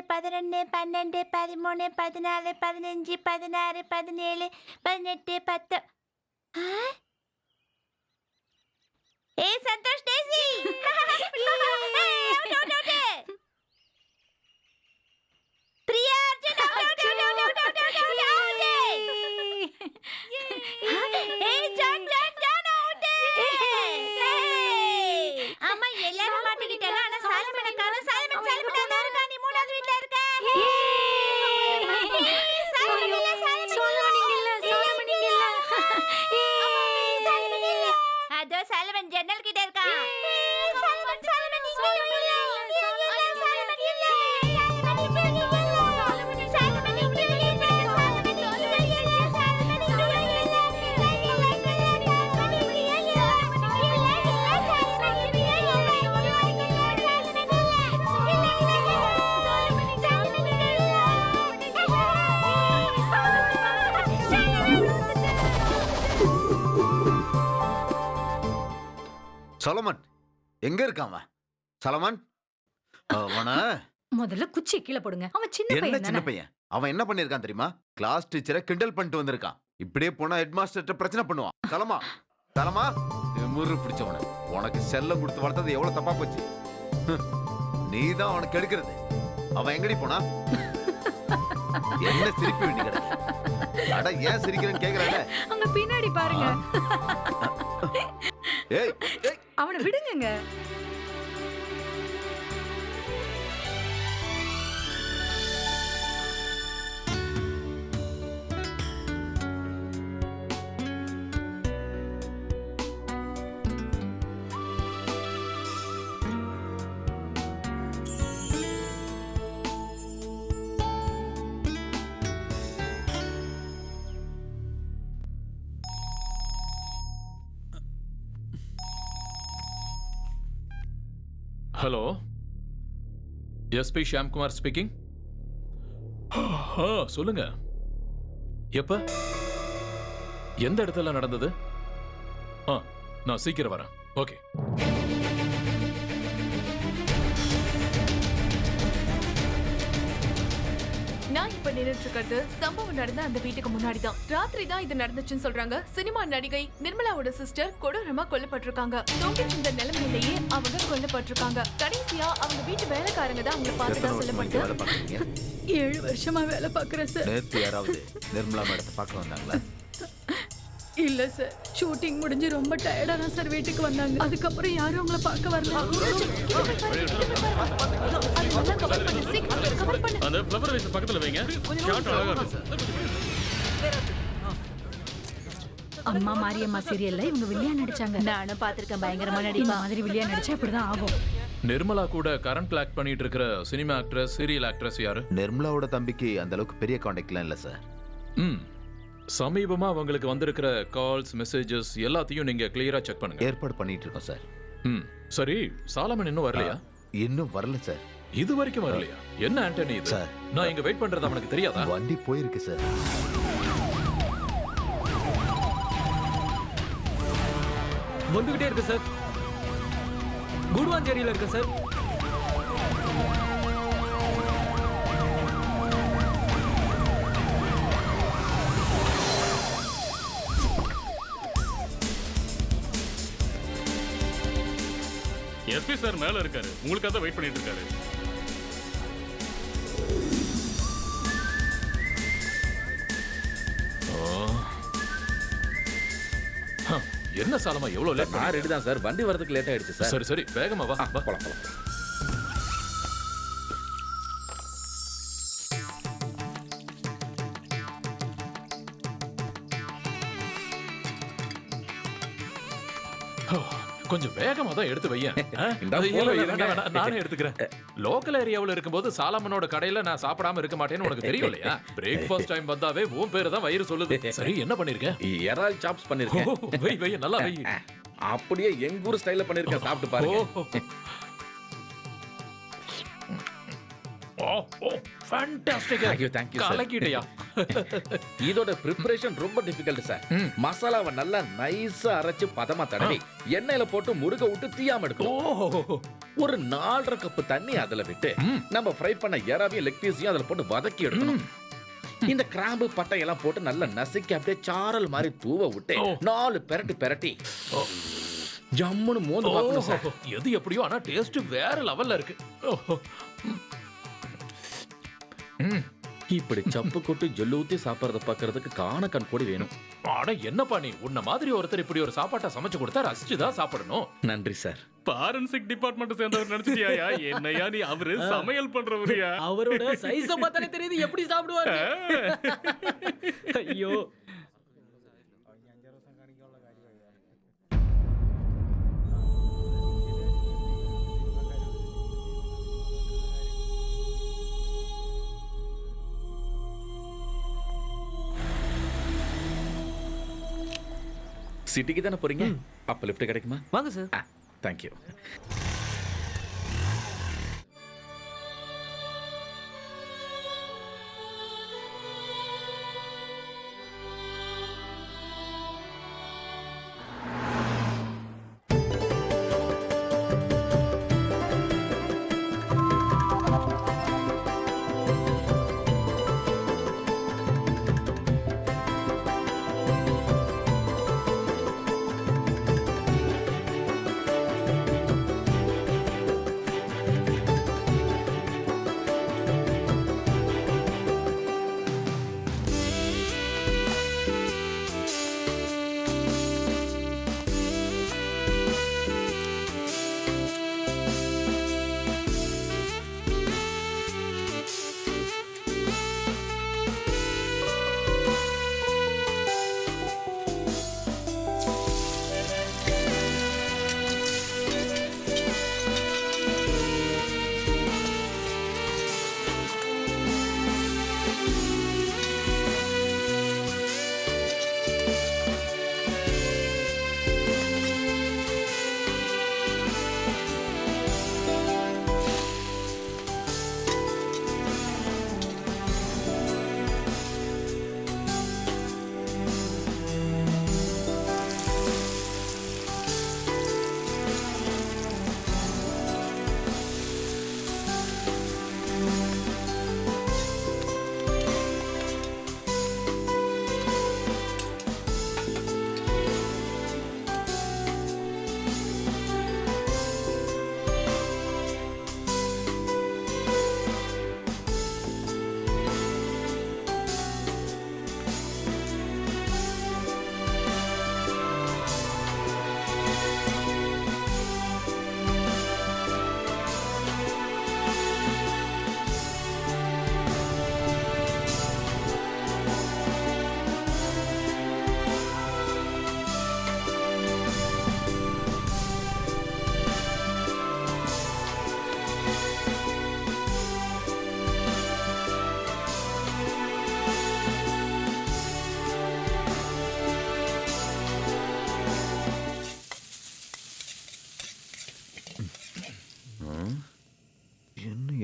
11 12 13 14 15 16 17 18 10. ஏய் சந்தோஷ் டேசி பிரியா அர்ஜுன் ஏய் John out. அம்மா எல்லாரும் மாட்டிக்கிட்டாங்க. ஆனா சாலமன் தான் இருக்கா. நீ மூணாவது வீட்ல இருக்க. அதோ சாலமன் ஜன்னல் கிட்ட இருக்கா. சலமன் எங்க இருக்கான்? சலமன் முதல்ல குச்சி கீழே போடுங்க. அவன் சின்ன என்ன பையன் சின்ன தானே. பையன்? அவன் என்ன பண்ணிருக்கான் தெரியுமா? கிளாஸ் டீச்சரை கிண்டல் பண்ணிட்டு வந்திருக்கான். இப்படியே போனா ஹெட் மாஸ்டர் பிரச்சனை பண்ணுவான். சலமா முறு பிடிச்சவன உனக்கு செல்லம் கொடுத்து வளர்த்தது எவ்வளவு தப்பா போச்சு. நீதான் அவனுக்கு எடுக்கிறது. அவன் எங்கடி போனா? என்ன சிரிப்பு வேண்டி கிடக்கு? அட ஏன் சிரிக்கிறேன்னு கேக்குறாங்க. அங்க பின்னாடி பாருங்க. ஏய் அவனை விடுங்க. Hello, SP Shyamkumar speaking. சொல்லுங்க. எப்ப எந்த இடத்துல நடந்தது? நான் சீக்கிரம் வரேன். ஓகே. நான் இப்ப நின்னுட்டு இருக்கிறது சம்பவம் நடந்த அந்த வீட்டுக்கு முன்னாடி தான். ராத்திரி தான் இது நடந்துச்சுன்னு சொல்றாங்க. சினிமா நடிகை நிர்மலாவோட சிஸ்டர் கொடூரமா கொல்லப்பட்டிருக்காங்க. தூங்கிட்டு இருந்த நிலைமையிலேயே அவங்க கொல்லப்பட்டிருக்காங்க. கடைசியா அவங்க வீட்டு வேலைக்காரங்க தான் அவங்களை பார்த்ததா சொல்லப்படுது. 7 வருஷமா வேலை பாக்குறேன் சார். நேத்து யாராவது நிர்மலா மேடத்தை பார்க்க வந்தாங்களா? இல்ல சார், ஷூட்டிங் முடிஞ்சு ரொம்ப டயர்டா தான் சார் வீட்டுக்கு வந்தாங்க. அதுக்கப்புறம் யாரும் அவங்கள பார்க்க வரல. அந்த ஃப்ளவர் வைஸ் பக்கத்துல வைங்க. ஷாட் அழகா இருக்கு சார். அம்மா மாரியம்மா சீரியல்ல இவங்க வில்லியா நடிச்சாங்க. நானும் பாத்திருக்கேன். பயங்கரமா நடிப்பா. மாதிரி வில்லியா நடிச்சா இப்படிதான் ஆகும். நிர்மலா கூட கரண்ட் ஆக்ட் பண்ணிட்டு இருக்கிற சினிமா ஆக்ட்ரஸ், சீரியல் ஆக்ட்ரஸ் யாரு? நிர்மலாவோட தம்பிக்கு அந்த அளவுக்கு பெரிய கான்டாக்ட்லாம் இல்ல சார். சமீபமா அவங்களுக்கு வந்திருக்கிற கால்ஸ், மெசேஜஸ் எல்லாத்தையும் நீங்க கிளியரா செக் பண்ணுங்க. ஏற்பாடு பண்ணிட்டு இருக்கோம் சார். சரி, சாலமன் இன்னும் வரலையா? இன்னும் வரல சார். இது வரைக்கும் வரலையா? என்ன ஆண்டனி இது? சார், நான் இங்க வெயிட் பண்றது அவனுக்கு தெரியாதா? வண்டி போயிருக்கு சார். வந்துகிட்டே இருக்கு சார். குடுவாஞ்சேரியில இருக்கு சார். எஸ்பி சார் மேல இருக்காரு. உங்களுக்காக தான் வெயிட் பண்ணிட்டு இருக்காரு. என்ன சாலமா எவ்வளவு லேட்? நான் ரெடி தான் சார். வண்டி வரதுக்கு லேட் ஆயிடுச்சு சார். சரி சரி, வேகமா வா. போலாம். கொஞ்சம் வேகமா தான் எடுத்து வையேன். நானே எடுத்துக்கிறேன். லோக்கல் ஏரியாவுல இருக்கும்போது சாலமனோட கடையில நான் சாப்பிடாம இருக்க மாட்டேன்னு உனக்கு தெரியும் இல்லையா? பிரேக்ஃபாஸ்ட் டைம் வந்தாவே உன் பேரு தான் வயிறு சொல்லுது. சரி, என்ன பண்ணிருக்கேன்? இறால் சாப்ஸ் பண்ணிருக்கேன். வை வை, நல்லா வை. அப்படியே எங்க ஊர் ஸ்டைல்ல பண்ணிருக்கேன். சாப்பிட்டு பாருங்க. Fantastic. Thank you, thank you, sir. கலக்கிட்டியா? இதோட ப்ரிப்பரேஷன் ரொம்ப டிஃபிகல்ட் சார். மசாலாவை நல்லா நைஸா அரைச்சு பதமா தடவி எண்ணெயில போட்டு முருக விட்டு தீயாம எடுக்கணும். ஓ, ஒரு 4.5 கப் தண்ணி அதுல விட்டு நம்ம ஃப்ரை பண்ண எறாவையும் லெக் பீஸையும் அதுல போட்டு வதக்கி எடுக்கணும். இந்த கிராம்பு பட்டை எல்லாம் போட்டு நல்லா நசுக்கி அப்படியே சாரல் மாதிரி தூவ விட்டு 4 பெரட்டி ஜம்முன்னு மோந்து பார்க்கணும் சார். எது எப்படியோ ஆனா டேஸ்ட் வேற லெவல்ல இருக்கு. இப்படி சப்பு கொட்டு ஜொல்லு ஊத்தி சாப்பிடறத பாக்குறதுக்கு காண கண் கூடி வேணும். ஆனா என்னப்பா நீ உன்ன மாதிரி ஒருத்தர் இப்படி ஒரு சாப்பாட்டை சமைச்சு கொடுத்தா ரசிச்சுதான் சாப்பிடணும். நன்றி சார். ஃபாரன்சிக் டிபார்ட்மெண்ட் சேர்ந்தவர் நினைச்சிட்டியா? என்னையா நீ அவரு சமையல் பண்றவரியா? அவரோட சைஸ பார்த்தாலே தெரியுது எப்படி சாப்பிடுவாரு. ஐயோ சிட்டிக்கு தானே போறீங்க? அப்ப லிஃப்ட் கிடைக்குமா? வாங்க சார். தேங்க்யூ.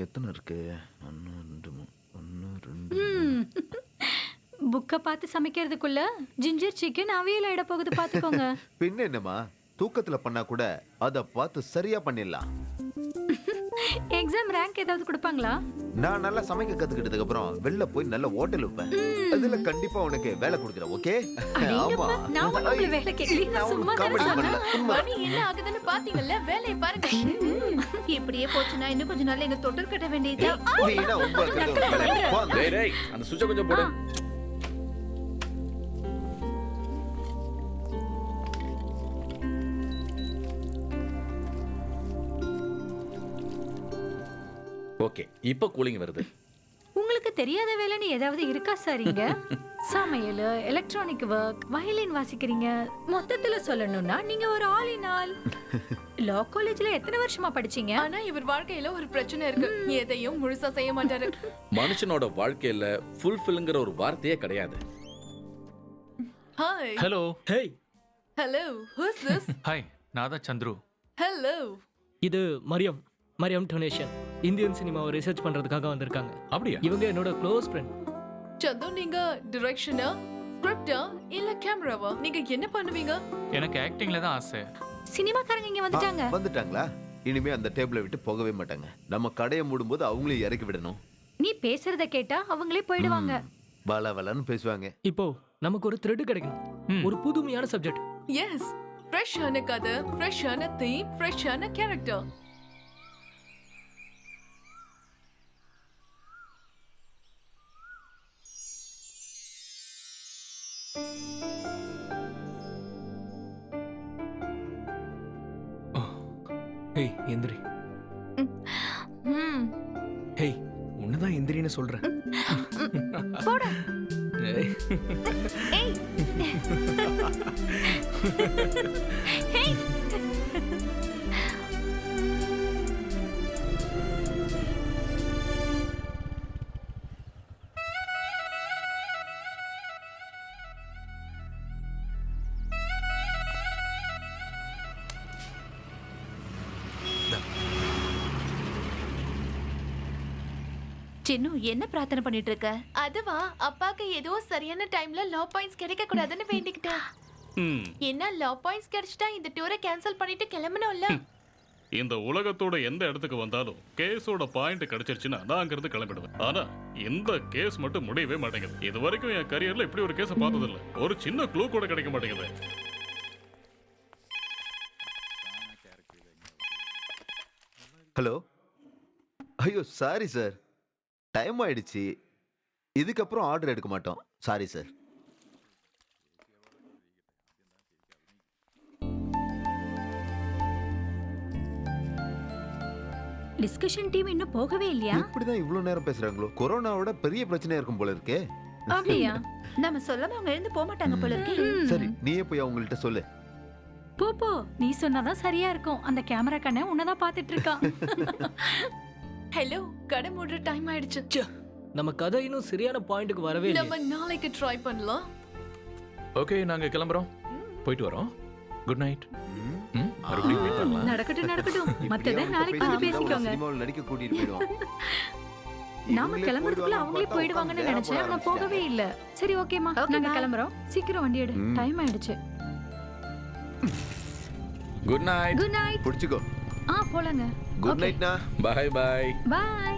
எத்தனை இருக்கு? 1 2 3 1 2 புக்கை பார்த்து சமைக்கிறதுக்குள்ள ஜிஞ்சர் சிக்கன் அவியல் ஆயிட போகுது பாத்துக்கோங்க. பின்ன என்னமா தூக்கத்துல பண்ணா கூட அத பார்த்து சரியா பண்ணிடலாம். எக்ஸாம் ரேங்க் ஏதாவது கொடுப்பாங்களா? நான் நல்லா சமைக்க கத்துக்கிட்டதுக்கு அப்புறம் வெளில போய் நல்ல ஹோட்டல் வைப்பேன். அதுல கண்டிப்பா உனக்கு வேலை கொடுக்குறேன். ஓகே? ஆமா. நான் உங்களுக்கு வேலை கேட்கல. நான் சும்மா உனக்கு காமெடி பண்ணல. மணி என்ன ஆகுதுன்னு பாத்தீங்கல்ல? வேலையை பாருங்க. இப்படியே போச்சுன்னா இன்னும் கொஞ்ச நாள்ல எங்க தொட்டில் கட்ட வேண்டியது. வீணா உங்களுக்கு டேய் டேய் அந்த சுவிட்சை கொஞ்சம் போடு. ஓகே இப்போ கூலிங் வருது. உங்களுக்கு தெரியாத வேலைன்னு ஏதாவது இருக்கா சார் இங்க? சமையல், எலக்ட்ரானிக் ஒர்க், வயலின் வாசிக்கிறீங்க. மொத்தத்துல சொல்லணும்னா நீங்க ஒரு ஆல் இன் ஆல். லா காலேஜ்ல எத்தனை வருஷமா படிச்சீங்க? ஆனா இவர் வாழ்க்கையில ஒரு பிரச்சனை இருக்கு. எதையும் முழுசா செய்ய மாட்டாரு. மனுஷனோட வாழ்க்கையில ஃபுல்ஃபில்ங்கிற ஒரு வார்த்தையே கிடையாது. Hi. Hello. Hey, hello. Who's this? Hi, நான் தான் சந்துரு. ஹலோ. இது மரியம். மரியம் டொனேஷன் இந்தியன் சினிமாவை ரிசர்ச் பண்றதுக்காக வந்திருக்காங்க. அப்படியா? இவங்க என்னோட க்ளோஸ் ஃப்ரெண்ட். சந்து, நீங்க டிரெக்ஷனா, ஸ்கிரிப்டா இல்ல கேமராவா? நீங்க என்ன பண்ணுவீங்க? எனக்கு ஆக்டிங்ல தான் ஆசை. சினிமாக்காரங்க இங்க வந்துட்டாங்க. வந்துட்டாங்களா? இனிமே அந்த டேபிளை விட்டு போகவே மாட்டாங்க. நம்ம கடையை மூடும்போது அவங்களையும் இறக்கி விடணும். நீ பேசுறத கேட்டா அவங்களே போயிடுவாங்க. வளவலன்னு பேசுவாங்க. இப்போ நமக்கு ஒரு த்ரெட் கிடைக்கணும். ஒரு புதுமையான சப்ஜெக்ட். எஸ், ஃப்ரெஷ்ஷான கதை, ஃப்ரெஷ்ஷான தீம், ஃப்ரெஷ்ஷான கேரக்டர். ஹேய் எந்திரி. ம் ஹேய் உன்னதான் எந்திரின்னு சொல்றேன். போடா. ஏய். ஏய் ஹேய் சின்னு, என்ன பிரார்த்தனை பண்ணிட்டு இருக்க? அதுவா, அப்பாக்கு ஏதோ சரியான டைம்ல லா பாயிண்ட்ஸ் கிடைக்க கூடாதுன்னு வேண்டிக்கிட்டேன். என்ன லா பாயிண்ட்ஸ் கிடைச்சிட்டா இந்த டூரை கேன்சல் பண்ணிட்டு கிளம்பணும்ல. இந்த உலகத்தோட எந்த இடத்துக்கு வந்தாலும் கேஸோட பாயிண்ட் கிடைச்சிருச்சுன்னா நான் அங்கிருந்து கிளம்பிடுவேன். ஆனா இந்த கேஸ் மட்டும் முடியவே மாட்டேங்குது. இது வரைக்கும் என் கரியர்ல இப்படி ஒரு கேஸ பார்த்தது இல்ல. ஒரு சின்ன க்ளூ கூட கிடைக்க மாட்டேங்குது. ஹலோ. ஐயோ சாரி சார், டைம் ஆயிடுச்சு. இதுக்கப்புறம் ஆர்டர் எடுக்க மாட்டோம். Sorry sir. டிஸ்கஷன் டீம் இன்னும் போகவே இல்லையா? இப்படிதான் இவ்வளவு நேரம் பேசுறாங்களோ? கொரோனாவோட பெரிய பிரச்சனையா இருக்கும் போல இருக்கே. அப்படியா? நம்ம சொல்லாம அவங்க எழுந்து போக மாட்டாங்க போல இருக்கு. சரி, நீயே போய் அவங்கள்ட்ட சொல்லு. போ போ, நீ சொன்னாதான் சரியா இருக்கும். அந்த கேமரா கண்ணை உன்னதான் பாத்துட்டு இருக்கான். ஹலோ, கடை மூடுற டைம் ஆயிடுச்சு. ச்சே, நம்ம கதை இன்னும் சரியான பாயிண்ட்டுக்கு வரவே இல்லை. நம்ம நாளைக்கு ட்ரை பண்ணலாம். ஓகே, நாங்க கிளம்புறோம். போயிட்டு வரோம். Good night. மறுபடியும் மீட் பண்ணலாம். நடக்கட்டும் நடக்கட்டும், மத்தத நாளைக்கு வந்து பேசிக்கோங்க. சினிமாவில் நடிக்க கூட்டிட்டு போயிடுவோம். நாம கிளம்புறதுக்குள்ள அவங்களே போயிடுவாங்கன்னு நினைச்சேன். ஆனா போகவே இல்ல. சரி ஓகேமா, நாங்க கிளம்புறோம். சீக்கிரம் வண்டி எடு, டைம் ஆயிடுச்சு. Good night. Good night. புடிச்சுக்கோ. போலாங்க. குட் நைட்னா. Bye bye. பை.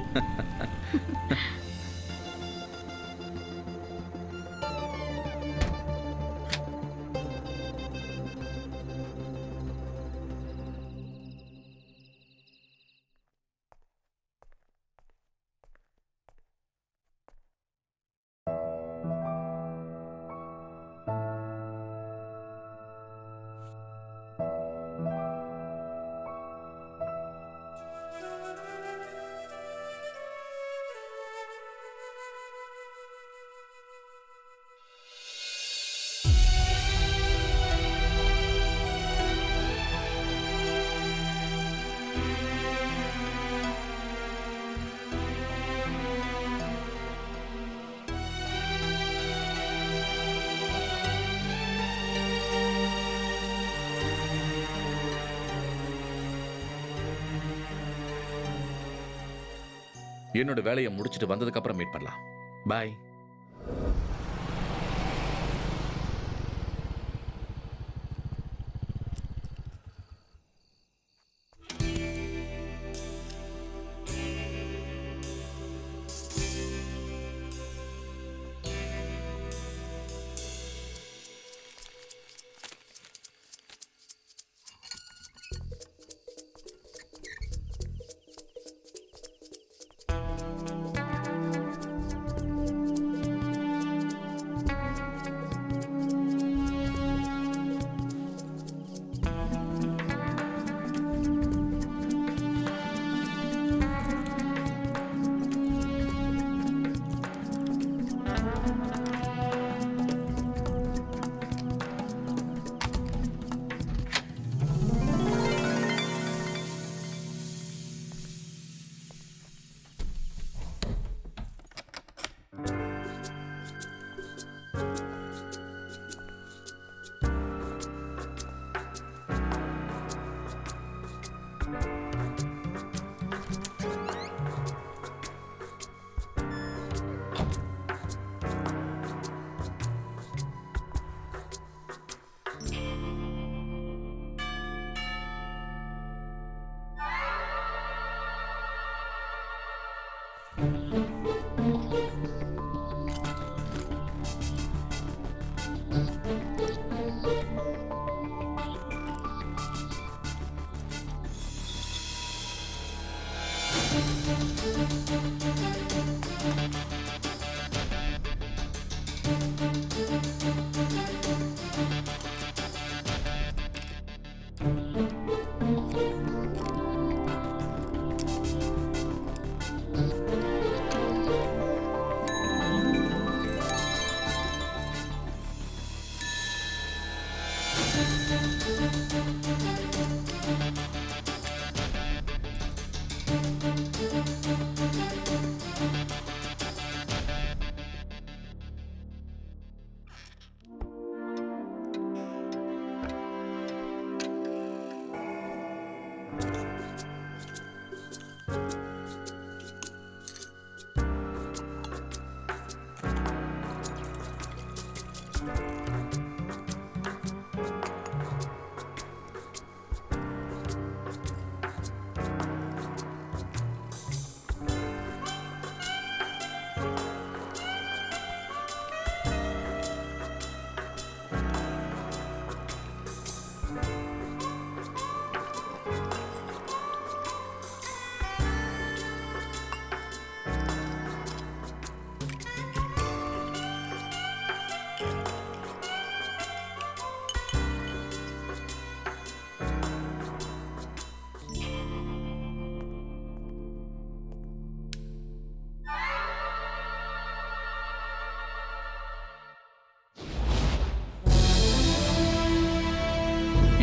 என்னோட வேலையை முடிச்சிட்டு வந்ததுக்கு அப்புறம் மீட் பண்ணலாம். பை.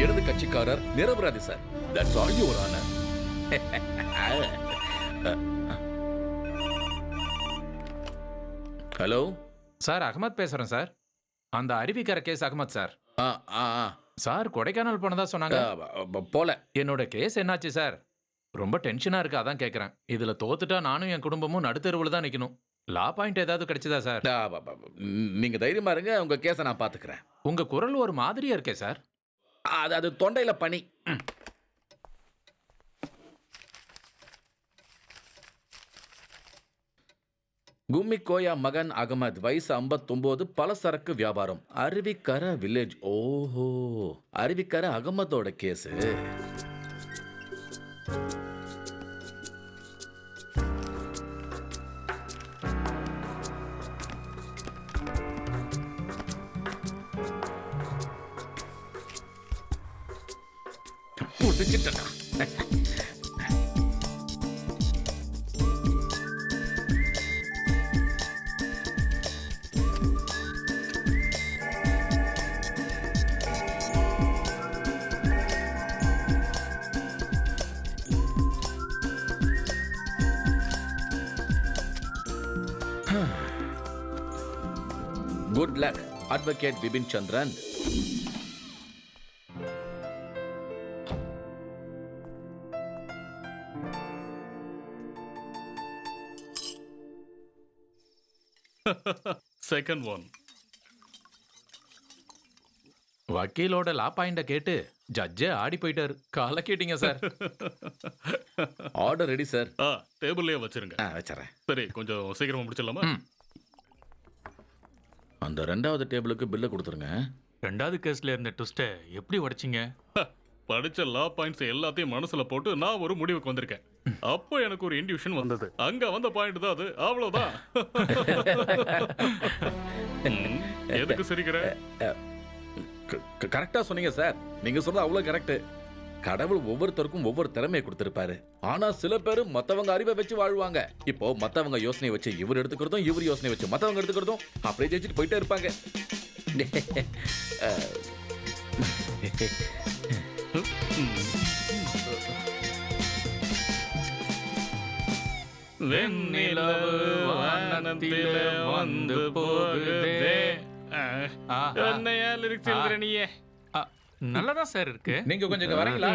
இடது கட்சிக்காரர் நிரபராதி sir. That's all your honour. Hello sir, Ahmed பேசுறேன் சார். அந்த Aruvikkarai case Ahmed sir. Sir Kodaikanal போனதா சொன்னாங்க. போல. என்னோட கேஸ் என்னாச்சு சார்? ரொம்ப டென்ஷனா இருக்கு, அதான் கேக்குறேன். இதுல தோத்துட்டா நானும் என் குடும்பமும் நடுத்தெருவுல தான் நிக்கணும். லா பாயிண்ட் ஏதாவது கிடைச்சதா சார்? நீங்க தைரியமா இருங்க, உங்க கேஸை நான் பாத்துக்கிறேன். உங்க குரல் ஒரு மாதிரியா இருக்கே சார். அது தொண்டையில பனி. கும்மிக்கோயா மகன் அகமது, வயசு 59, பலசரக்கு வியாபாரம், அருவிக்கரை வில்லேஜ். ஓஹோ, அருவிக்கரை அகமதோட கேஸ். புடிச்சிட்டா. Good luck, Advocate Vipin Chandran. Second one. வக்கீலோட லா பாயிண்ட கேட்டு ஜட்ஜே ஆடி போயிட்டாரு. கால கேட்டீங்க சார். Order ready sir. டேபிள்லயே வச்சிருங்க. வச்சறேன். சரி, கொஞ்சம் சீக்கிரமா முடிச்சிடலாமா? அந்த ரெண்டாவது டேபிளுக்கு பில்ல கொடுத்துருங்க. ரெண்டாவது கேஸ்ல இருந்த ட்விஸ்ட எப்படி உடைச்சிங்க? படிச்ச லா பாயிண்ட்ஸ் எல்லாத்தையும் மனசுல போட்டு நான் ஒரு முடிவுக்கு வந்திருக்கேன். அப்போ எனக்கு ஒரு இன்ட்யூஷன் வந்தது. அங்க வந்த பாயிண்ட் தான் அது. அவ்வளவுதான். எதுக்கு சிரிக்கிற? கரெக்டா சொன்னீங்க சார். நீங்க சொல்றது அவ்வளவு கரெக்ட். கடவுள் ஒவ்வொருத்தருக்கும் ஒவ்வொரு திறமையை கொடுத்திருப்பாரு. ஆனா சில பேர் மத்தவங்க அறிவை வச்சு வாழ்வாங்க. இப்போ மத்தவங்க யோசனை வச்சு இவர் எடுத்துக்கிறதும், இவர் யோசனை வச்சு மத்தவங்க எடுத்துக்கிறதும், அப்படியே ஜெயிச்சுட்டு போயிட்டே இருப்பாங்க. வெண்ணிலவு வானத்திலே வந்து போகுதே. என்னையா லிரிக்ஸ் எழுதுற நீயே? நல்லதான் சார் இருக்கு. நீங்க கொஞ்சம் வரீங்களா?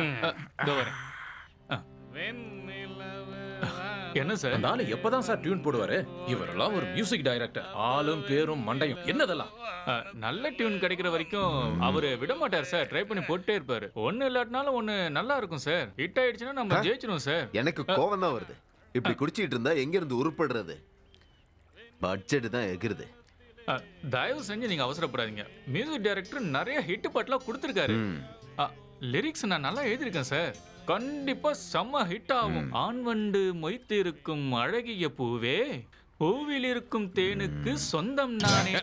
என்ன சார், அந்த ஆளு எப்பதான் சார் டியூன் போடுவாரு? இவரெல்லாம் ஒரு மியூசிக் டைரக்டர். ஆளும் பேரும் மண்டையும் என்னதெல்லாம். நல்ல டியூன் கிடைக்கிற வரைக்கும் அவரு விட மாட்டார் சார். ட்ரை பண்ணி போட்டே இருப்பாரு. ஒண்ணு இல்லாட்டினாலும் ஒண்ணு நல்லா இருக்கும் சார். ஹிட் ஆயிடுச்சுன்னா நம்ம ஜெயிச்சிரும் சார். எனக்கு கோவம் தான் வருது. இப்படி குடிச்சிட்டு இருந்தா எங்க இருந்து உருப்படுறது? பட்ஜெட் தான் எகிருது. தயவு செஞ்சு நீங்க அவசரப்படாதீங்க. மியூசிக் டைரக்டர் நிறைய ஹிட் பாட்டுலாம் கொடுத்துருக்காரு. லிரிக்ஸ் நான் நல்லா எழுதியிருக்கேன் சார். கண்டிப்பா செம்ம ஹிட் ஆகும். ஆண் வண்டு மொய்த்து இருக்கும் அழகிய பூவே, பூவில் இருக்கும் தேனுக்கு சொந்தம் நானே.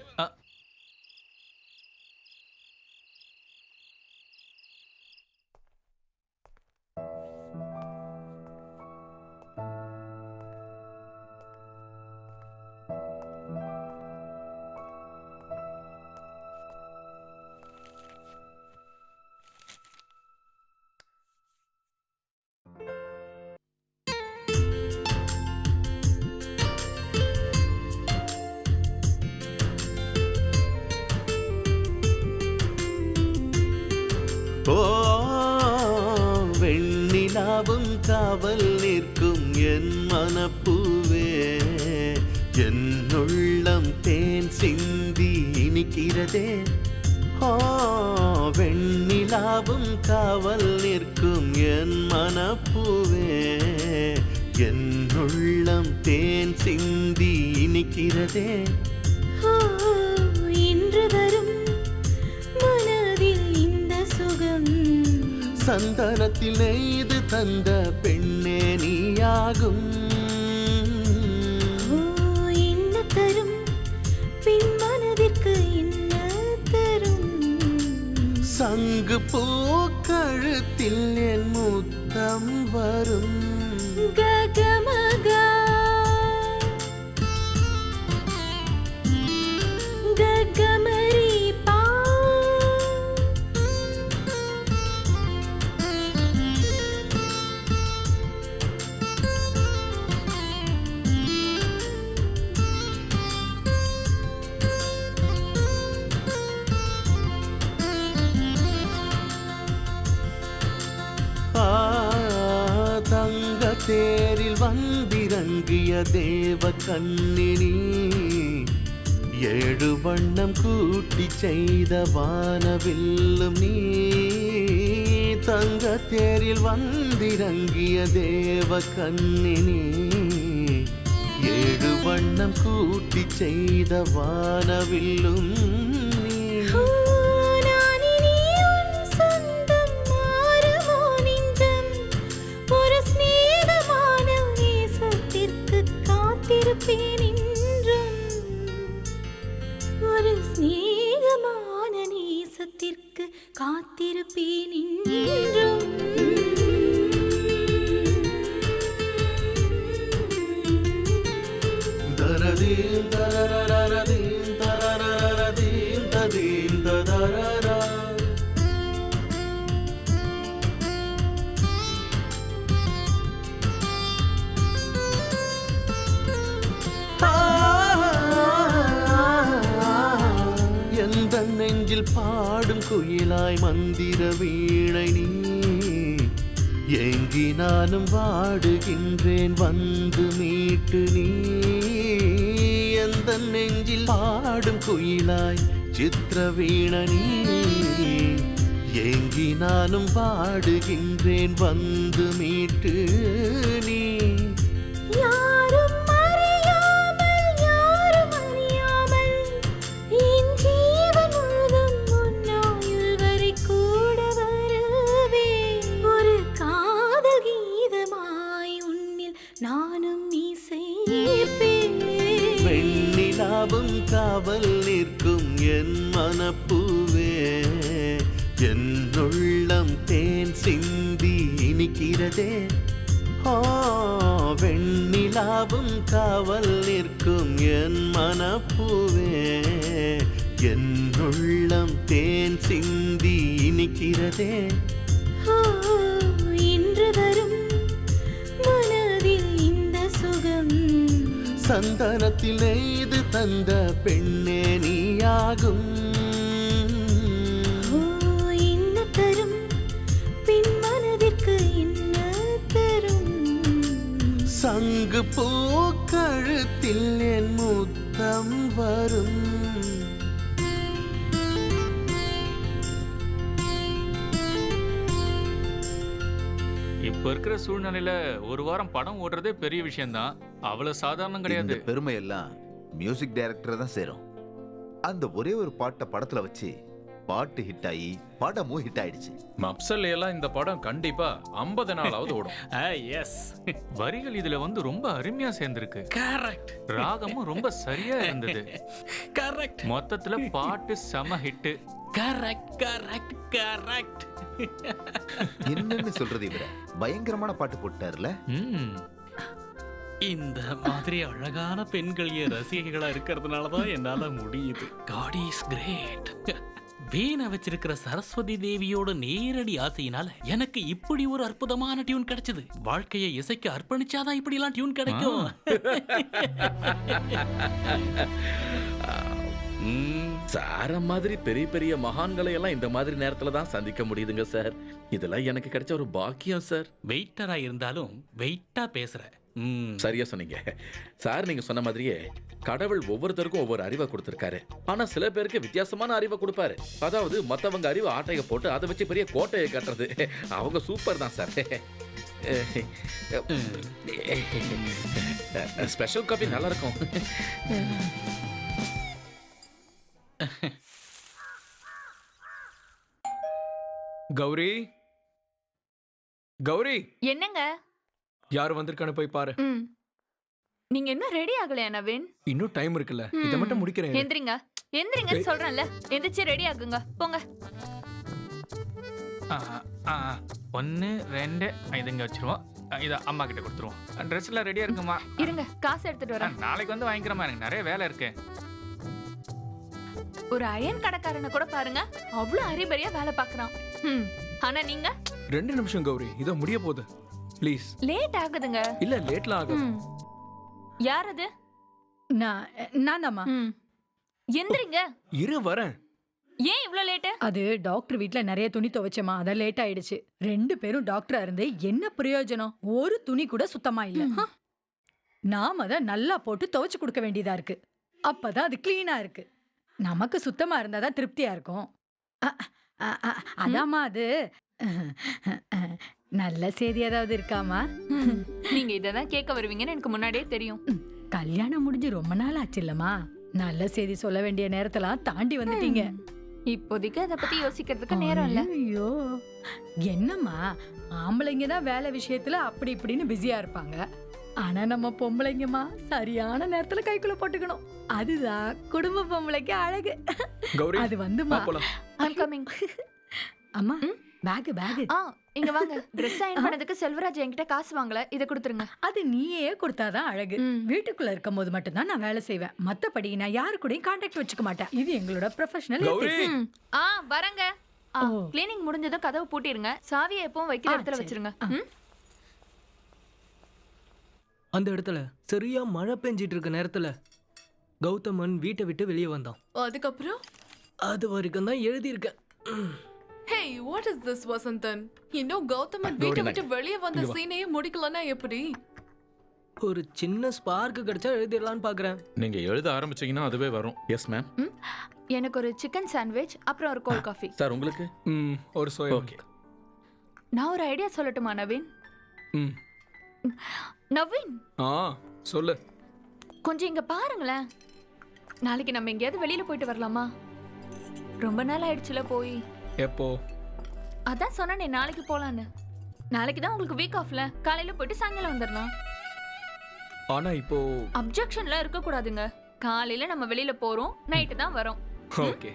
வெண்ணிலாவும் காவல் நிற்கும் என் மனப்பூவே, என் உள்ளம் தேன் சிந்தி இனிக்கிறதே. வெண்ணிலாவும் காவல் நிற்கும் என் மனப்பூவே, என் உள்ளம் தேன் சிந்தி இனிக்கிறதே. இன்று வரும் மனதில் இந்த சுகம், சந்தனத்தில் நெய்து தந்த பெண்ணே நீயாகும். என்ன தரும் பின் மனதிற்கு என்ன தரும்? சங்கு பூ கழுத்தில் என் முத்தம் வரும். ககமகா ககமரி பா தேவ கண்ணினி ஏழு வண்ணம் கூட்டி செய்த வானவில்லும் நீ தங்க தேரில் வந்திறங்கிய தேவ கண்ணினி ஏழு வண்ணம் கூட்டி செய்த வானவில்லும் நீ ஒரு ஸ்நேகமான நேசத்திற்கு காத்திருப்பேன் என்றும். தரதீம் தரரரரதீம் தரரரரதீம் ததீம் ததரரா. எந்த நெஞ்சில் பாடும் குயிலாய் மந்திர வீணை நீ ஏங்கி நானும் வாடுகின்றேன் வந்து மீட்டு நீ எந்த நெஞ்சில் பாடும் குயிலாய் சித்திர வீணை நீ ஏங்கி நானும் வாடுகின்றேன் வந்து மீட்டு நீ யாரும் அறியாமல் யாரும் அறியாமல் என் ஜீவன் முழுதும் உன்னாயுள் வரை கூட வருவேன். ஒரு காதல் கீதமாய் உன்னில் நானும் இசைப்பேன். வெண்ணிலாவும் காவல் நிற்கும் என் மனப்பூவே என் உள்ளம் தேன் சிந்தி இனிக்கிறதே. வெண்ணிலாவும் காவல் நிற்கும் என் மனப்பூவே என் உள்ளம் தேன் சிந்தி இனிக்கிறதே. இன்று வரும் மனதில் இந்த சுகம் சந்தனத்தில் நெய்து தந்த பெண்ணே நீயாகும். என்ன தரும் பின் மனதிற்கு என்ன தரும். சங்கு பூ கழுத்தில் என் முத்தம் வரும். இப்ப இருக்கிற சூழ்நிலையில ஒரு வாரம் படம் ஓடுறதே பெரிய விஷயம்தான். அவ்வளவு சாதாரணம் கிடையாது. இந்த பெருமை எல்லாம் மியூசிக் டைரக்டர் தான் சேரும். அந்த ஒரே ஒரு பாட்டை படத்துல வச்சு பாட்டு ஹிட் ஆகி படமும் ஹிட் ஆயிடுச்சு. மப்சல் எல்லாம் இந்த படம் கண்டிப்பா 50 நாளாவது ஓடும். எஸ், வரிகள் இதுல வந்து ரொம்ப அருமையா சேர்ந்திருக்கு. கரெக்ட். ராகமும் ரொம்ப சரியா இருந்தது. கரெக்ட். மொத்தத்துல பாட்டு செம ஹிட். Correct correct correct. என்னன்னு சொல்றது இவர பயங்கரமான பாட்டு போட்டார்ல. இந்த மாதிரி அழகான பெண்கள் என் ரசிகைகளா இருக்கிறதுனாலதான் என்னால முடியுது. God is great. வீணை வச்சிருக்கிற சரஸ்வதி தேவியோட நேரடி ஆசையினால எனக்கு இப்படி ஒரு அற்புதமான டியூன் கிடைச்சது. வாழ்க்கையை இசைக்கு அர்ப்பணிச்சாதான் இப்படி எல்லாம் டியூன் கிடைக்கும். சார மாதிரி பெரிய பெரிய மகான்களை எல்லாம் இந்த மாதிரி நேரத்துல தான் சந்திக்க முடியுதுங்க சார். இதெல்லாம் எனக்கு கிடைச்ச ஒரு பாக்கியம் சார். வெயிட்டரா இருந்தாலும் வெயிட்டா பேசுற. சரியா சொன்னீங்க சார். நீங்க சொன்ன மாதிரியே கடவுள் ஒவ்வொருத்தருக்கும் ஒவ்வொரு அறிவை கொடுத்திருக்காரு. ஆனா சில பேருக்கு வித்தியாசமான அறிவை கொடுப்பாரு. அதாவது மத்தவங்க அறிவு ஆட்டைய போட்டு அதை வச்சு பெரிய கோட்டையை கட்டுறது. அவங்க சூப்பர் தான் சார். ஸ்பெஷல் காபி நல்லா இருக்கும். கௌரி கௌரி, என்னங்க? யார் வந்திருக்கான்னு போய் பாரு. நீங்க என்ன ரெடி ஆகலையா நவீன்? இன்னும் டைம் இருக்குல்ல, இத மட்டும் முடிக்கிறேன். எந்திரிங்க எந்திரிங்கன்னு சொல்றேன்ல. எந்திரிச்சு ரெடி ஆகுங்க, போங்க. 1 2 இதுங்க வச்சிருவோம். இத அம்மா கிட்ட கொடுத்துருவோம். ட்ரெஸ் எல்லாம் ரெடியா இருக்குமா? இருங்க, காசு எடுத்துட்டு வரேன். நாளைக்கு வந்து வாங்கிக்கிறமா, எனக்கு நிறைய வேலை இருக்கு. ஒரு அயன் கடைக்காரனை கூட பாருங்க, அவ்வளவு அரிபரியா வேலை பாக்குறான். ஆனா நீங்க 2 நிமிஷம் கௌரி, இத முடிய போகுது. ப்ளீஸ். லேட் ஆகுதுங்க. இல்ல லேட்லாம் ஆகும். யார் அது? நான் தாமா. எந்திரிங்க. இரு வரேன். ஏன் இவ்ளோ லேட்? அது டாக்டர் வீட்ல நிறைய துணி துவைச்சமா, அத லேட் ஆயிடுச்சு. 2 பேரும் டாக்டரா இருந்து என்ன பிரயோஜனம்? ஒரு துணி கூட சுத்தமா இல்ல. நாம தான் நல்லா போட்டு துவைச்சு கொடுக்க வேண்டியதா இருக்கு. அப்பதான் அது கிளீனா இருக்கு. நமக்கு சுத்தமா இருந்தாதான் திருப்தியா இருக்கும். அதாம்மா அது. நல்ல செய்தி ஏதாவது இருக்காமா? நீங்க இததான் கேட்க வருவீங்கன்னு எனக்கு முன்னாடியே தெரியும். கல்யாணம் முடிஞ்சு ரொம்ப நாள் ஆச்சு இல்லம்மா. நல்ல செய்தி சொல்ல வேண்டிய நேரத்தெல்லாம் தாண்டி வந்துட்டீங்க. இப்போதைக்கு அதை பத்தி யோசிக்கிறதுக்கு நேரம் இல்ல. ஐயோ என்னம்மா, ஆம்பளைங்க தான் வேலை விஷயத்துல அப்படி இப்படின்னு பிஸியா இருப்பாங்க. ஆனா நம்ம பொம்பளைங்கம்மா சரியான நேரத்துல கைக்குள்ள போட்டுக்கணும். அதுதான் குடும்ப பொம்பளைக்கு அழகு. கௌரி அது வந்துமா. I'm coming. அம்மா பேக். இங்க வாங்க. Dress அயன் பண்ணதுக்கு செல்வராஜ் என்கிட்ட காசு வாங்கல, இத கொடுத்துருங்க. அது நீயே கொடுத்தாதான் அழகு. வீட்டுக்குள்ள இருக்கும் போது மட்டும் தான் நான் வேலை செய்வேன். மத்தபடி நான் யாரு கூடயும் கான்டாக்ட் வச்சுக்க மாட்டேன். இது எங்களோட ப்ரொஃபஷனல். வரங்க. கிளீனிங் முடிஞ்சதும் கதவு பூட்டிருங்க. சாவியை எப்பவும் வைக்கிற இடத்துல வச்சிருங்க. அந்த இடத்துல சரியா மழை பெஞ்சிட்டு இருக்க நேரத்துல கௌதமன் வீட்டை விட்டு வெளியே வந்தான். அதுக்கப்புறம் அது வரைக்கும் தான் எழுதியிருக்கேன். Hey, what is this, Vasantan? இன்னும் கௌதமன் வீட்டை விட்டு வெளியே வந்த சீனையே முடிக்கலன்னா எப்படி? ஒரு சின்ன ஸ்பார்க் கிடைச்சா எழுதிடலான்னு பாக்குறேன். நீங்க எழுத ஆரம்பிச்சீங்கன்னா அதுவே வரும். Yes ma'am. எனக்கு ஒரு சிக்கன் சாண்ட்விச் அப்புறம் ஒரு கோல்ட் காஃபி. சார் உங்களுக்கு? ஒரு சோயா. ஓகே. நான் ஒரு ஐடியா சொல்லட்டுமா நவீன்? நவீன் சொல்லு. கொஞ்சம் இங்க பாருங்களேன். நாளைக்கு நம்ம எங்கேயாவது வெளியில போயிட்டு வரலாமா? ரொம்ப நாள் ஆயிடுச்சுல போய். எப்போ? அதான் சொன்னேனே நாளைக்கு போலான்னு. நாளைக்கு தான் உங்களுக்கு வீக் ஆஃப்ல. காலையில போயிட்டு சாயங்காலம் வந்துடலாம். ஆனா இப்போ அப்ஜெக்ஷன்லாம் இருக்க கூடாதுங்க. காலையில நம்ம வெளியில போறோம், நைட்டு தான் வரோம். ஓகே.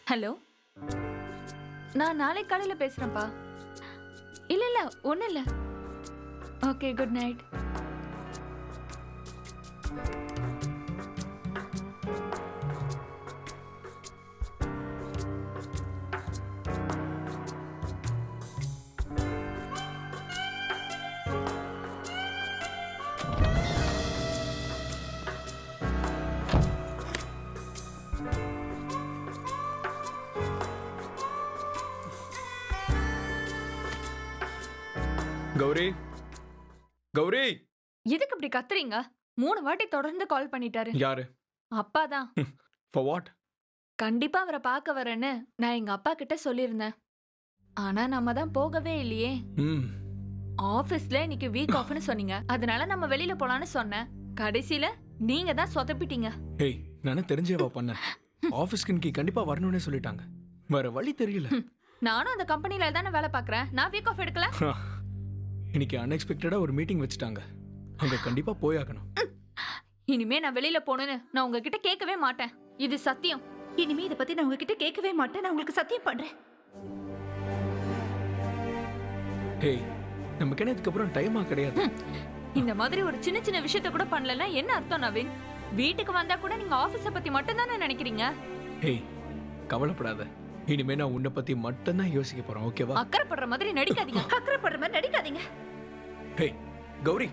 ஹலோ, நான் நாளை காலையில பேசுறேன்ப்பா. இல்ல ஒண்ணு இல்ல. Okay, good night. Gauri, Gauri, எதுக்கு இப்படி கத்துறீங்க? 3 வாட்டி தொடர்ந்து கால் பண்ணிட்டாரு. யாரு? அப்பா தான். For what? கண்டிப்பா அவரை பார்க்க வரேன்னு நான் எங்க அப்பா கிட்ட சொல்லியிருந்தேன். ஆனா நம்ம தான் போகவே இல்லையே. ஆபீஸ்ல இன்னைக்கு வீக் ஆஃப்னு சொன்னீங்க. அதனால நம்ம வெளியில போலான்னு சொன்னேன். கடைசியில நீங்க தான் சொதப்பிட்டீங்க. ஏய், நானே தெரிஞ்சேவா பண்ணேன். ஆபீஸ்க்கு இன்னைக்கு கண்டிப்பா வரணும்னே சொல்லிட்டாங்க. வேற வழி தெரியல. நானும் அந்த கம்பெனில தானே வேலை பார்க்கறேன். நான் வீக் ஆஃப் எடுக்கல. இன்னைக்கு அன்எக்ஸ்பெக்டடா ஒரு மீட்டிங் வச்சுட்டாங்க. அங்க கண்டிப்பா போயாகணும். இனிமே நான் வெளியில போகணும்னு நான் உங்ககிட்ட கேட்கவே மாட்டேன். இது சத்தியம். இனிமே இதை பத்தி நான் உங்ககிட்ட கேட்கவே மாட்டேன். நான் உங்களுக்கு சத்தியம் பண்றேன். ஹேய், நமக்கு என்ன இதுக்கப்புறம் டைமா கிடையாது. இந்த மாதிரி ஒரு சின்ன சின்ன விஷயத்த கூட பண்ணலன்னா என்ன அர்த்தம் நவீன்? வீட்டுக்கு வந்தா கூட நீங்க ஆபீஸ பத்தி மட்டும் தானே நினைக்கிறீங்க. ஹேய், கவலைப்படாத. இனிமே நான் உன்னை பத்தி மட்டும் தான் யோசிக்க போறேன். ஓகேவா? அக்கறைப்படுற மாதிரி நடிக்காதீங்க. அக்கறைப்படுற மாதிரி நடிக்காதீங்க. ஹேய் கௌரி,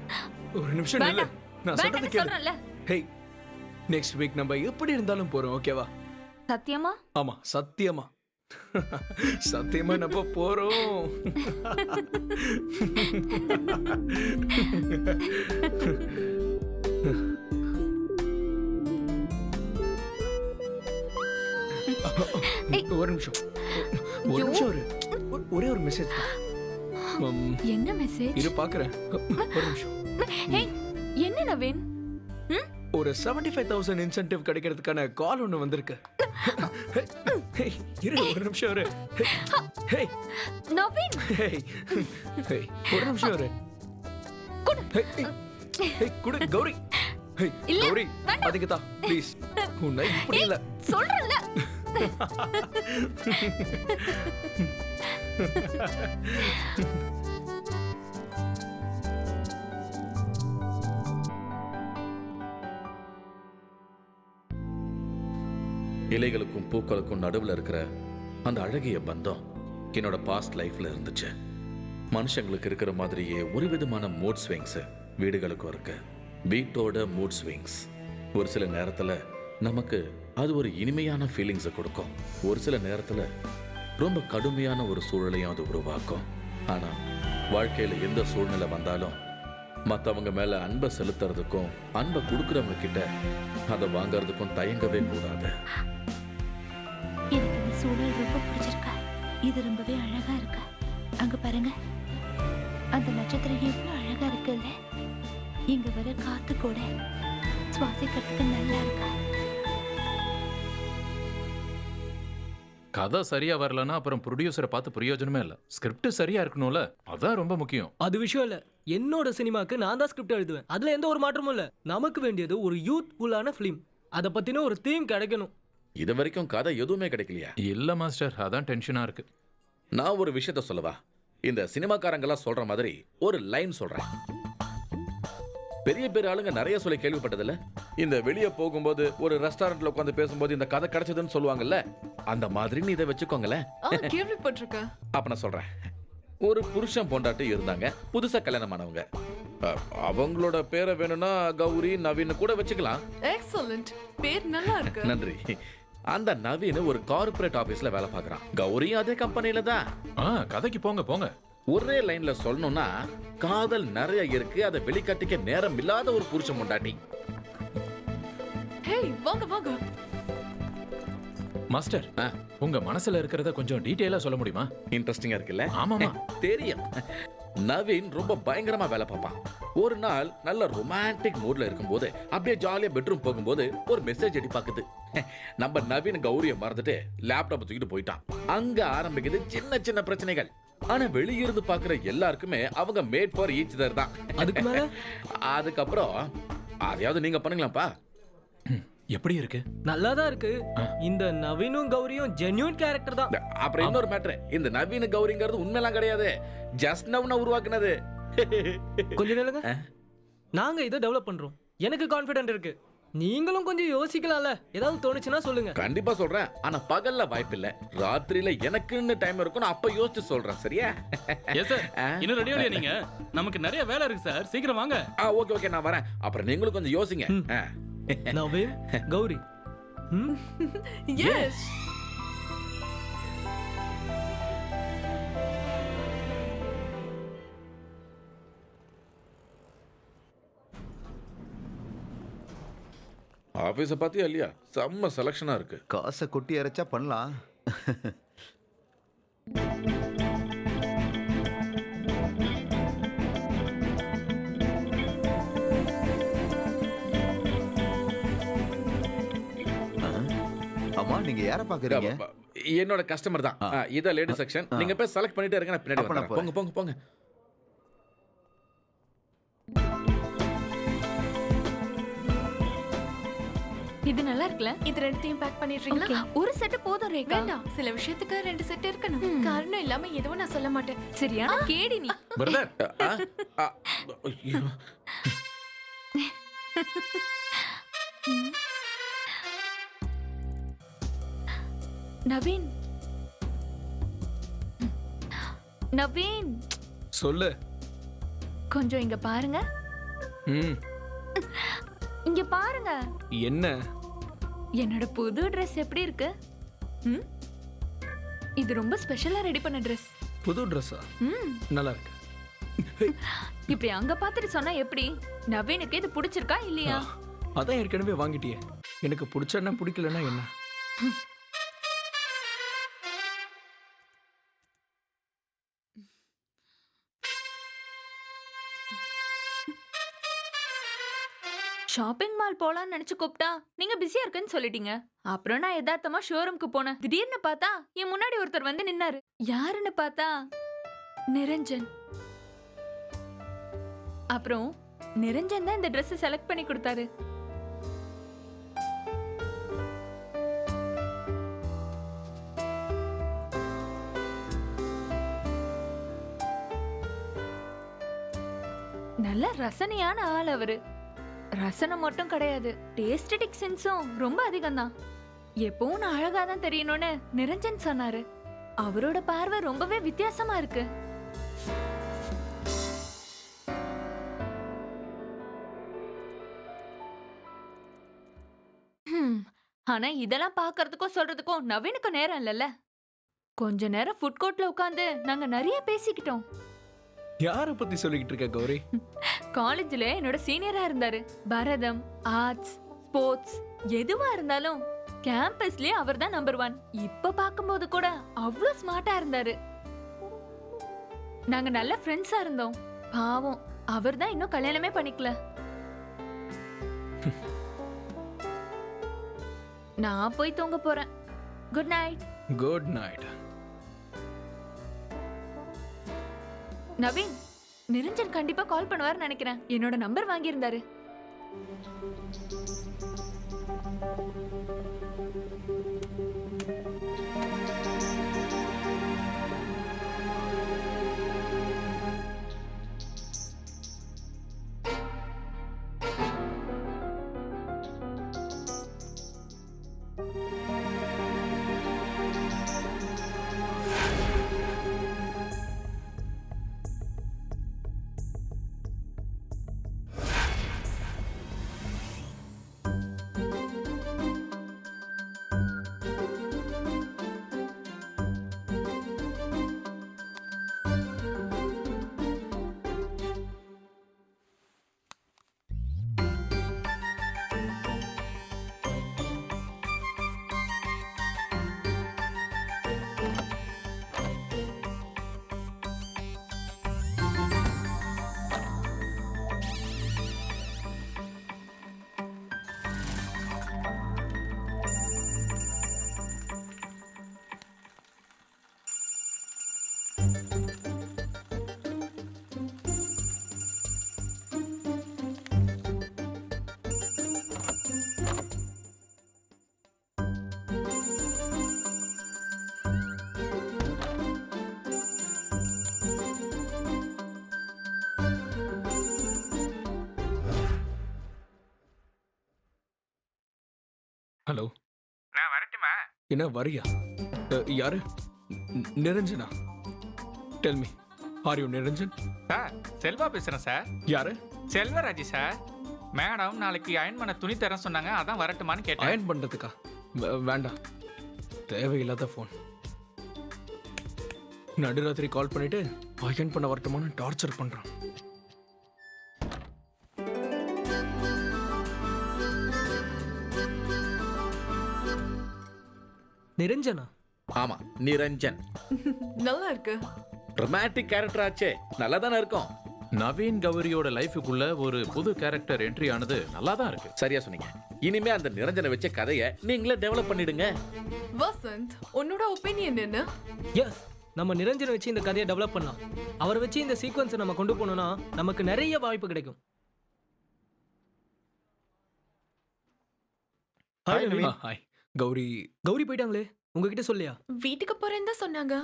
ஒரு நிமிஷம் நில்லு. நான் சொல்றது கேளு. சொல்றேன்ல. ஹேய், நெக்ஸ்ட் வீக் நம்ம எப்படி இருந்தாலும் போறோம். ஓகேவா? சத்தியமா? ஆமா, சத்தியமா. சத்தியமா நம்ம போறோம். ஒரு நிமிஷம் ஒரே ஒரு மெசேஜ். என்ன மெசேஜ்? இரு பாக்குறேன். ஒரு நிமிஷம். என்ன நவீன்? ஒரு 75,000 இன்சென்டிவ் கிடைக்கிறதுக்கான கால் ஒன்று வந்திருக்கு. இரு ஒரு நிமிஷம் இரு. நவீன் ஒரு நிமிஷம் இரு. குடு கௌரி. கௌரி அதுக்கு தான் ப்ளீஸ். உன்னை இப்படி இல்ல சொல்றல. இலைகளுக்கும் பூக்களுக்கும் நடுவில் இருக்கிற அந்த அழகிய பந்தம் என்னோட பாஸ்ட் லைஃப்ல இருந்துச்சு. மனுஷங்களுக்கு இருக்கிற மாதிரியே ஒரு விதமான மூட் ஸ்விங்ஸ் வீடுகளுக்கும் இருக்கு. வீட்டோட மூட் ஸ்விங்ஸ் ஒரு சில நேரத்துல நமக்கு அது ஒரு இனிமையான ஃபீலிங்ஸை கொடுக்கும். ஒரு சில நேரத்துல ரொம்ப கடுமையான ஒரு சூழலையும் அது உருவாக்கும். ஆனா வாழ்க்கையில எந்த சூழ்நிலை வந்தாலும் மற்றவங்க மேல அன்பை செலுத்துறதுக்கும் அன்பை கொடுக்கறவங்க கிட்ட அதை வாங்கறதுக்கும் தயங்கவே கூடாது. எனக்கு இந்த சூழல் ரொம்ப பிடிச்சிருக்கா. இது ரொம்பவே அழகா இருக்கா. அங்க பாருங்க, அந்த நட்சத்திரம் எவ்வளவு அழகா இருக்குல்ல. இங்க வர காத்து கூட சுவாசிக்கிறதுக்கு நல்லா இருக்கா. கதை சரியா வரலன்னா அப்புறம் ப்ரொடியூசரை பார்த்து பிரயோஜனமே இல்லை. ஸ்கிரிப்ட் சரியா இருக்கணும்ல, அதான் ரொம்ப முக்கியம். அது விஷயம் இல்ல. என்னோட சினிமாக்கு நான் தான் ஸ்கிரிப்ட் எழுதுவேன். அதுல எந்த ஒரு மாற்றமும் இல்ல. நமக்கு வேண்டியது ஒரு யூத்ஃபுல்லான ஃபிலிம். அத பத்தின ஒரு தீம் கிடைக்கணும். இது வரைக்கும் கதை எதுவுமே கிடைக்கலையா? இல்ல மாஸ்டர், அதான் டென்ஷனா இருக்கு. நான் ஒரு விஷயத்த சொல்லவா? இந்த சினிமாக்காரங்கெல்லாம் சொல்ற மாதிரி ஒரு லைன் சொல்றேன். பெரிய பெரிய ஆளுங்க நிறைய சொல்லி கேள்விப்பட்டதில்ல. இந்த வெளியே போகும்போது ஒரு ரெஸ்டாரண்ட்ல உட்காந்து பேசும்போது இந்த கதை கிடைச்சதுன்னு சொல்லுவாங்கல்ல, அந்த மாதிரி நீ இதை வச்சுக்கோங்களேன். கேள்விப்பட்டிருக்க. அப்ப நான் சொல்றேன். ஒரு புருஷன் பொண்டாட்டி இருந்தாங்க, புதுசா கல்யாணமானவங்க. அவங்களோட பேரை வேணும்னா கௌரி நவீன் கூட வச்சுக்கலாம். எக்ஸலென்ட், பேர் நல்லா இருக்கு. நன்றி. அந்த நவீன் ஒரு கார்ப்பரேட் ஆபீஸ்ல வேலை பார்க்கறான். கௌரி அதே கம்பெனில தான். கதைக்கு போங்க போங்க. ஒரே லைன்ல சொல்லணும்னா காதல் நிறைய இருக்கு, அதை வெளிக்காட்டிக்க நேரம் இல்லாத ஒரு புருஷன் பொண்டாட்டி. ஹேய் வாங்க வாங்க. மாஸ்டர், உங்க மனசுல இருக்கிறத கொஞ்சம் டீடைலா சொல்ல முடியுமா? இன்ட்ரெஸ்டிங்கா இருக்குல்ல? ஆமாமா. தெரியும். நவீன் ரொம்ப பயங்கரமா வேலை பார்ப்பான். ஒரு நாள் நல்ல ரொமான்டிக் மூட்ல இருக்கும்போது அப்படியே ஜாலியா பெட்ரூம் போகும்போது ஒரு மெசேஜ் அடி பாக்குது. நம்ம நவீன் கௌரிய மறந்துட்டு லேப்டாப் தூக்கிட்டு போயிட்டான். அங்க ஆரம்பிக்குது சின்ன சின்ன பிரச்சனைகள். ஆனா வெளியிருந்து பாக்குற எல்லாருக்குமே அவங்க மேட் ஃபார் ஈச் அதர் தான். அதுக்கு மேல அதுக்கப்புறம் அதையாவது நீங்க பண்ணுங்களாப்பா. எப்படி இருக்கு? நல்லா தான் இருக்கு. இந்த நவீனும் கௌரியும் ஜென்யூன் கேரக்டர் தான். அப்புறம் இன்னொரு மேட்டர், இந்த நவீன கௌரிங்கிறது உண்மையெல்லாம் கிடையாது, ஜஸ்ட் நவ் உருவாக்குனது. கொஞ்சம் நில்லுங்க. நாங்க இதை டெவலப் பண்றோம். எனக்கு கான்ஃபிடென்ட் இருக்கு. நீங்களும் கொஞ்சம் யோசிக்கலாம்ல. ஏதாவது தோணுச்சுன்னா சொல்லுங்க. கண்டிப்பா சொல்றேன். ஆனா பகல்ல வாய்ப்பு இல்ல. ராத்திரியில எனக்குன்னு டைம் இருக்கும், அப்ப யோசிச்சு சொல்றேன். சரியா? Yes sir. இன்னும் ரெடி ஆகலையா நீங்க? நமக்கு நிறைய வேலை இருக்கு சார், சீக்கிரம் வாங்க. ஓகே ஓகே, நான் வரேன். அப்புறம் நீங்களும் கொஞ்சம் யோசிங்க. நவீன் கௌரி. எஸ். ஆபீஸ பாத்தியா இல்லையா? செம்ம செலக்ஷனா இருக்கு. காசை கொட்டி அரைச்சா பண்ணலாம். ஆமா, நீங்க யார பாக்குறீங்க? என்னோட கஸ்டமர் தான். இத லேடி செக்ஷன். நீங்க போய் செலக்ட் பண்ணிட்டே இருங்க, நான் பின்னாடி வரேன். போங்க போங்க போங்க. இது நல்லா இருக்குல? இது ரெண்டையும் பேக் பண்ணிடுறீங்களா? ஒரு செட் போதும் ரேகா. வேண்டாம், சில விஷயத்துக்கு ரெண்டு செட் இருக்கணும். காரணம் இல்லாம எதுவும் நான் சொல்ல மாட்டேன். சரியா? கேடி நீ. பிரதர். ஐயோ. நவீன். நவீன். சொல்லு. கொஞ்சம் இங்க பாருங்க. இங்க பாருங்க. என்ன? என்னோட புது Dress எப்படி இருக்கு? இது ரொம்ப ஸ்பெஷலா ரெடி பண்ண ட்ரெஸ். புது ட்ரெஸ்ஸா? ம். நல்லா இருக்கு. இப்படி அங்க பாத்துட்டு சொன்னா எப்படி? நவீனுக்கு இது பிடிச்சிருக்கா இல்லையா? அதான் ஏற்கனவே வாங்கிட்டியே. எனக்கு பிடிச்சா பிடிக்கலன்னா என்ன? ஷாப்பிங் மால் போலான்னு நினைச்சு கூப்பிட்டா நீங்க பிஸியா இருக்குன்னு சொல்லிட்டீங்க. அப்புறம் நான் யதார்த்தமா ஷோரூம்க்கு போனேன். திடீர்னு பார்த்தா என் முன்னாடி ஒருத்தர் வந்து நின்னாரு. யாருன்னு பார்த்தா நிரஞ்சன். அப்புறம் நிரஞ்சன் தான் இந்த Dress செலக்ட் பண்ணி கொடுத்தாரு. நல்ல ரசனையான ஆள் அவரு. ரசனை மட்டும் கிடையாது, டேஸ்டடிக் சென்ஸும் ரொம்ப அதிகம் தான். எப்பவும் நான் அழகா தான் தெரியணும்னு நிரஞ்சன் சொன்னாரு. அவரோட பார்வை ரொம்பவே வித்தியாசமா இருக்கு. ஆனா இதெல்லாம் பாக்குறதுக்கும் சொல்றதுக்கும் நவீனுக்கு நேரம் இல்லைல்ல. கொஞ்ச நேரம் ஃபுட் கோர்ட்ல உட்கார்ந்து நாங்க நிறைய பேசிக்கிட்டோம். யாரை பத்தி சொல்லிக்கிட்டு இருக்க கௌரி? காலேஜ்ல என்னோட சீனியரா இருந்தாரு. பரதம், ஆர்ட்ஸ், ஸ்போர்ட்ஸ் எதுவா இருந்தாலும் கேம்பஸ்லயே அவர் தான் நம்பர் 1. இப்ப பாக்கும்போது கூட அவ்வளவு ஸ்மார்ட்டா இருந்தாரு. நாங்க நல்ல ஃப்ரெண்ட்ஸா இருந்தோம். பாவம் அவர் தான் இன்னும் கல்யாணமே பண்ணிக்கல. நான் போய் தூங்க போறேன். Good night. Good night. Naveen, Niranjan கண்டிப்பா கால் பண்ணுவார்னு நினைக்கிறேன். என்னோட நம்பர் வாங்கியிருந்தாரு. ஹலோ. நான் வரட்டுமா? என்ன வரியா? யாரு? Niranjana? Tell me, are you Niranjan? Sir, Selva பேசுறேன் சார். யாரு? செல்வராஜ் சார். மேடம் நாளைக்கு அயன் பண்ண துணி தரேன் சொன்னாங்க, அதான் வரட்டுமான்னு கேட்டேன். அயன் பண்றதுக்கா? வேண்டாம், தேவையில்லாத ஃபோன். நடுராத்திரி கால் பண்ணிட்டு அயன் பண்ண வரட்டுமான்னு டார்ச்சர் பண்றான். நிரஞ்சனா? ஆமா, நிரஞ்சன். நல்லா இருக்கு. ரொமான்டிக் கேரக்டர் ஆச்சே, நல்லா தானே இருக்கும். நவீன் கௌரியோட லைஃபுக்குள்ள ஒரு புது கேரக்டர் என்ட்ரி ஆனது நல்லா தான் இருக்கு. சரியா சொன்னீங்க. இனிமே அந்த நிரஞ்சனை வச்ச கதையை நீங்களே டெவலப் பண்ணிடுங்க. வசந்த், உன்னோட ஒப்பீனியன் என்ன? எஸ், நம்ம நிரஞ்சனை வச்சு இந்த கதையை டெவலப் பண்ணலாம். அவரை வச்சு இந்த சீக்வன்ஸை நம்ம கொண்டு போனோம்னா நமக்கு நிறைய வாய்ப்பு கிடைக்கும். ஹாய் நவீன். ஹாய் கௌரி. கௌரி போயிட்டாங்களே, உங்ககிட்ட சொல்லியா? வீட்டுக்கு போறேன்னு தான் சொன்னாங்க.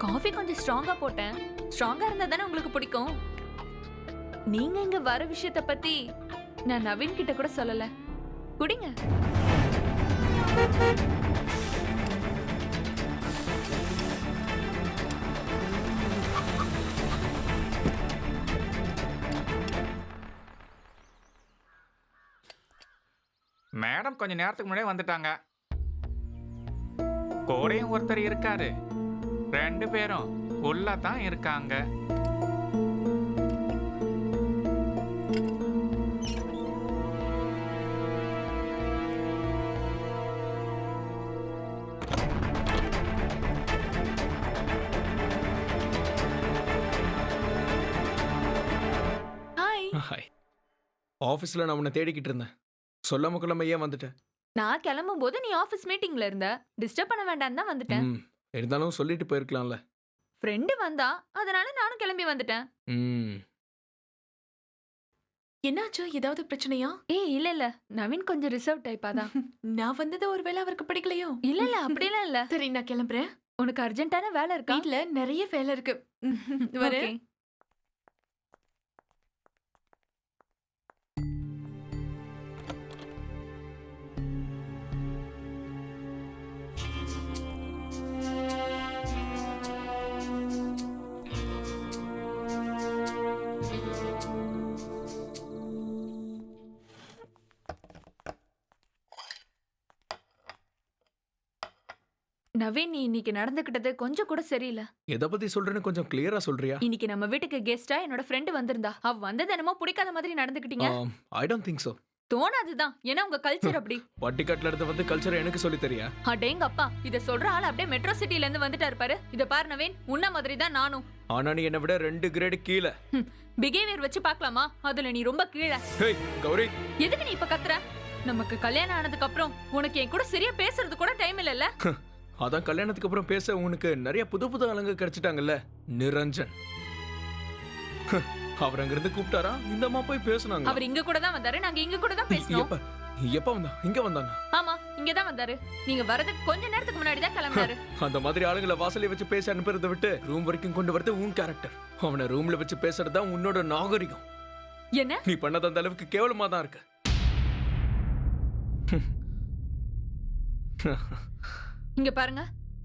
காஃபி கொஞ்சம் ஸ்ட்ராங்கா போட்டேன். ஸ்ட்ராங்கா இருந்தா தானே உங்களுக்கு பிடிக்கும். நீங்க இங்க வர விஷயத்தை பத்தி நான் நவீன் கிட்ட கூட சொல்லல. குடிங்க. மேடம் கொஞ்ச நேரத்துக்கு முன்னாடியே வந்துட்டாங்க. கூடயும் ஒருத்தர் இருக்காரு. 2 பேரும் உள்ள தான் இருக்காங்க. ஹாய். ஹாய். ஆஃபீஸில் நான் உன்னை தேடிக்கிட்டு இருந்தேன். சொல்லாம கொள்ளாம ஏன் வந்துட்டேன்? நான் கிளம்பும் போது நீ ஆபீஸ் மீட்டிங்ல இருந்த. டிஸ்டர்ப் பண்ண வேண்டாம்னு தான் வந்துட்டேன். இருந்தாலும் சொல்லிட்டு போயிருக்கலாம்ல. ஃப்ரெண்டு வந்தா, அதனால நானும் கிளம்பி வந்துட்டேன். என்னாச்சு? ஏதாவது பிரச்சனையா? ஏய் இல்ல நவீன் கொஞ்சம் ரிசர்வ் டைப்பா தான். நான் வந்தது ஒருவேளை அவருக்கு பிடிக்கலையோ? இல்ல அப்படிலாம் இல்ல. சரி நான் கிளம்புறேன். உனக்கு அர்ஜென்ட்டான வேலை இருக்கா? வீட்ல நிறைய வேலை இருக்கு. வரேன். Okay. நவீன், நீ இன்னைக்கு நடந்துக்கிட்டது கொஞ்சம் கூட சரியில்லை. எதை பத்தி சொல்றேன்னு கொஞ்சம் கிளியரா சொல்றியா? இன்னைக்கு நம்ம வீட்டுக்கு கெஸ்டா என்னோட ஃப்ரெண்டு வந்திருந்தா. அவ வந்தது என்னமோ பிடிக்காத மாதிரி நடந்துக்கிட்டீங்க. I don't think so. தோணாதுதான், ஏன்னா உங்க கல்ச்சர் அப்படி. பட்டிக்காட்டுல இருந்து வந்து கல்ச்சர் எனக்கு சொல்லி தெரியா? அடேங்க அப்பா, இத சொல்ற ஆள் அப்படியே மெட்ரோ சிட்டில இருந்து வந்துட்டாரு பாரு. இத பாரு நவீன், உன்ன மாதிரி தான் நானும். ஆனா நீ என்ன விட 2 கிரேட் கீழே. பிஹேவியர் வச்சு பார்க்கலாமா? அதுல நீ ரொம்ப கீழே. ஹேய் கௌரி, எதுக்கு நீ இப்ப கத்துற? நமக்கு கல்யாணம் ஆனதுக்கு அப்புறம் உனக்கு என் கூட சரியா பேசுறது கூட டைம் இல்லல்ல. அதான் கல்யாணத்துக்கு அப்புறம் பேச உனக்கு நிறைய புது ஆளுங்க கிடைச்சிட்டாங்கல்ல. நிரஞ்சன் அவர் அங்கிருந்து கூப்பிட்டாரா? இந்தம்மா போய் பேசுனாங்க. அவர் இங்க கூட தான் வந்தாரு, நாங்க இங்க கூட தான் பேசணும். எப்ப வந்தா? இங்க வந்தானா? ஆமா, இங்க தான் வந்தாரு. நீங்க வரதுக்கு கொஞ்ச நேரத்துக்கு முன்னாடி தான் கிளம்பினாரு. அந்த மாதிரி ஆளுங்களை வாசல்ல வச்சு பேச அனுப்புறதை விட்டு ரூம் வரைக்கும் கொண்டு வரது உன் கேரக்டர். அவனை ரூம்ல வச்சு பேசுறது தான் உன்னோட நாகரிகம். என்ன நீ பண்ணது அந்த அளவுக்கு கேவலமா தான் இருக்கு. இங்க பாருங்க,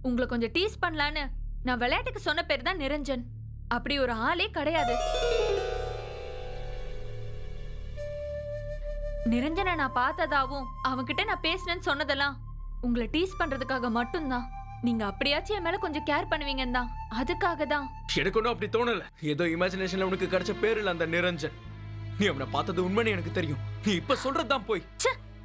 உங்களை கொஞ்சம் டீஸ் பண்ணலான்னு நான் விளையாட்டுக்கு சொன்ன பேர் தான் நிரஞ்சன். அப்படி ஒரு ஆளே கிடையாது. நிரஞ்சனை நான் பார்த்ததாவும் அவன்கிட்ட நான் பேசினேன்னு சொன்னதெல்லாம் உங்களை டீஸ் பண்றதுக்காக மட்டும்தான். நீங்க அப்படியாச்சும் என் மேல கொஞ்சம் கேர் பண்ணுவீங்கன்னு தான், அதுக்காக தான். எனக்கு ஒன்றும் அப்படி தோணல. ஏதோ இமேஜினேஷன்ல உனக்கு கிடைச்ச பேர் இல்ல அந்த நிரஞ்சன். நீ அவனை பார்த்தது உண்மைன்னு எனக்கு தெரியும். நீ இப்ப சொல்றதுதான் போய்.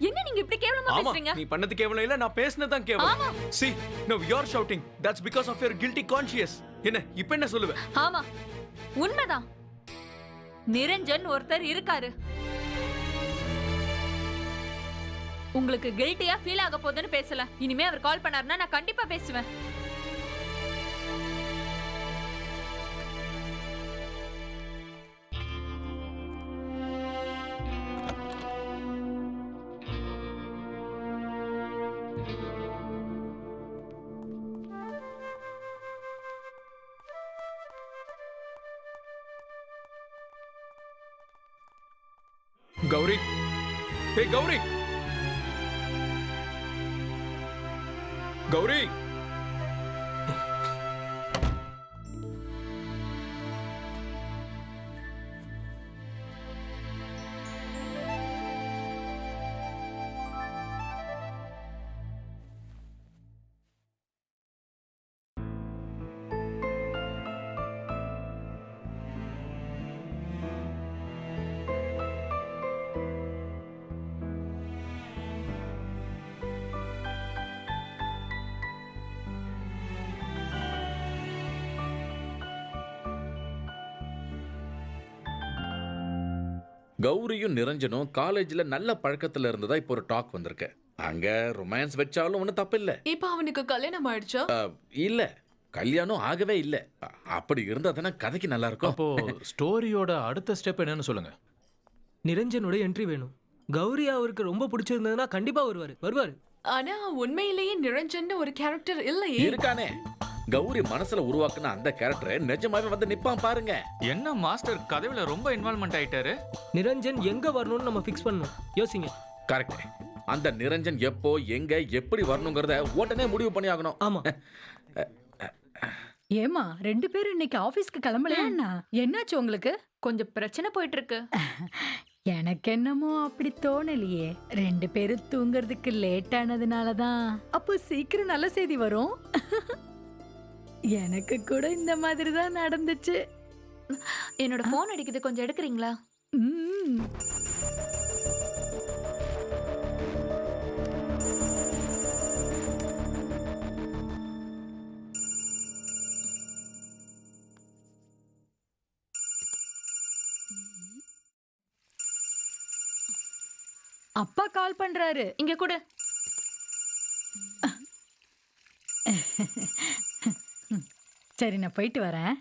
என்ன நீங்க இப்படி கேவலமா பேசுறீங்க? நீ பண்ணது கேவலம் இல்ல, நான் பேசினது தான் கேவலம். See, now you're shouting. That's because of your guilty conscience. என்ன இப்ப என்ன சொல்லுவ? ஆமா, உண்மைதான். நிரஞ்சன் ஒருத்தர் இருக்காரு. உங்களுக்கு கில்ட்டியா ஃபீல் ஆக போகுதுன்னு பேசல. இனிமே அவர் கால் பண்ணாருன்னா நான் கண்டிப்பா பேசுவேன். கௌரி, ஹே கௌரி, கௌரி. கௌரியும் நிரஞ்சனும் காலேஜ்ல நல்ல பழக்கத்துல இருந்ததா இப்போ ஒரு டாக் வந்திருக்கு. அங்க ரொமான்ஸ் வச்சாலும் ஒன்றும் தப்பு இல்ல. இப்ப அவனுக்கு கல்யாணம் ஆயிடுச்சா? இல்ல, கல்யாணம் ஆகவே இல்ல. அப்படி இருந்தா தானே கதைக்கு நல்லா இருக்கும். அப்போ ஸ்டோரியோட அடுத்த ஸ்டெப் என்னன்னு சொல்லுங்க. நிரஞ்சனோட என்ட்ரி வேணும். கௌரி அவருக்கு ரொம்ப பிடிச்சிருந்ததுன்னா கண்டிப்பா வருவாரு. ஆனா உண்மையிலேயே நிரஞ்சன் ஒரு கேரக்டர் இல்லையே. இருக்கானே, கௌரி மனசுல உருவாக்குன அந்த கேரக்டர் நிஜமாவே வந்து நிப்பான் பாருங்க. என்ன மாஸ்டர் கதையில ரொம்ப இன்வால்வ்மெண்ட் ஆயிட்டாரு. நிரஞ்சன் எங்க வரணும்னு நம்ம ஃபிக்ஸ் பண்ணணும். யோசிங்க. கரெக்ட். அந்த நிரஞ்சன் எப்போ எங்க எப்படி வரணுங்கிறத உடனே முடிவு பண்ணி ஆகணும். ஆமா. ஏமா 2 பேரும் இன்னைக்கு ஆபீஸ்க்கு கிளம்பலையா? என்னாச்சு உங்களுக்கு? கொஞ்சம் பிரச்சனை போயிட்டு இருக்கு. எனக்கு என்னமோ அப்படி தோணலையே. 2 பேரும் தூங்குறதுக்கு லேட் ஆனதுனால தான். அப்போ சீக்கிரம் நல்ல செய்தி வரும். எனக்கு கூட இந்த மாதிரி தான் நடந்துச்சு. என்னோட போன் அடிக்குது, கொஞ்சம் எடுக்கிறீங்களா? ம். அப்பா கால் பண்றாரு. இங்க கூட. சரி, நான் போயிட்டு வரேன்.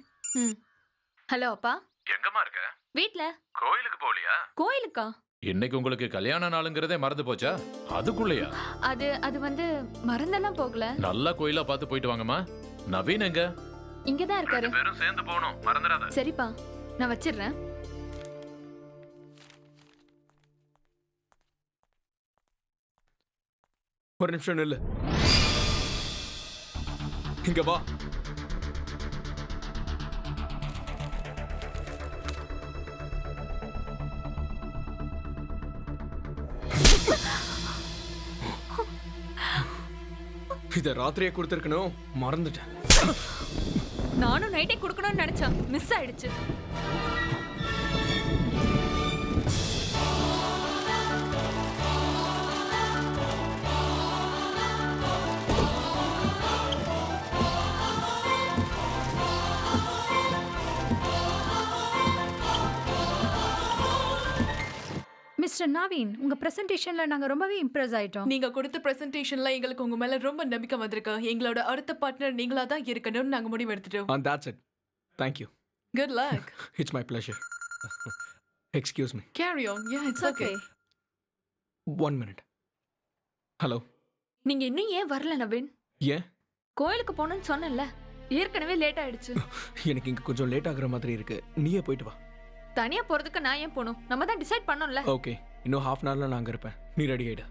ஹலோ அப்பா. எங்கம்மா இருக்க? வீட்ல. கோயிலுக்கு போகலையா? கோயிலுக்கா? இன்னைக்கு உங்களுக்கு கல்யாண நாளுங்கிறதே மறந்து போச்சா? அதுக்குள்ளயா? அது வந்து மறந்தெல்லாம் போகல. நல்ல கோயிலா பார்த்து போயிட்டு வாங்கம்மா. நவீன் எங்க? இங்கதான் இருக்காரு. பேரும் சேர்ந்து போகணும், மறந்துடாத. சரிப்பா, நான் வச்சிடுறேன். ஒரு நிமிஷம் நில்லு. இங்க வா. இத ராத்திரியே கொடுத்திருக்கணும், மறந்துட்டேன். நானும் நைட்டே கொடுக்கணும்னு நினைச்சேன், மிஸ் ஆயிடுச்சு. மிஸ்டர் நவீன், உங்க பிரசன்டேஷன்ல நாங்க ரொம்பவே இம்ப்ரெஸ் ஆயிட்டோம். நீங்க கொடுத்த பிரசன்டேஷன்ல எங்களுக்கு உங்க மேல ரொம்ப நம்பிக்கை வந்திருக்கு. எங்களோட அடுத்த பார்ட்னர் நீங்களா தான் இருக்கணும்னு நாங்க முடிவு எடுத்துட்டோம். And that's it. Thank you. Good luck. It's my pleasure. Excuse me. Carry on. Yeah, it's okay. 1 minute. Hello. நீங்க இன்னும் ஏன் வரல நவீன்? ஏன்? கோயிலுக்கு போகணும்னு சொன்னேன்ல, ஏற்கனவே லேட் ஆயிடுச்சு. எனக்கு இங்க கொஞ்சம் லேட் ஆகுற மாதிரி இருக்கு. நீயே போயிட்டு வா. தனியா போறதுக்கு நான் ஏன் போகணும்? நம்ம தான் டிசைட் பண்ணோம்ல. ஓகே, இன்னும் half an hourல நான் அங்க இருப்பேன். நீ ரெடி ஆயிடு.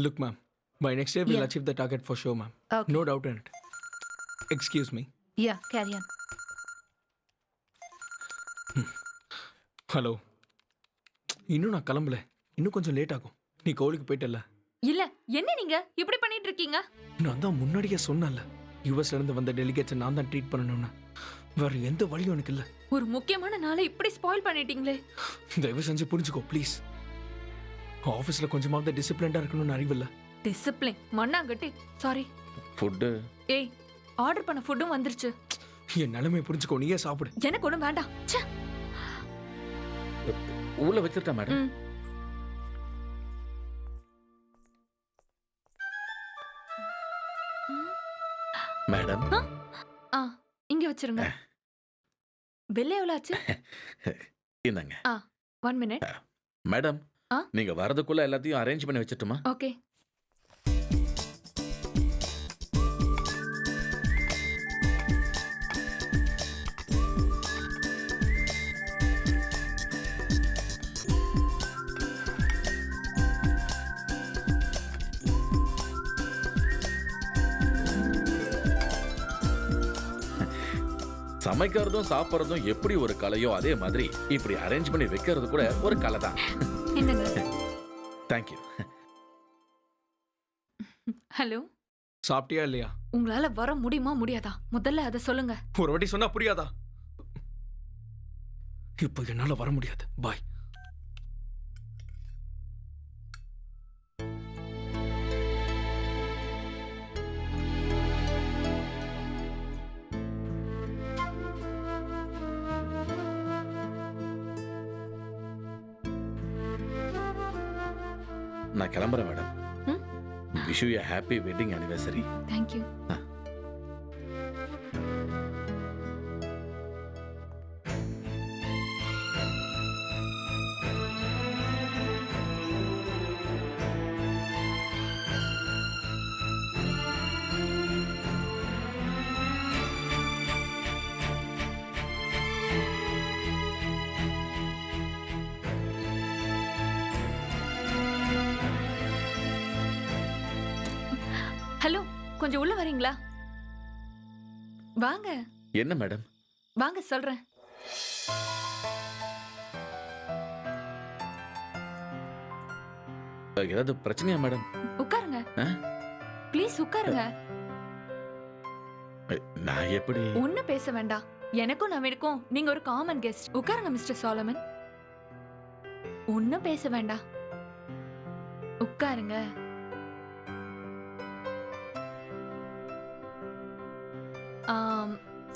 Look, ma'am. By next year, we'll Yeah. achieve the target for sure, ma'am. Okay. No doubt in it. Excuse me. Yeah, carry on. Hello. இன்னும் நான் கிளம்பல. இன்னும் கொஞ்சம் லேட் ஆகும். நீ கோவிலுக்கு போயிட்டல? இல்ல, என்ன நீங்க இப்படி பண்ணிட்டு இருக்கீங்க? நான் தான் முன்னாடியே சொன்னேன்ல, யூஎஸ்ல இருந்து வந்த டெலிகேட்ஸை நான் தான் ட்ரீட் பண்ணணும்னு. வேற எந்த வழியும் எனக்கு இல்ல. ஒரு முக்கியமான நாளை இப்படி ஸ்பாயில் பண்ணிட்டீங்களே. தயவு செஞ்சு புரிஞ்சுக்கோ ப்ளீஸ். ஆஃபீஸ்ல கொஞ்சமாவது டிசிப்ளின்டா இருக்கணும்னு அறிவில்ல. டிசிப்ளின் மண்ணாங்கட்டி. சாரி. ஃபுட் ஏய், ஆர்டர் பண்ண ஃபுட்டும் வந்துருச்சு. என் நிலைமையை புரிஞ்சுக்கோ, நீயே சாப்பிடு. எனக்கு ஒண்ணும் வேண்டாம். ச்சே. உள்ள வச்சிருக்கேன் மேடம். மேடம், இங்க வச்சிருங்க. பில் எவ்வளவு ஆச்சு? இந்தாங்க. 1 minute. மேடம், நீங்க வரதுக்குள்ள எல்லாத்தையும் அரேஞ்ச் பண்ணி வச்சிட்டுமா? ஓகே. சமைக்கிறதும் சாப்பிட்றதும் எப்படி ஒரு கலையோ அதே மாதிரி இப்படி அரேஞ்ச் பண்ணி வைக்கிறது கூட ஒரு கலை தான். தேங்க்யூ. ஹலோ, சாப்பிட்டியா இல்லையா? உங்களால வர முடியுமா முடியாதா? முதல்ல அதை சொல்லுங்க. ஒரு வாட்டி சொன்னா புரியாதா? இப்போ என்னால வர முடியாது. பாய். நான் கிளம்புறேன் madam. Wish you a happy wedding anniversary. Thank you. Hello, கொஞ்சம் உள்ள வரீங்களா? வாங்க. என்ன மேடம்? வாங்க சொல்றேன். ஏதாவது பிரச்சனையா மேடம்? உட்காருங்க. ப்ளீஸ் உட்காருங்க. நான் எப்படி? ஒன்னும் பேச வேண்டாம். எனக்கும் நவீனுக்கும் நீங்க ஒரு காமன் கெஸ்ட். உட்காருங்க மிஸ்டர் சாலமன். ஒன்னும் பேச வேண்டாம். உட்காருங்க.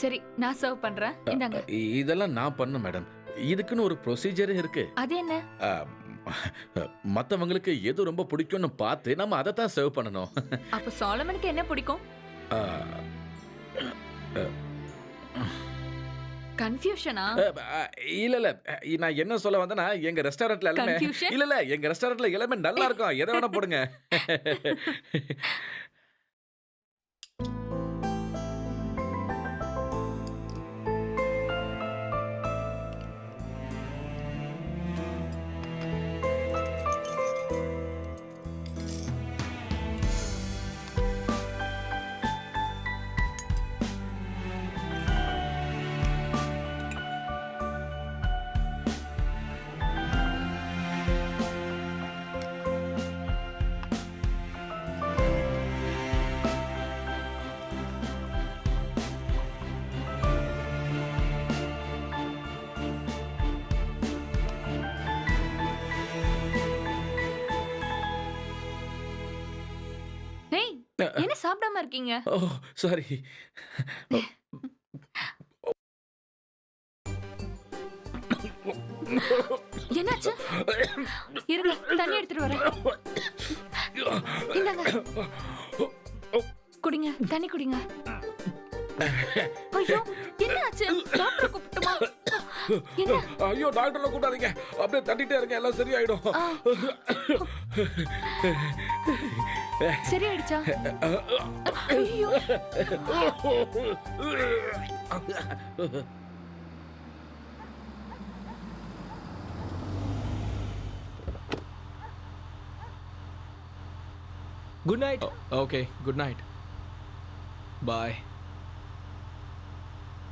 சரி, நான் சர்வ் பண்றேன். இந்தாங்க. இதெல்லாம் நான் பண்ண மேடம். இதுக்குன்னு ஒரு ப்ரொசீஜர் இருக்கு. அது என்ன? மத்தவங்களுக்கு எது ரொம்ப பிடிக்கும்னு பார்த்து நம்ம அதை தான் சர்வ் பண்ணணும். அப்ப சாலமனுக்கு என்ன பிடிக்கும்? கன்ஃபியூஷனா? இல்ல இல்ல, நான் என்ன சொல்ல வந்தேன்னா எங்க ரெஸ்டாரண்ட்ல எல்லாமே இல்ல எங்க ரெஸ்டாரண்ட்ல எல்லாமே நல்லா இருக்கும். எதை வேணா போடுங்க. என்ன சாப்பிடாம இருக்கீங்க? ஓ சாரி. என்னாச்சு? இருங்க, தண்ணி எடுத்துட்டு வரேன். இந்தாங்க, குடிங்க, தண்ணி குடிங்க. ஐயோ, என்னாச்சு? டாக்டர் கூப்பிட்டுமா? என்ன? ஐயோ, டாக்டரை கூப்பிடாதீங்க. அப்படியே தட்டிட்டே இருங்க, எல்லாம் சரியாயிடும். சரியாயிடுச்சா? ஐயோ. Good night. Okay, good night. Bye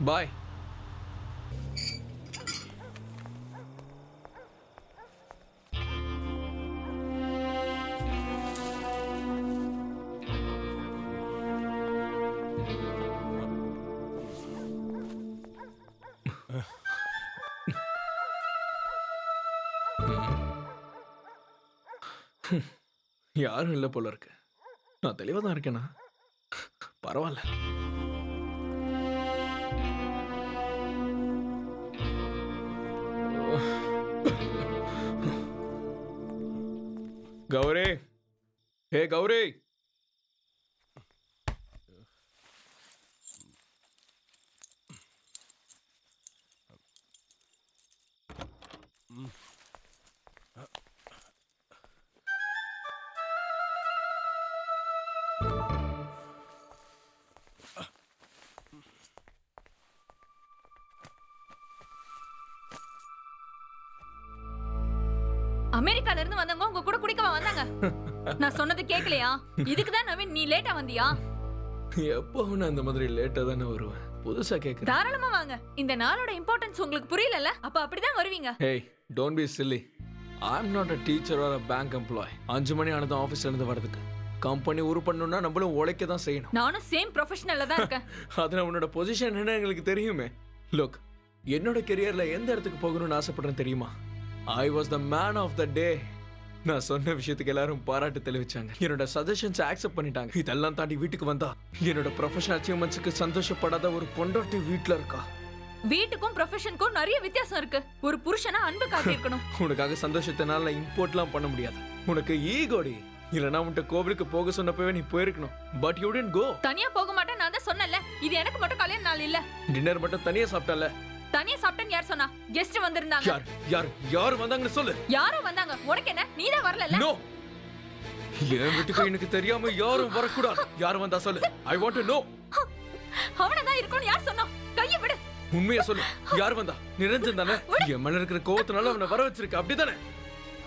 bye. யாரும் இல்லை போல இருக்கு. நான் தெளிவாக தான் இருக்கேனா? பரவாயில்ல. கௌரி, ஹே கௌரி. அமெரிக்கால இருந்து வந்தவங்க உங்க கூட குடிக்கவா வந்தாங்க? நான் சொன்னது கேக்கலையா? இதுக்கு தான் நவீன் நீ லேட்டா வந்தியா? எப்பவும் நான் இந்த மாதிரி லேட்டா தானே வருவேன். புதுசா கேக்குறேன். தாராளமா வாங்க. இந்த நாளோட இம்பார்ட்டன்ஸ் உங்களுக்கு புரியலல? அப்ப அப்படிதான் வருவீங்க. Hey, don't be silly. I'm not a teacher or a bank employee. 5 மணி ஆனதும் ஆபீஸ்ல இருந்து வரதுக்கு. கம்பெனி உருப்பண்ணணும்னா நம்மளும் உழைக்க தான் செய்யணும். நானும் சேம் ப்ரொஃபஷனல்ல தான் இருக்கேன். அதுல உன்னோட பொசிஷன் என்ன எங்களுக்கு தெரியுமே. லுக், என்னோட கெரியர்ல எந்த இடத்துக்கு போகணும்னு ஆசைப்படுறேன் தெரியுமா? I was the man of the day. நான் சொன்ன விஷயத்துக்கு எல்லாரும் பாராட்டு தெரிவிச்சாங்க. என்னோட சஜஷன்ஸ் அக்செப்ட் பண்ணிட்டாங்க. இதெல்லாம் தாண்டி வீட்டுக்கு வந்தா என்னோட ப்ரொஃபஷனல் அச்சீவ்மெண்ட்ஸ்க்கு சந்தோஷப்படாத ஒரு பொண்டாட்டி வீட்ல இருக்கா. வீட்டுக்கும் ப்ரொஃபஷனுக்கும் நிறைய வித்தியாசம் இருக்கு. ஒரு புருஷனா அன்பு காட்டியிருக்கணும். உனக்காக சந்தோஷத்தினால இம்போர்ட்லாம் பண்ண முடியாது. உனக்கு ஈகோடி. இல்லைன்னா உன்கிட்ட கோவிலுக்கு போக சொன்னப்பவே நீ போயிருக்கணும். But you didn't go. தனியா போக மாட்டேன் நான் தான் சொன்னேன்ல. இது எனக்கு மட்டும் கல்யாண நாள் இல்ல. டின்னர் மட்டும் தனியா சாப்பிட்டல. தனியா சாப்பிட்டேன்னு யார் சொன்னா? கெஸ்ட் வந்திருந்தாங்க. யார் வந்தாங்கன்னு சொல்லு. யாரும் வந்தாங்க. உனக்கு என்ன? நீ தான் வரல. நோ. என் வீட்டுக்கு எனக்கு தெரியாம யாரும் வரக்கூடாது. யார் வந்தா சொல்லு. I want to know. அவனதான் இருக்கும்னு யார் சொன்னா? கையை விடு. உண்மையா சொல்லு. யார் வந்தா? நிரஞ்சன் தானே? என் மேல இருக்கிற கோவத்தினால அவனை வர வச்சிருக்க. அப்படிதானே?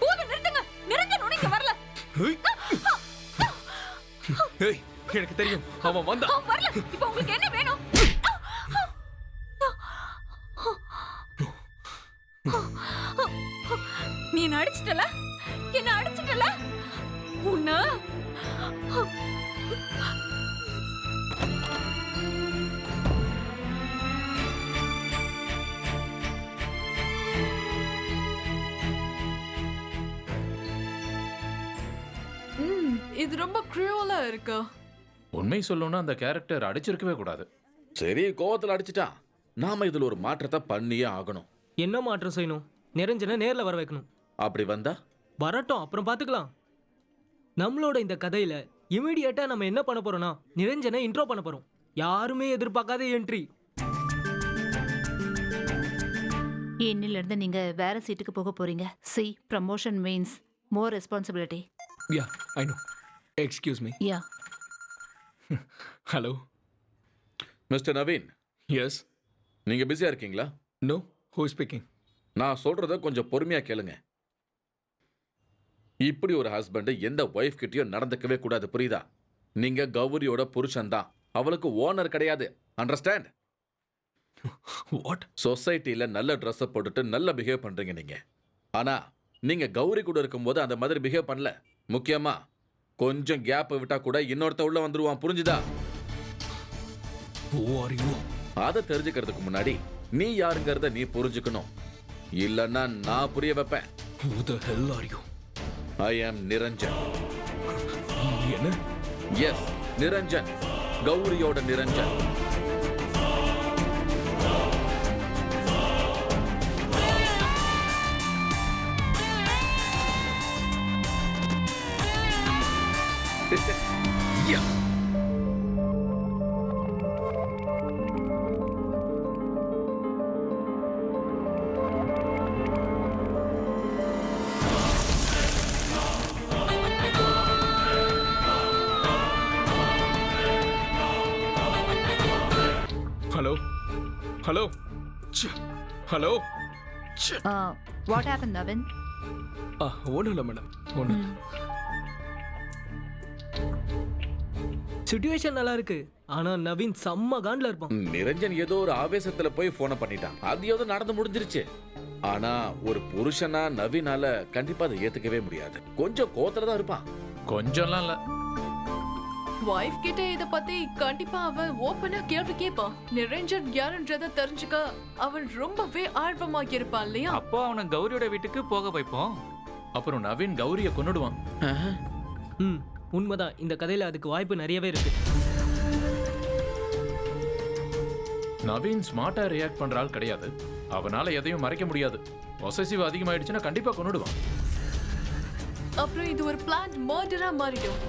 போதும் நிறுத்துங்க. நிரஞ்சன் உனக்கு வரல. ஏய் எனக்கு தெரியும் அவன் வந்தா. அவன் வரல. இப்போ உங்களுக்கு என்ன வேணும்? நீ என்ன அடிச்சிட்டல? என்ன அடிச்சிட்டல? உன்ன இது ரொம்ப க்ரூவலா இருக்கு. உண்மை சொல்லணும்னா அந்த கேரக்டர் அடிச்சிருக்கவே கூடாது. சரி கோவத்துல அடிச்சிட்டான். நாம இதுல ஒரு மாற்றத்தை பண்ணியே ஆகணும். என்ன மாற்றம் செய்யணும்? நிரஞ்சனை நேர்ல வர வைக்கணும். அப்படி வந்தா வரட்டும், அப்புறம் பாத்துக்கலாம். நம்மளோட இந்த கதையில இமிடியேட்டா நம்ம என்ன பண்ண போறோம்னா நிரஞ்சனை இன்ட்ரோ பண்ண போறோம். யாருமே எதிர்பார்க்காத என்ட்ரி. இன்னில இருந்து நீங்க வேற சீட்டுக்கு போக போறீங்க. See promotion means more responsibility. Yeah I know. Excuse me. Yeah. Hello mister Naveen. Yes. நீங்க பிஸியா இருக்கீங்களா? நோ. Who is speaking? நான் சொல்றத கொஞ்சம் பொறுமையா கேளுங்க. இப்படி ஒரு ஹஸ்பண்ட் எந்த ஒய்ஃப் கிட்டயும் நடந்துக்கவே கூடாது, புரியுதா? நீங்க கௌரியோட புருஷன் தான், அவளுக்கு ஓனர் கிடையாது. அண்டர்ஸ்டாண்ட்? வாட்? சொசைட்டில நல்ல ட்ரெஸ் போட்டுட்டு நல்ல பிஹேவ் பண்றீங்க நீங்க. ஆனா நீங்க கௌரி கூட இருக்கும்போது அந்த மாதிரி பிஹேவ் பண்ணல. முக்கியமா கொஞ்சம் கேப் விட்டா கூட இன்னொருத்த உள்ள வந்துருவான், புரிஞ்சுதா? அதை தெரிஞ்சுக்கிறதுக்கு முன்னாடி நீ யாருங்கிறத நீ புரிஞ்சுக்கணும். இல்லன்னா நான் புரிய வைப்பேன். Who the hell are you? I am Niranjan. என்ன? எஸ், நிரஞ்சன். கௌரியோட Niranjan. Yeah. Hello hello hello. What happen Naveen? ஒன்றும் இல்லை மேடம், ஒன்று. சிச்சுவேஷன் நல்லா இருக்கு, ஆனா நவீன் செம்ம காண்ட்ல இருப்பான். நிரஞ்சன் ஏதோ ஒரு ஆவேசத்துல போய் போனை பண்ணிட்டான். அது ஏதோ நடந்து முடிஞ்சிருச்சு. ஆனா ஒரு புருஷனா நவீனால கண்டிப்பா அதை ஏத்துக்கவே முடியாது. கொஞ்சம் கோத்துல தான் இருப்பான். கொஞ்சம்லாம் இல்ல. வைஃப் கிட்ட இத பத்தி கண்டிப்பா அவன் ஓபனா கேள்வி கேட்பான். நிரஞ்சன் யாருன்றத தெரிஞ்சுக்க அவன் ரொம்பவே ஆர்வமா இருப்பான் இல்லையா? அப்போ அவனை கௌரியோட வீட்டுக்கு போக வைப்போம். அப்புறம் நவீன் கௌரிய கொன்னுடுவான். உண்மைதான். இந்த கதையில அதுக்கு வாய்ப்பு நிறையவே இருக்கு. நவீன் ஸ்மார்ட்டா ரியாக்ட் பண்ற ஆள் கிடையாது. அவனால எதையும் மறைக்க முடியாது. பொசசிவ் அதிகமாயிடுச்சுன்னா கண்டிப்பா கொன்னுடுவான். அப்புறம் இது ஒரு பிளான்ட் மர்டரா மாறிடும்.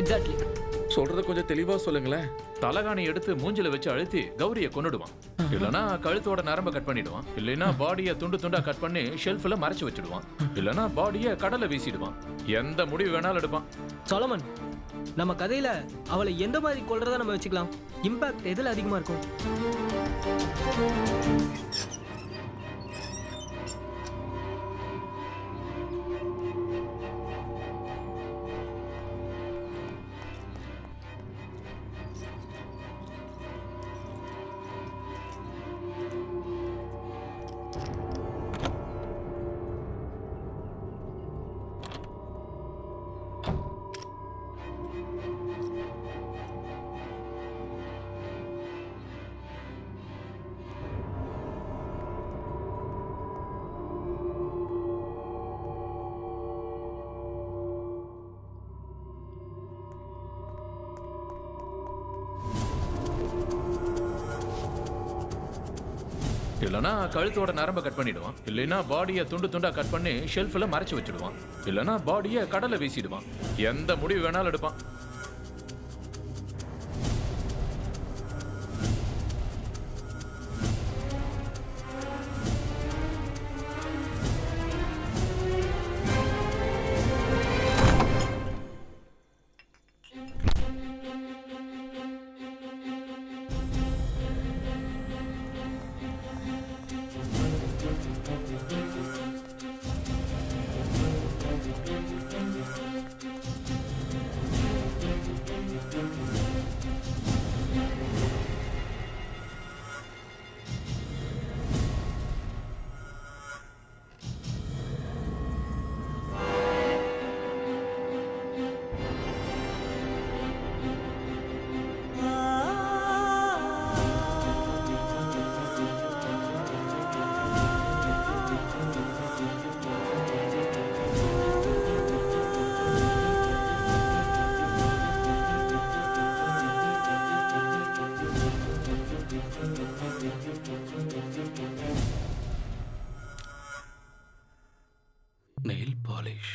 எக்ஸாக்ட்லி. சொல்றத கொஞ்சம் தெளிவா சொல்லுங்களேன். தலகாணி எடுத்து மூஞ்சில வச்சு அழுத்தி கௌரிய கொன்னுடுவான். இல்லனா கழுத்தோட நரம்ப கட் பண்ணிடுவான். இல்லனா பாடியை துண்டு துண்டா கட் பண்ணி ஷெல்ஃப்ல மறைச்சு வச்சிடுவான். இல்லனா பாடியை கடல்ல வீசிடுவான். எந்த முடிவு வேணாலும் எடுப்பான். சொலமன், நம்ம கதையில அவளை எந்த மாதிரி கொல்றதா நம்ம வச்சுக்கலாம்? இம்பாக்ட் எதுல அதிகமா இருக்கும்? இல்லனா கழுத்தோட நரம்ப கட் பண்ணிடுவான், இல்லைன்னா பாடியை துண்டு துண்டா கட் பண்ணி ஷெல்ஃப்ல மறைச்சு வச்சிடுவான், இல்லனா பாடியை கடல்ல வீசிடுவான். எந்த முடிவு வேணாலும் எடுப்பான். Nail polish.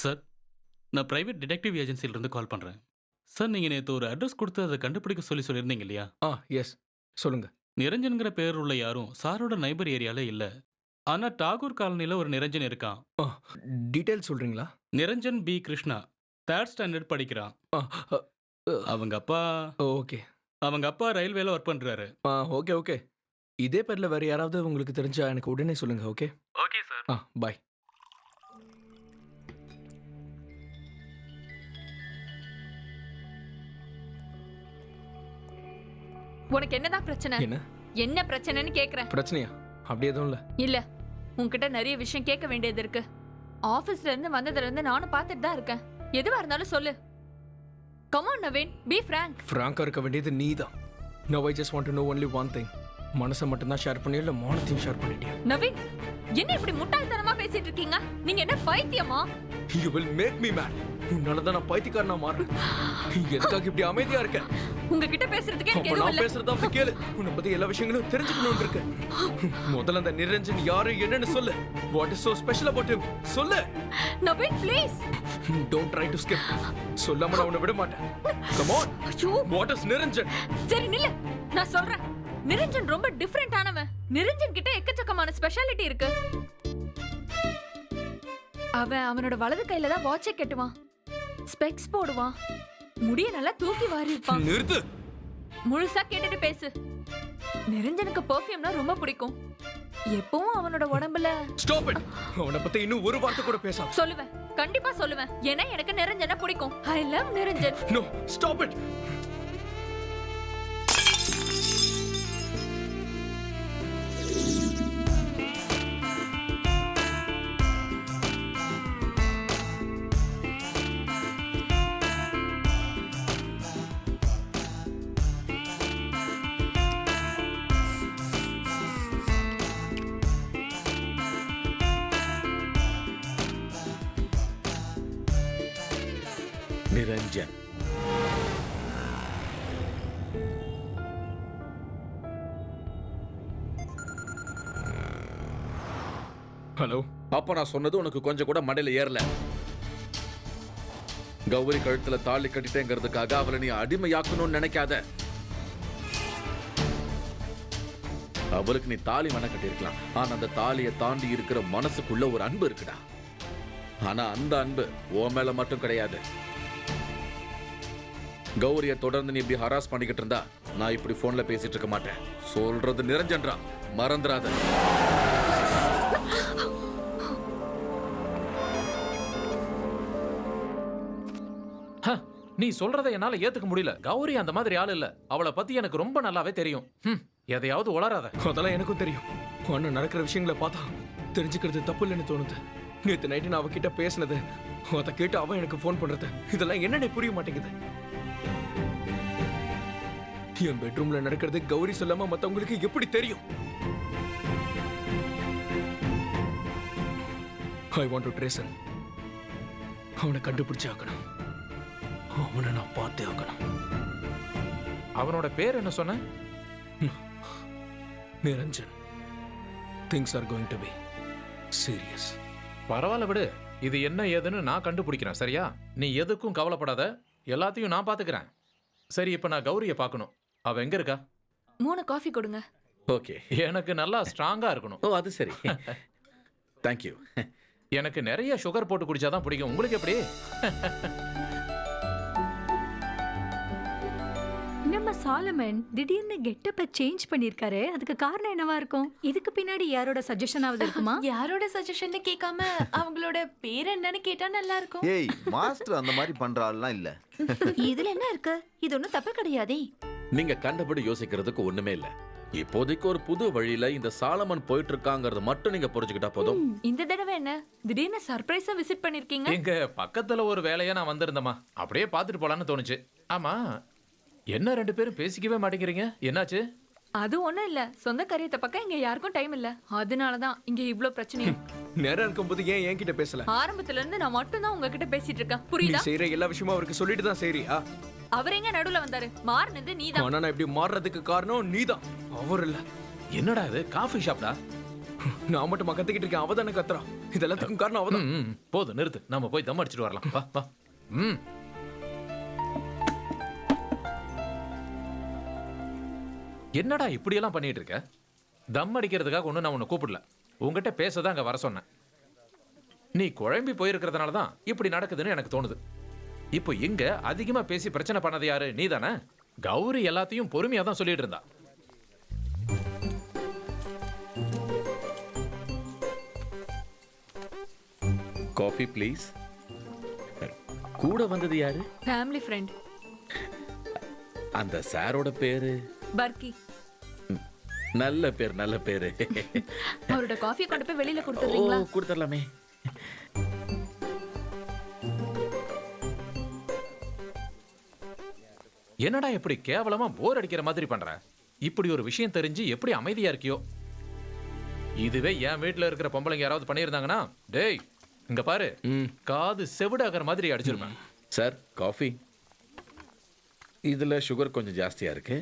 சார், நான் பிரைவேட் டிடெக்டிவ் ஏஜென்சியிலிருந்து கால் பண்ணுறேன். சார், நீங்கள் நேற்று ஒரு அட்ரஸ் கொடுத்து அதை கண்டுபிடிக்க சொல்லியிருந்தீங்க இல்லையா? எஸ், சொல்லுங்க. நிரஞ்சன்கிற பேர் உள்ள யாரும் சாரோட நைபர் ஏரியாவில் இல்லை. ஆனால் டாகூர் காலனியில் ஒரு நிரஞ்சன் இருக்கான். டீட்டெயில் சொல்றீங்களா? Niranjan B Krishna, 3rd standard படிக்கிறான். அவங்க அப்பா ஓகே, அவங்க அப்பா ரயில்வேல ஒர்க் பண்ணுறாரு. Okay okay. இதே பேரில் வேறு யாராவது உங்களுக்கு தெரிஞ்சா எனக்கு உடனே சொல்லுங்க. Okay okay sir. பாய். உனக்கு என்னதான் பிரச்சனை? என்ன பிரச்சனைன்னு கேக்குறேன். பிரச்சனையா? அப்படி எதுவும் இல்ல. இல்ல, உன்கிட்ட நிறைய விஷயம் கேட்க வேண்டியது இருக்கு. ஆபீஸ்ல இருந்து வந்ததுல இருந்து நானும் பார்த்துட்டு தான் இருக்கேன். எதுவா இருந்தாலும் சொல்லு. Come on Naveen, be frank. ஃப்ராங்கா இருக்க வேண்டியது நீதான். Now I just want to know only one thing. மனசை மட்டும் தான் ஷேர் பண்ணியா இல்ல மானத்தையும் ஷேர் பண்ணிட்டியா? நவீன், என்ன இப்படி முட்டாள்தனமா பேசிட்டு இருக்கீங்க? நீங்க என்ன பைத்தியமா? You will make me mad. உன்னால தான் நான் பைத்தியக்காரனா மாறேன். எதுக்காக இப்படி அமைதியா இருக்க? உங்ககிட்ட பேசுறதுக்கே எனக்கு எதுவும் இல்ல. நான் பேசுறத அப்படி கேளு. உன்னை பத்தி எல்லா விஷயங்களும் தெரிஞ்சுக்கணும்னு இருக்கு. முதல்ல அந்த நிரஞ்சன் யாரு என்னன்னு சொல்லு. What is so special about him? சொல்லு. Naveen, please. Don't try to skip. சொல்லாம நான் உன்னை விட மாட்டேன். Come on. What is Niranjan? சரி நில்லு, நான் சொல்றேன். நிரஞ்சன் ரொம்ப டிஃபரெண்டானவன். நிரஞ்சன் கிட்ட எக்கச்சக்கமான ஸ்பெஷாலிட்டி இருக்கு. அவனோட வலது கையில தான் வாட்சை கட்டுவான், ஸ்பெக்ஸ் போடுவான், முடிய நல்லா தூக்கி வாரி இருப்பான். நிறுத்து. முழுசா கேட்டுட்டு பேசு. நிரஞ்சனுக்கு பெர்ஃப்யூம்னா ரொம்ப பிடிக்கும். எப்பவும் அவனோட உடம்புல ஸ்டாப் இட். அவனை பத்தி இன்னும் ஒரு வார்த்தை கூட பேசாத. சொல்லுவேன், கண்டிப்பா சொல்லுவேன். ஏன்னா எனக்கு நிரஞ்சனை பிடிக்கும். I love Niranjan. No, stop it. Niranjan. Hello. அப்ப நான் சொன்னது உனக்கு கொஞ்சம் கூட மண்டையில ஏறல. கௌரி கழுத்துல தாலி கட்டிட்டேங்கிறதுக்காக அவளை நீ அடிமையாக்கணும்னு நினைக்காத. அவளுக்கு நீ தாலி மன கட்டிருக்கலாம், ஆனா அந்த தாலியை தாண்டி இருக்கிற மனசுக்குள்ள ஒரு அன்பு இருக்குடா. ஆனா அந்த அன்பு உன் மேல மட்டும் கிடையாது. கௌரிய தொடர்ந்து நீ இப்படி ஹராஸ் பண்ணிக்கிட்டு இருந்தா நான் இப்படி போன்ல பேசிட்டு இருக்க மாட்டேன். சொல்றது நிரஞ்சன்றா, மறந்துடாத. நீ சொல்றதை என்னால ஏத்துக்க முடியல. கௌரி அந்த மாதிரி ஆள் இல்ல. அவளை பத்தி எனக்கு ரொம்ப நல்லாவே தெரியும். எதையாவது உளராத. அதெல்லாம் எனக்கும் தெரியும். அண்ணன் நடக்கிற விஷயங்களை பார்த்தா தெரிஞ்சுக்கிறது தப்பு இல்லைன்னு தோணுது. நேற்று நைட்டு நான் அவகிட்ட பேசினது, அதை கேட்டு அவன் எனக்கு ஃபோன் பண்றது, இதெல்லாம் என்னன்னு புரிய மாட்டேங்குது. என் பெட்ரூம்ல நடக்கிறது கௌரி சொல்லாம மத்தவங்களுக்கு எப்படி தெரியும்? ஐ வாண்ட் டு ட்ரேஸ் ஹிம். அவனை கண்டுபிடிச்சு ஆக்கணும். அவனை நான் பார்த்தே ஆக்கணும். அவனோட பேர் என்ன சொன்ன? Niranjan. Things are going to be serious. பரவாயில்ல விடு. இது என்ன ஏதுன்னு நான் கண்டுபிடிக்கிறேன், சரியா? நீ எதுக்கும் கவலைப்படாத, எல்லாத்தையும் நான் பாத்துக்கிறேன். சரி, இப்ப நான் கௌரிய பார்க்கணும். அவ எங்க இருக்கா? 3 காஃபி கொடுங்க. ஓகே. எனக்கு நல்லா ஸ்ட்ராங்கா இருக்கணும். ஓ, அது சரி. தேங்க்யூ. எனக்கு நிறைய சுகர் போட்டு குடிச்சாதான் பிடிக்கும். உங்களுக்கு எப்படி? நம்ம சாலமன் திடீர்னு கெட்டப்ப சேஞ்ச் பண்ணிருக்காரு. அதுக்கு காரணம் என்னவா இருக்கும்? இதுக்கு பின்னாடி யாரோட சஜஷனாவது இருக்குமா? யாரோட சஜஷன் கேட்காம அவங்களோட பேர் என்னன்னு கேட்டா நல்லா இருக்கும். ஏய், மாஸ்டர் அந்த மாதிரி பண்ற ஆள்லாம் இல்ல. இதுல என்ன இருக்கு? இது ஒண்ணும் தப்பு கிடையாதே. நீங்க கண்டபடி யோசிக்கிறதுக்கு ஒண்ணுமே இல்ல. இப்போதைக்கு ஒரு புது வழியில இந்த சாலமன் போயிட்டு இருக்காங்கிறது மட்டும் நீங்க புரிஞ்சுக்கிட்டா போதும். இந்த தடவை என்ன திடீர்னு சர்ப்ரைஸா விசிட் பண்ணிருக்கீங்க? எங்க பக்கத்துல ஒரு வேலையா நான் வந்திருந்தேமா, அப்படியே பார்த்துட்டு போலான்னு தோணுச்சு. ஆமா, என்ன 2 பேரும் பேசிக்கவே மாட்டேங்கிறீங்க? என்னாச்சு? அது ஒண்ணும் இல்ல, சொந்த காரியத்தை பக்கம் இங்க யாருக்கும் டைம் இல்ல. அதனாலதான் இங்க இவ்ளோ பிரச்சனையும். நேரம் இருக்கும்போது ஏன் என்கிட்ட பேசல? ஆரம்பத்துல இருந்து நான் மட்டும் தான் உங்ககிட்ட பேசிட்டு இருக்கேன். நீ புரியுதா? செய்யற எல்லா விஷயமும் அவருக்கு சொல்லிட்டு தான் செய்றியா? அவர் எங்க நடுவுல வந்தாரு? மாறினது நீதான். ஆனா நான் இப்படி மாறுறதுக்கு காரணம் நீதான், அவர் இல்ல. என்னடா இது காஃபி ஷாப்டா? நான் மட்டும் கத்திக்கிட்டு இருக்கேன், அவதானே கத்துறா. இதெல்லாத்துக்கும் காரணம் அவதான். போதும், நிறுத்து. நம்ம போய் தம் அடிச்சிட்டு வரலாம். வா வா. என்னடா இப்படியெல்லாம் பண்ணிட்டு இருக்க? தம் அடிக்கிறதுக்காக ஒன்றும் நான் உன்னை கூப்பிடல. உங்ககிட்ட பேசதான் அங்கே வர சொன்னேன். நீ குழம்பி போயிருக்கிறதுனால தான் இப்படி நடக்குதுன்னு எனக்கு தோணுது. இப்போ இங்க அதிகமா பேசி பிரச்சனை பண்ணது யாரு? நீ தானே? கௌரி எல்லாத்தையும் பொறுமையா தான் சொல்லிட்டு இருந்தா. Coffee please. கூட வந்தது யாரு? Family friend. அந்த சாரோட பேரு? பர்கி. நல்ல பேர், நல்ல பேரு. அவரோட காஃபி கொண்டு போய் வெளியில கொடுத்துறீங்களா? கொடுத்துடலாமே. என்னடா இப்படி கேவலமா போர் அடிக்கிற மாதிரி பண்ற? இப்படி ஒரு விஷயம் தெரிஞ்சு எப்படி அமைதியா இருக்கியோ? இதுவே என் வீட்டுல இருக்கிற பொம்பளைங்க யாராவது பண்ணியிருந்தாங்கன்னா, டேய் இங்க பாரு, காது செவிடாகிற மாதிரி அடிச்சிருப்பேன். Sir, coffee. இதுல சுகர் கொஞ்சம் ஜாஸ்தியா இருக்கு,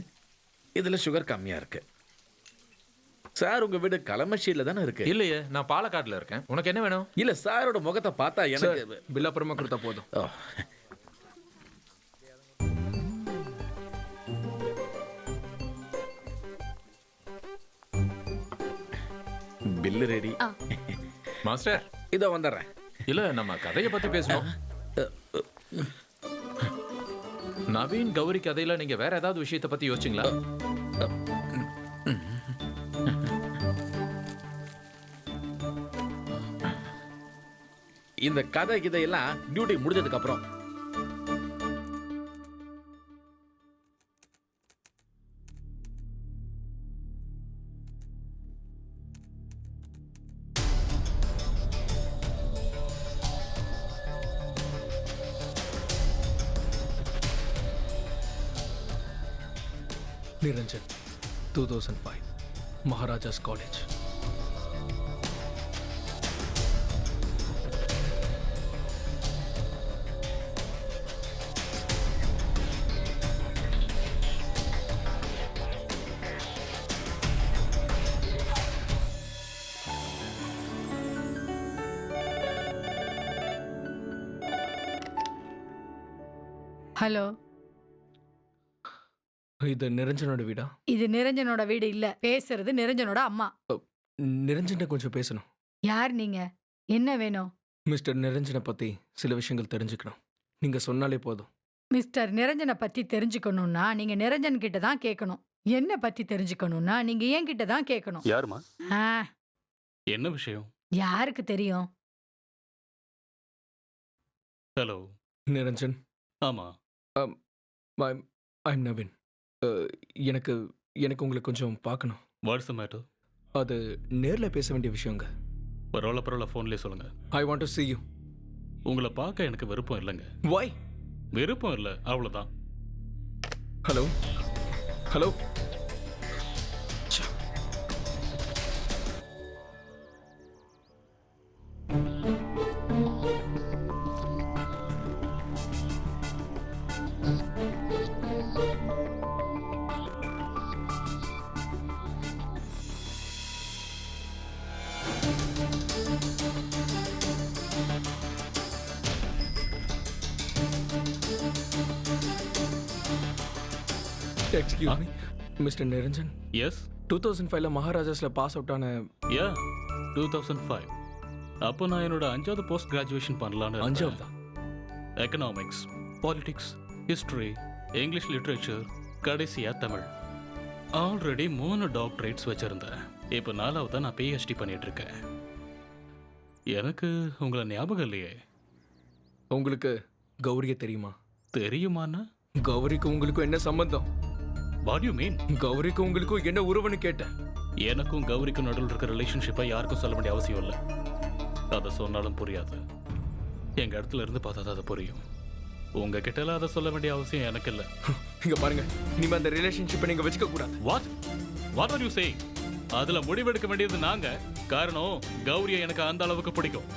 இதுல சுகர் கம்மியா இருக்கு. சார், உங்க வீடு களமஷியில தானே இருக்கு? இல்லையே, நான் பாலக்காட்டுல இருக்கேன். உனக்கு என்ன வேணும்? இல்ல, சாரோட முகத்தை பார்த்தா எனக்கு பில் அப்புறமா கொடுத்தா போதும். Bill ready. மாஸ்டர், இதோ வந்துடுறேன். இல்ல, நம்ம கதையை பத்தி பேசணும். நவீன் கௌரி கதையில நீங்க வேற ஏதாவது விஷயத்தை பத்தி யோசிச்சீங்களா? இந்த கதை இதையெல்லாம் டியூட்டி முடிஞ்சதுக்கு அப்புறம். நிரஞ்சன், 2005, மகாராஜாஸ் காலேஜ். ஹலோ, இது நிரஞ்சனோட வீடா? இது நிரஞ்சனோட வீடு இல்ல, பேசுறது நிரஞ்சனோட அம்மா. நிரஞ்சன்ட்ட கொஞ்சம் பேசணும். யார் நீங்க? என்ன வேணும்? மிஸ்டர் நிரஞ்சனை பத்தி சில விஷயங்கள் தெரிஞ்சுக்கணும். நீங்க சொன்னாலே போதும். மிஸ்டர் நிரஞ்சனை பத்தி தெரிஞ்சுக்கணும்னா நீங்க நிரஞ்சன் கிட்ட தான் கேட்கணும். என்ன பத்தி தெரிஞ்சுக்கணும்னா நீங்க என் கிட்ட தான் கேட்கணும். யாருமா? ஆ, என்ன விஷயம்? யாருக்கு தெரியும்? ஹலோ நிரஞ்சன். ஆமா. ஐம் நவீன். எனக்கு எனக்கு உங்களை கொஞ்சம் பார்க்கணும். What's the matter? அது நேர்ல பேச வேண்டிய விஷயங்க. பரவாயில்ல ஃபோன்லேயே சொல்லுங்க. ஐ வாண்ட் டு see you. உங்களை பார்க்க எனக்கு விருப்பம் இல்லைங்க. Why? விருப்பம் இல்லை, அவ்வளோதான். Hello hello. Excuse me mister Niranjan. Yes. 2005ல மகாராஜாஸ்ல பாஸ் அவுட் ஆன. யா 2005. அப்போ நான் என்னோட 5வது போஸ்ட் கிராஜுவேஷன் பண்ணலான்னு. 5வதா? Economics, politics, history, English literature, கடைசியா தமிழ். ஆல்ரெடி 3 டாக்டரேட்ஸ் வச்சிருந்தேன். இப்போ 4வதா நான் PhD பண்ணிட்டு இருக்கேன். எனக்கு உங்களை ஞாபகம் இல்லையே. உங்களுக்கு கௌரியை தெரியுமா? தெரியுமாண்ணா? கௌரிக்கு உங்களுக்கும் என்ன சம்பந்தம்? What you mean? கௌரிக்கு உங்களுக்கும் என்ன உறவுன்னு கேட்டேன். எனக்கும் கௌரிக்கும் நடுவில் இருக்க ரிலேஷன்ஷிப்பை யாருக்கும் சொல்ல வேண்டிய அவசியம் இல்லை. அதை சொன்னாலும் புரியாது. எங்க இடத்துல இருந்து பார்த்தா அது புரியும். உங்ககிட்ட அதை சொல்ல வேண்டிய அவசியம் எனக்கு இல்லை. இங்க பாருங்க, இனிமே அந்த ரிலேஷன்ஷிப்பை நீங்க வச்சுக்க கூடாது. What are you saying? அதுல முடிவெடுக்க வேண்டியது நாங்க. காரணம் கௌரியை எனக்கு அந்த அளவுக்கு பிடிக்கும்.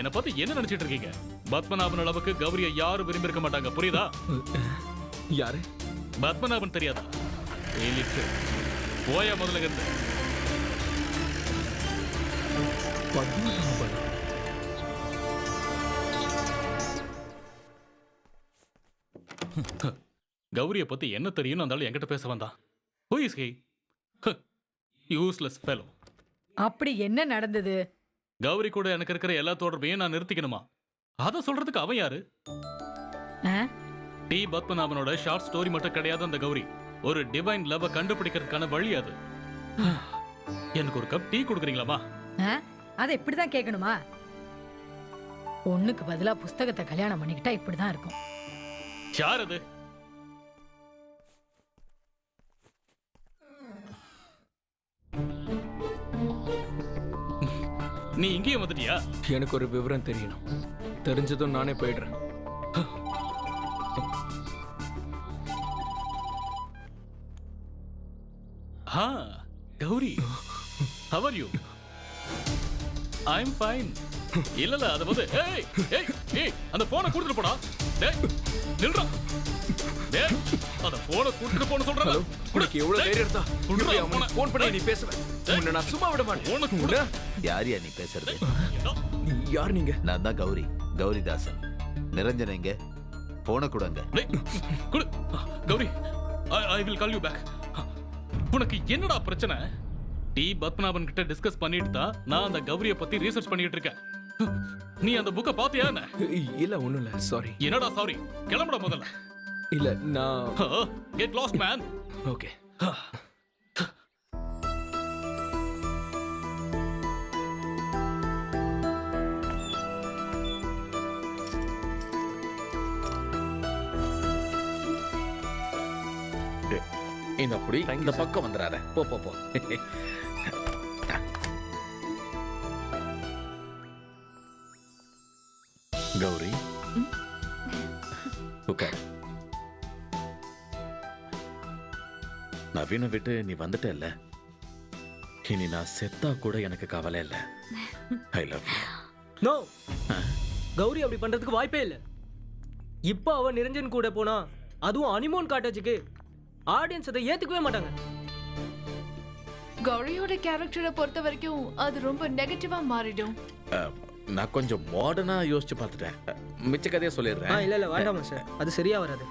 என்னை பத்தி என்ன நினைச்சிட்டு இருக்கீங்க? பத்மநாபன் அளவுக்கு கௌரியை யாரும் விரும்பி இருக்க மாட்டாங்க, புரியுதா? யாரு? பத்மநாபன் தெரியாதா? போயா முதல்ல இருந்து. கௌரியை பத்தி என்ன தெரியும் அந்த என்கிட்ட பேச வந்தான். Who is he? Useless fellow. அப்படி என்ன நடந்தது? கௌரி கூட எனக்கு இருக்கிற எல்லா தொடர்பையும் நான் நிறுத்திக்கணுமா? அதை சொல்றதுக்கு அவன் யாரு? டி பத்மநாபனோட ஷார்ட் ஸ்டோரி மட்டும் கிடையாது அந்த கௌரி. ஒரு டிவைன் லவ் கண்டுபிடிக்கிறதுக்கான வழி அது. எனக்கு ஒரு கப் டீ கொடுக்குறீங்களாமா? அதை இப்படிதான் கேட்கணுமா? பொண்ணுக்கு பதிலா புஸ்தகத்தை கல்யாணம் பண்ணிக்கிட்டா இப்படிதான் இருக்கும். யார் அது? நீ இங்கேயும் வந்துட்டியா? எனக்கு ஒரு விவரம் தெரியணும். தெரிஞ்சதும் நானே போயிடுறேன். Gowri, how are you? I'm fine. இல்ல அத வந்து ஏய் ஏய் ஏய் அந்த போனை கொடுத்துட்டு போடா. டேய் நில்றா. டேய் அந்த போனை கொடுத்துட்டு போன்னு சொல்றேன். உனக்கு எவ்வளவு தைரியம் இருந்தா உன்னை அவனுக்கு ஃபோன் பண்ணி நீ பேசுவ? உன்னை நான் சும்மா விட மாட்டேன். உனக்கு கூட யாரியா நீ பேசுறது? யார் நீங்க? நான் தான் கௌரி, கௌரிதாசன். நிரஞ்சன் எங்க? போன கொடுங்க. குடு. Gowri, I will call you back. உனக்கு என்னடா பிரச்சனை? டி பத்மநாபன் கிட்ட டிஸ்கஸ் பண்ணிட்டு தான் நான் அந்த கௌரியை பத்தி ரிசர்ச் பண்ணிட்டு இருக்கேன். நீ அந்த புக்கை பாத்தியா? இல்ல ஒண்ணும் இல்ல, சாரி. என்னடா சாரி? கிளம்புடா முதல்ல. இல்ல நான் get lost man. ஓகே. இந்த அப்படி இந்த பக்கம் வந்துறாத. போ போ போ. கௌரி, உட்கார். நவீனை விட்டு நீ வந்துட்ட இல்ல? இனி நான் செத்தா கூட எனக்கு கவலை இல்ல. I love you. No, Gauri அப்படி பண்றதுக்கு வாய்ப்பே இல்லை. இப்போ அவ நிரஞ்சன் கூட போனா, அதுவும் அனிமோன் காட்டேஜுக்கு, ஆடியன்ஸ் அதை ஏத்துக்கவே மாட்டாங்க. கௌரியோட கேரக்டரை பொறுத்த வரைக்கும் அது ரொம்ப நெகட்டிவா மாறிடும். நான் கொஞ்சம் மாடர்னா யோசிச்சு பார்த்துட்டேன். மிச்ச கதையை சொல்லிடுறேன். இல்ல வேண்டாமா சார், அது சரியா வராது.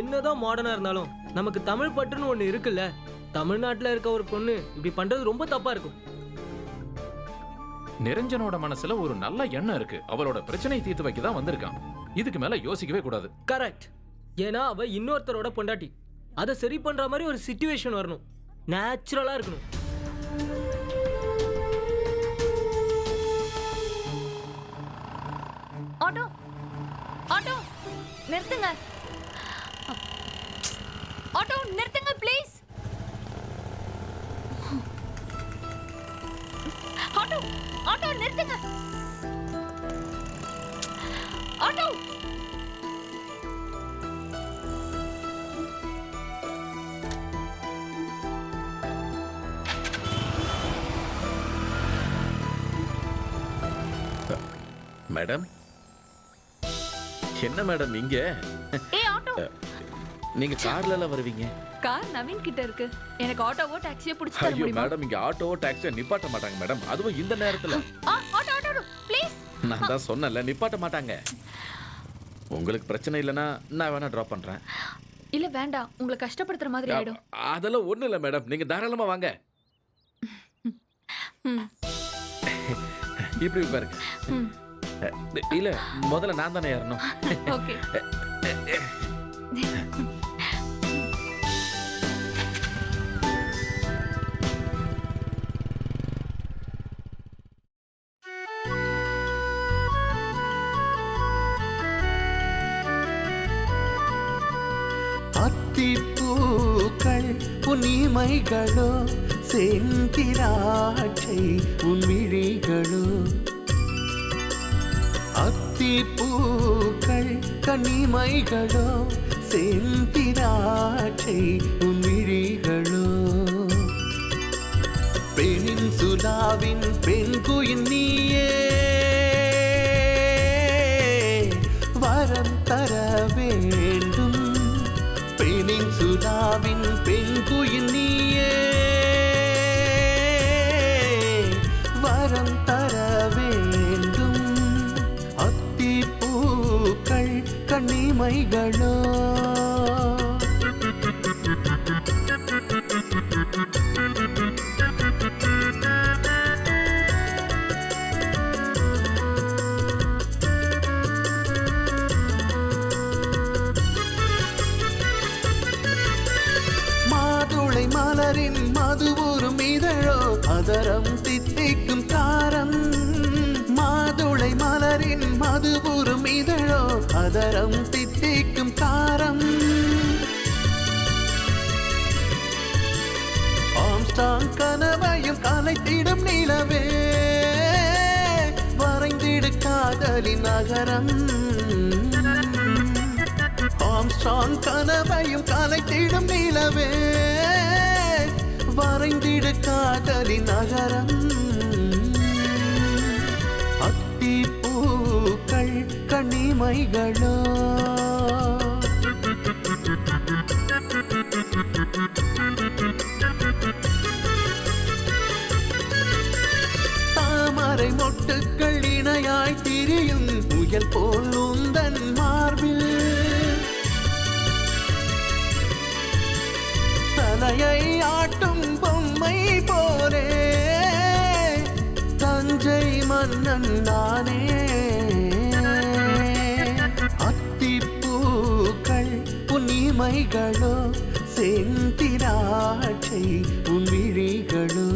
என்னதான் மாடர்னா இருந்தாலும் நமக்கு தமிழ் பற்றுன்னு ஒண்ணு இருக்குல்ல. தமிழ்நாட்டுல இருக்க ஒரு பொண்ணு இப்படி பண்றது ரொம்ப தப்பா இருக்கும். நிரஞ்சனோட மனசுல ஒரு நல்ல எண்ணம் இருக்கு. அவளோட பிரச்சனையை தீர்த்து வைக்க தான் வந்திருக்கான். இதுக்கு மேல யோசிக்கவே கூடாது. கரெக்ட். ஏன்னா அவ இன்னொருத்தரோட பொண்டாட்டி. அதை சரி பண்ற மாதிரி ஒரு சிச்சுவேஷன் வரணும். நேச்சுரலா இருக்கணும். ஆட்டோ ஆட்டோ நிறுத்துங்க. ஆட்டோ நிறுத்துங்க ப்ளீஸ். ஆட்டோ ஆட்டோ நிறுத்துங்க. ஆட்டோ மேடம், என்ன மேடம் இங்க? ஏய் ஆட்டோ, நீங்க கார்ல எல்லாம் வருவீங்க? கார் நவீன் கிட்ட இருக்கு. எனக்கு ஆட்டோவோ டாக்ஸியோ பிடிச்சு தர ஐயோ முடியுமா? மேடம், இங்க ஆட்டோவோ டாக்ஸியோ நிப்பாட்ட மாட்டாங்க மேடம். அதுவும் இந்த நேரத்துல. Auto auto please. நான் தான் சொன்னல, நிப்பாட்ட மாட்டாங்க. உங்களுக்கு பிரச்சனை இல்லைன்னா நான் வேணா டிராப் பண்றேன். இல்ல வேண்டாம், உங்களை கஷ்டப்படுத்துற மாதிரி ஆயிடும். அதெல்லாம் ஒண்ணு இல்ல மேடம், நீங்க தாராளமா வாங்க. இப்படி பாருங்க. இல்ல முதல்ல நான் தானே ஏறணும். ஓகே. அத்திப்பூக்கள் உன்னிமைகளோ செந்திராட்சை உன் விழிகளோ. அத்திப்பூக்கள் கன்னிமைகளோ செந்திராட்சை உன் விழிகளோ. பெண்ணின் சுலாவின் பெண்குயின் நீயே வரம் தர வேண்டும். பெண்ணின் சுலாவின் பெண்குயின் நீயே வரம் தர வேண்டும். அத்திப்பூக்கள் கன்னிமைகளோ. மாதுளை மலரின் மதுவூரும் இதழோ அதரம் தித்திக்கும் காரம். மாதுளை மலரின் மதுவூரும் இதழோ அதரம் தித்திக்கும் காரம். ஆம்ஸ்டாங் கனவையும் கலைத்திடும் நிலவே வரைந்திடு காதலின் நகரம். ஆம்ஸ்டாங் கனவையும் கலைத்திடும் நிலவே வரைந்திடு காதலின் நகரம். அத்திப்பூக்கள் கன்னிமைகளோ. தாமரை மொட்டுக்கள் இணையாய் திரியும் முயல் போல் உந்தன் மார்பில். தலையை ஆட்டும் பொம்மை போலே தஞ்சை மன்னன் நானே. அத்திப்பூக்கள் உன்னிமைகளோ செந்திராட்சை உன் விழிகளோ.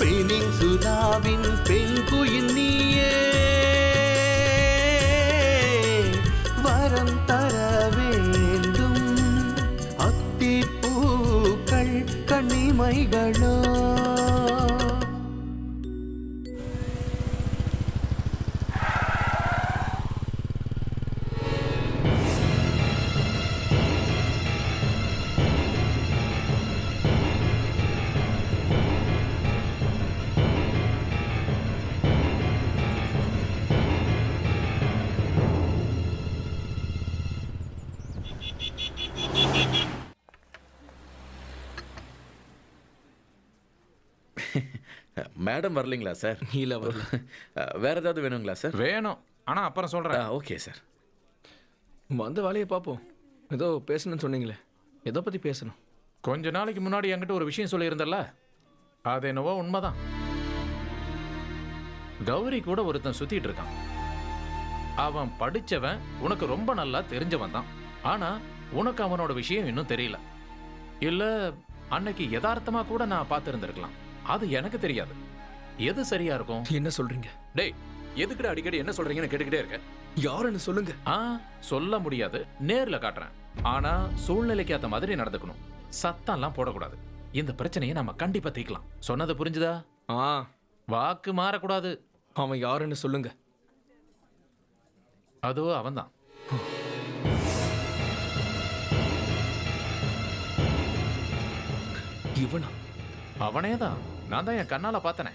பெண்ணின் சுதாவின் பெண்குயின் நீயே வரம் தர வேண்டும். அத்திப்பூக்கள் கன்னிமைகளோ. மேடம் வரலீங்களா சார்? இல்ல வரல. வேற ஏதாவது வேணுங்களா சார்? வேணும், ஆனா அப்புறம் சொல்றேன். Okay sir. வந்த வேலையை பார்ப்போம். ஏதோ பேசணும்னு சொன்னீங்களே, எதை பற்றி பேசணும்? கொஞ்ச நாளைக்கு முன்னாடி என்கிட்ட ஒரு விஷயம் சொல்லியிருந்தல்ல, அது என்னவோ உண்மைதான். கௌரி கூட ஒருத்தன் சுத்திட்டு இருக்கான். அவன் படிச்சவன், உனக்கு ரொம்ப நல்லா தெரிஞ்சவன் தான். ஆனா உனக்கு அவனோட விஷயம் இன்னும் தெரியல. இல்ல அன்னைக்கு யதார்த்தமா கூட நான் பார்த்திருந்திருக்கலாம். அது எனக்கு தெரியாது. எது சரியா இருக்கும்? என்ன சொல்றீங்க? டேய், எதுக்குடா அடிக்கடி என்ன சொல்றீங்கன்னு கேட்டுக்கிட்டே இருக்க? யாருன்னு சொல்லுங்க. சொல்ல முடியாது, நேர்ல காட்டுறேன். ஆனா சூழ்நிலைக்கு ஏத்த மாதிரி நடந்துக்கணும். சத்தம்லாம் போடக்கூடாது. இந்த பிரச்சனையை நம்ம கண்டிப்பா தீர்க்கலாம். சொன்னது புரிஞ்சுதா? வாக்கு மாறக்கூடாது. அவன் யாருன்னு சொல்லுங்க. அதோ அவன்தான். இவனா? அவனேதான். நான் தான் என் கண்ணால பார்த்தனே.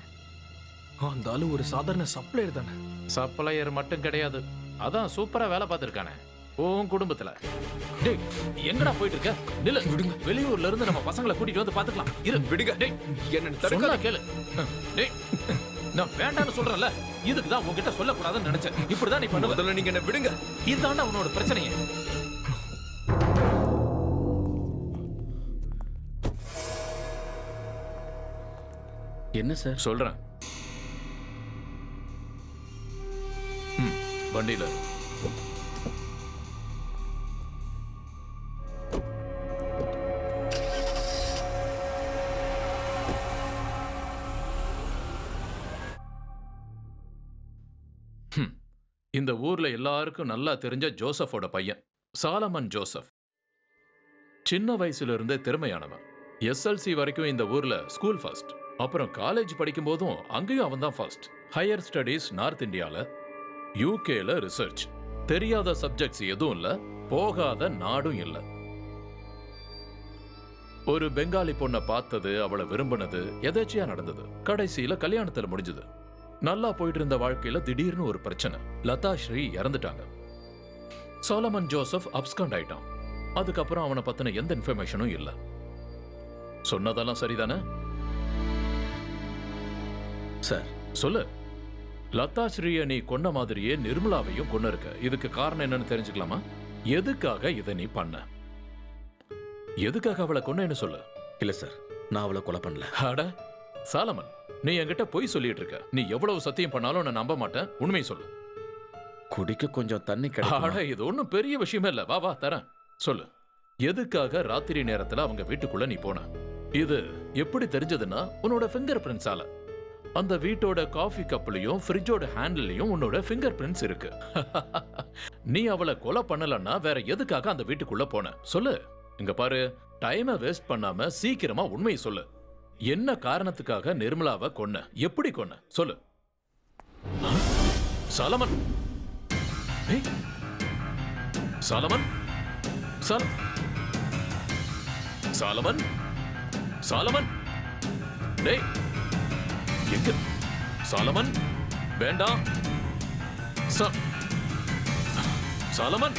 அந்த ஆளு ஒரு சாதாரண சப்ளையர் தானே? சப்ளையர் மட்டும் கிடையாது, அதான் சூப்பரா வேலை பார்த்திருக்கானே உன் குடும்பத்துல. டேய், எங்கடா போயிட்டு இருக்க? நில்லு. விடுங்க. வெளியூர்ல இருந்து நம்ம பசங்களை கூட்டிட்டு வந்து பாத்துக்கலாம். இரு. விடுங்க. டேய், என்ன சொன்னா கேளு. டேய், நான் வேண்டாம்னு சொல்றேன்ல, இதுக்கு தான் உன்கிட்ட சொல்லக்கூடாதுன்னு நினைச்சேன். இப்படிதான் நீ பண்ணுவ. முதல்ல நீங்க என்ன விடுங்க. இதுதான்டா உன்னோட பிரச்சனையே. என்ன சார்? சொல்றேன். வண்டியில இந்த ஊர்ல எல்லாருக்கும் நல்லா தெரிஞ்ச ஜோசஃபோட பையன் சாலமன் ஜோசப். சின்ன வயசுல இருந்தே திறமையானவன். SLC வரைக்கும் இந்த ஊர்ல ஸ்கூல் ஃபர்ஸ்ட். அப்புறம் காலேஜ் படிக்கும் போதும் அங்கேயும் அவன் தான் ஃபர்ஸ்ட். ஹையர் ஸ்டடீஸ் நார்த் இந்தியால, UKல ரிசர்ச். தெரியாத சப்ஜெக்ட்ஸ் எதுவும் இல்ல, போகாத நாடும் இல்ல. ஒரு பெங்காலி பொண்ணை பார்த்தது, அவளை விரும்பினது எதாச்சியா நடந்தது. கடைசியில கல்யாணத்துல முடிஞ்சது. நல்லா போயிட்டு இருந்த வாழ்க்கையில திடீர்னு ஒரு பிரச்சனை. லதா ஸ்ரீ இறந்துட்டாங்க. சாலமன் ஜோசப் அப்ஸ்காண்ட் ஆயிட்டான். அதுக்கப்புறம் அவனை பத்தின எந்த இன்ஃபர்மேஷனும் இல்ல. சொன்னதெல்லாம் சரிதானே சார்? சொல்லு. லதா ஸ்ரீயை நீ கொன்ன மாதிரியே நிர்மலாவையும் கொன்னு இருக்க. இதுக்கு காரணம் என்னன்னு தெரிஞ்சுக்கலாமா? எதுக்காக இதை நீ பண்ண? எதுக்காக அவளை கொன்னேன்னு சொல்லு. இல்ல சார், நான் அவளை கொலை பண்ணல. அட சாலமன், நீ என்கிட்ட பொய் சொல்லிட்டு இருக்க. நீ எவ்வளவு சத்தியம் பண்ணாலும் நான் நம்ப மாட்டேன். உண்மையை சொல்லு. குடிக்க கொஞ்சம் தண்ணி கிடைக்கும். அட, இது ஒன்றும் பெரிய விஷயமே இல்ல. வா வா தரேன். சொல்லு, எதுக்காக ராத்திரி நேரத்துல அவங்க வீட்டுக்குள்ள நீ போன? இது எப்படி தெரிஞ்சதுன்னா உன்னோட ஃபிங்கர் பிரிண்ட்ஸால. அந்த வீட்டோட காஃபி கப்லயும் ஃப்ரிட்ஜோட ஹேண்டிலையும் உன்னோட ஃபிங்கர் பிரிண்ட்ஸ் இருக்கு. நீ அவளை கொலை பண்ணலன்னா வேற எதுக்காக அந்த வீட்டுக்குள்ள போன? சொல்லு. இங்க பாரு, டைமை வேஸ்ட் பண்ணாம சீக்கிரமா உண்மையை சொல்லு. என்ன காரணத்துக்காக நிர்மலாவை கொன்ன? எப்படி கொன்ன? சொல்லு. சாலமன், சாலமன், சாலமன், சாலமன், டேய், எங்க? சாலமன், வேண்டாம். சாலமன்,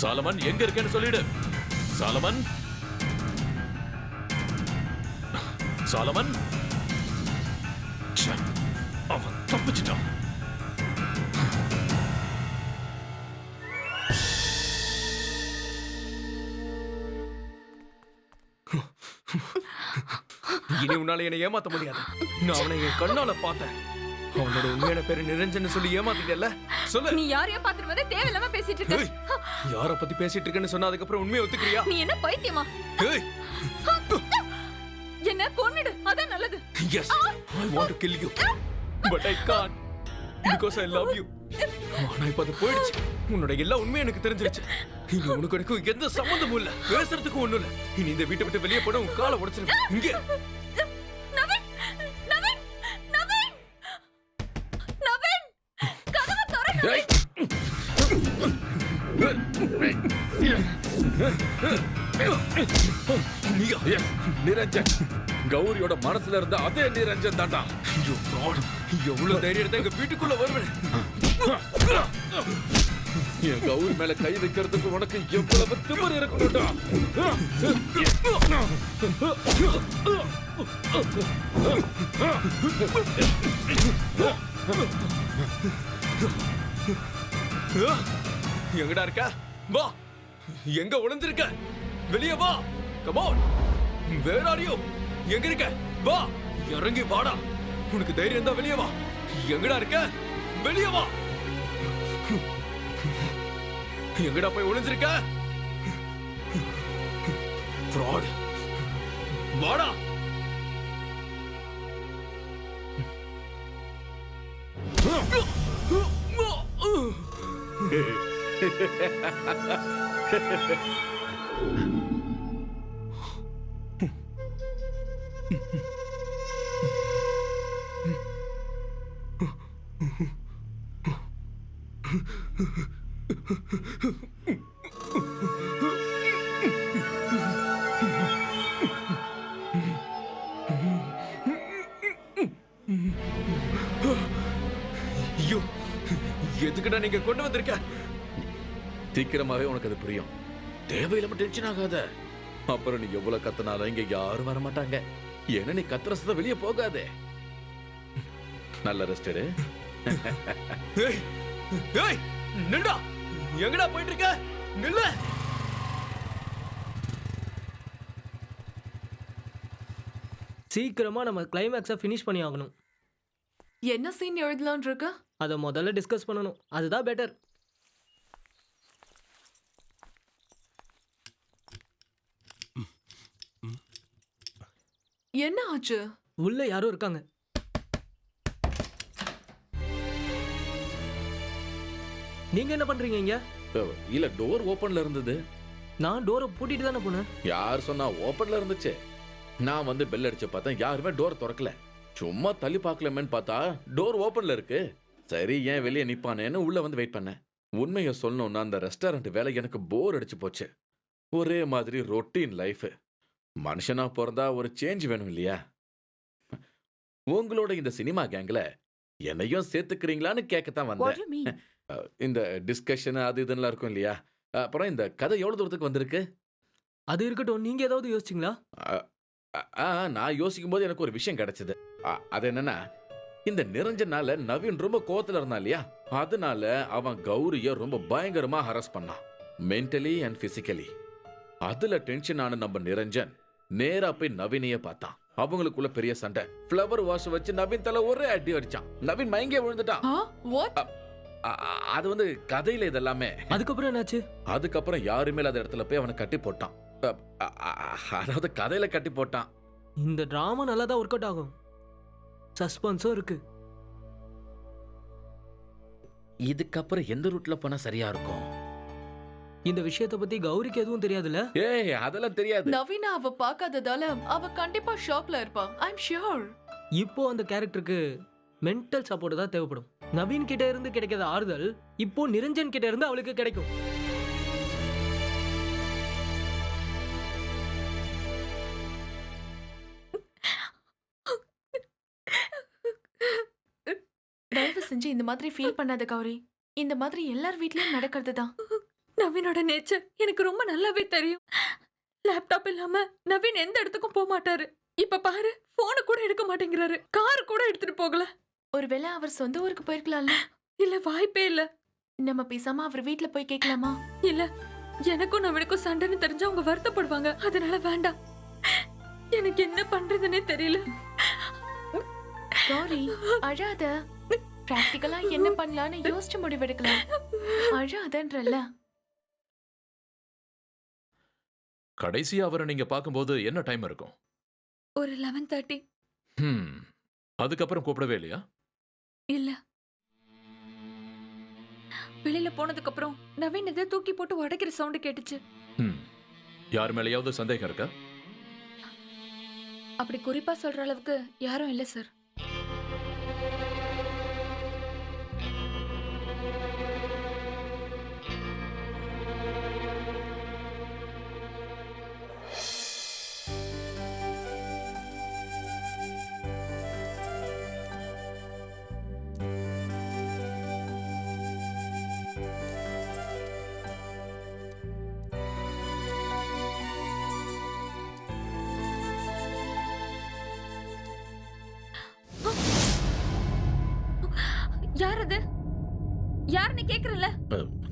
சாலமன் எங்க இருக்கேன்னு சொல்லிடு. சாலமன், சாலமன். அவன் தப்பிச்சிட்டான். இனி உன்னால என்னை ஏமாத்த முடியாது. நான் அவனை என் கண்ணால பார்த்தேன். அவனோட உண்மையான பேரு நிரஞ்சன் சொல்லி ஏமாத்திட்டல. சொல்லு. நீ யாரையோ பாத்துட்டு வந்து தேவையில்லாம பேசிட்டு இருக்க. யார பத்தி பேசிட்டு இருக்கேன்னு சொன்னா அதுக்கு அப்புறம் உண்மையை ஒத்துக்கிறியா? நீ என்ன பைத்தியமா? என்ன கொன்னுடு, அதான் நல்லது. Yes, I want to kill you, but I can't because I love you. ஆனா இப்ப அது போயிடுச்சு. உன்னோட எல்லா உண்மையும் எனக்கு தெரிஞ்சிருச்சு. இனி உனக்கு எனக்கு எந்த சம்பந்தமும் இல்ல, பேசுறதுக்கும் ஒண்ணும் இல்ல. இனி இந்த வீட்டை விட்டு வெளியே போட உன் காலை உடைச்சிருவேன். இங்கே நவீன், நவீன், நவீன், நவீன், கதவை திறங்க. நிரஞ்சன், கௌரியோட மனசுல இருந்த அதே நிரஞ்சன் தாண்டா. எவ்வளவு தைரியத்தை எங்க வீட்டுக்குள்ள வருவேன். என் கௌரி மேல கை வைக்கிறதுக்கு உனக்கு எவ்வளவு திமிரு இருக்கணும்டா. எங்கடா இருக்க? வா. எங்க ஒளிஞ்சிருக்க? வெளியே வா. Come on. Where are you? எங்க இருக்க? வா. இறங்கி வாடா. உனக்கு தைரியம் தான் வெளியே வா. எங்கடா இருக்க? வெளியே வா. எங்கடா போய் ஒளிஞ்சிருக்க? ஃப்ராட். வாடா. ஐயோ, எதுக்குடா நீங்க கொண்டு வந்திருக்க? சீக்கிரமாவே உனக்கு அது புரியும். தேவையில்லாம டென்ஷன் ஆகாத. அப்புறம் நீ எவ்வளவு கத்துனாலும் இங்க யாரும் வர மாட்டாங்க. ஏன்னா நீ கத்துற சத்தம் வெளியே போகாதே. நல்ல ரெஸ்ட் எடு. ஏய், ஏய், நில்லுடா. எங்கடா போயிட்டு இருக்க? நில்லு. சீக்கிரமா நம்ம கிளைமேக்ஸை ஃபினிஷ் பண்ணி ஆகணும். என்ன சீன் எழுதலாம்னு இருக்க? அதை முதல்ல டிஸ்கஸ் பண்ணணும். அதுதான் பெட்டர். என்ன ஆச்சு? உள்ள யாரோ இருக்காங்க. நீங்க என்ன பண்றீங்க இங்க? இல்ல, டோர் ஓபன்ல இருந்தது. நான் டோரை பூட்டிட்டு தானே போனேன். யார் சொன்னா ஓபன்ல இருந்துச்சு? நான் வந்து பெல் அடிச்சு பார்த்தேன், யாருமே டோர் திறக்கல. சும்மா தள்ளி பார்க்கலாமேன்னு பார்த்தா டோர் ஓபன்ல இருக்கு. சரி, ஏன் வெளியே நிப்பானேன்னு உள்ள வந்து வெயிட் பண்ணேன். உண்மையை சொல்லணும்னா அந்த ரெஸ்டாரண்ட் வேலை எனக்கு போர் அடிச்சு போச்சு. ஒரே மாதிரி ரொட்டீன் லைஃப். மனுஷனா பிறந்தா ஒரு சேஞ்ச் வேணும் இல்லையா? உங்களோட இந்த சினிமா கேங்ல என்னையும் சேர்த்துக்கிறீங்களான்னு கேட்கத்தான் What do you வந்தேன். mean? இந்த டிஸ்கஷன் அது இதெல்லாம் இருக்கும் இல்லையா? அப்புறம் இந்த கதை எவ்வளவு தூரத்துக்கு வந்திருக்கு? அது இருக்கட்டும், நீங்க ஏதாவது யோசிச்சிங்களா? நான் யோசிக்கும் போது எனக்கு ஒரு விஷயம் கிடைச்சது. அது என்னன்னா, இந்த நிரஞ்சனால நவீன் ரொம்ப கோவத்துல இருந்தான் இல்லையா? அதனால அவன் கௌரிய ரொம்ப பயங்கரமா ஹராஸ் பண்ணான், மென்டலி அண்ட் பிசிக்கலி. அதுல டென்ஷன் ஆன நம்ம நிரஞ்சன் நேரா போய் நவீனைய பார்த்தான். அவங்களுக்குள்ள பெரிய சண்டை. ஃப்ளவர் வாஷ் வச்சு நவீன் தலை ஒரே அடி அடிச்சான். நவீன் மயங்கே விழுந்துட்டான். அது வந்து கதையில இதெல்லாமே. அதுக்கப்புறம் என்னாச்சு? அதுக்கப்புறம் யாருமே இல்லாத இடத்துல போய் அவனை கட்டி போட்டான். அதாவது கதையில கட்டி போட்டான். இந்த டிராமா நல்லா தான் ஒர்க் அவுட் ஆகும். சஸ்பென்ஸும் இருக்கு. இதுக்கப்புறம் எந்த ரூட்ல போனா சரியா இருக்கும்? இந்த விஷயத்தை பத்தி கௌரிக்கு எதுவும் தெரியாதுல்ல? ஏய், அதெல்லாம் தெரியாது. நவீனா அவ பார்க்காததால அவ கண்டிப்பா ஷாக்ல இருப்பா. ஐ அம் ஷூர். இப்போ அந்த கேரக்டருக்கு மென்டல் சப்போர்ட் தான் தேவைப்படும். நவீன் கிட்ட இருந்து கிடைக்காத ஆறுதல் இப்போ நிரஞ்சன் கிட்ட இருந்து அவளுக்கு கிடைக்கும். தயவு செஞ்சு இந்த மாதிரி ஃபீல் பண்ணாத கௌரி. இந்த மாதிரி எல்லார் வீட்லயும் நடக்கிறது தான். நவீனோட நேச்சர் எனக்கு ரொம்ப நல்லாவே தெரியும். லேப்டாப் இல்லாம நவீன் எந்த இடத்துக்கும் போக மாட்டாரு. இப்ப பாரு, போனை கூட எடுக்க மாட்டேங்கிறாரு. கார் கூட எடுத்துட்டு போகல. ஒருவேளை அவர் சொந்த ஊருக்கு போயிருக்கலாம்ல. இல்ல, வாய்ப்பே இல்ல. நம்ம பேசாம அவர் வீட்ல போய் கேட்கலாமா? இல்ல, எனக்கும் நவீனுக்கும் சண்டைன்னு தெரிஞ்சா அவங்க வருத்தப்படுவாங்க. அதனால வேண்டாம். எனக்கு என்ன பண்றதுன்னே தெரியல. கௌரி, அழாத. பிராக்டிகலா என்ன பண்ணலாம்னு யோசிச்சு முடிவெடுக்கலாம். அழாதன்றல்ல. கடைசியா அவரை நீங்க பார்க்கும்போது என்ன டைம் இருக்கும்? ஒரு 11:30. அதுக்கப்புறம் கூப்பிடவே இல்லையா? இல்ல. வெளியில போனதுக்கு அப்புறம் நவீன் எதை தூக்கி போட்டு உடைக்கிற சவுண்ட் கேட்டுச்சு. யார் மேலயாவது சந்தேகம் இருக்கா? அப்படி குறிப்பா சொல்ற அளவுக்கு யாரும் இல்ல சார். யார் அது? யாருன்னு கேக்குறல?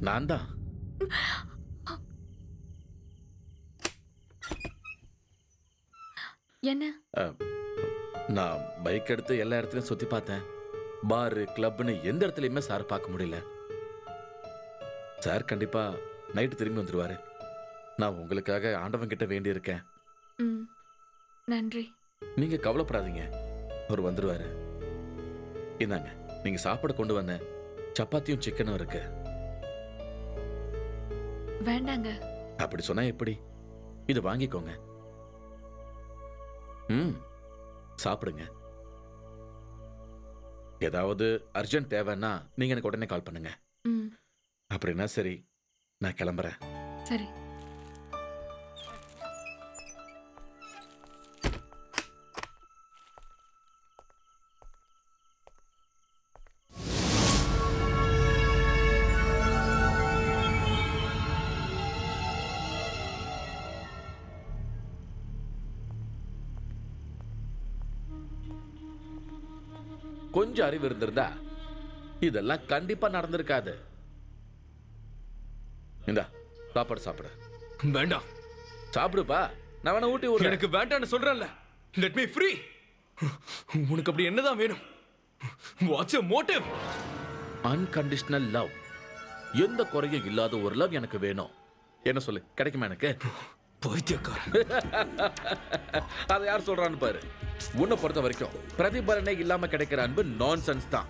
நான் தான். என்ன? நான் பைக் எடுத்து எல்லா இடத்துலயும் சுத்தி பார்த்தேன். பாரு கிளப்னு எந்த இடத்துலயுமே சார் பார்க்க முடியல. சார் கண்டிப்பா நைட்டு திரும்பி வந்துருவாரு. நான் உங்களுக்காக ஆண்டவன் கிட்ட வேண்டி இருக்கேன். நன்றி. நீங்க கவலைப்படாதீங்க, அவர் வந்துருவாரு. இந்தாங்க, நீங்க சாப்பாடு கொண்டு வந்த சப்பாத்தியும் சிக்கனும் இருக்கு. வேண்டாங்க. அப்படி சொன்னா எப்படி? இது வாங்கிக்கோங்க. சாப்பிடுங்க. ஏதாவது அர்ஜென்ட் தேவைன்னா நீங்க எனக்கு உடனே கால் பண்ணுங்க. அப்படின்னா சரி, நான் கிளம்புறேன். சரி. கொஞ்சம் அறிவு இருந்திருந்தா இதெல்லாம் கண்டிப்பா நடந்திருக்காது. இந்தா சாப்பாடு சாப்பிடு. வேண்டாம். சாப்பிடுப்பா, நான் வேணா ஊட்டி விடுறேன். எனக்கு வேண்டாம்னு சொல்றேன்ல. Let me free. உனக்கு அப்படி என்னதான் வேணும்? What's your motive? Unconditional love. எந்த குறையும் இல்லாத ஒரு லவ் எனக்கு வேணும். என்ன சொல்லு, கிடைக்குமா எனக்கு? அதை யார் சொல்றான்னு பாரு. உன்னை பொறுத்த வரைக்கும் பிரதிபலனே இல்லாம கிடைக்கிற அன்பு நான்சென்ஸ் தான்.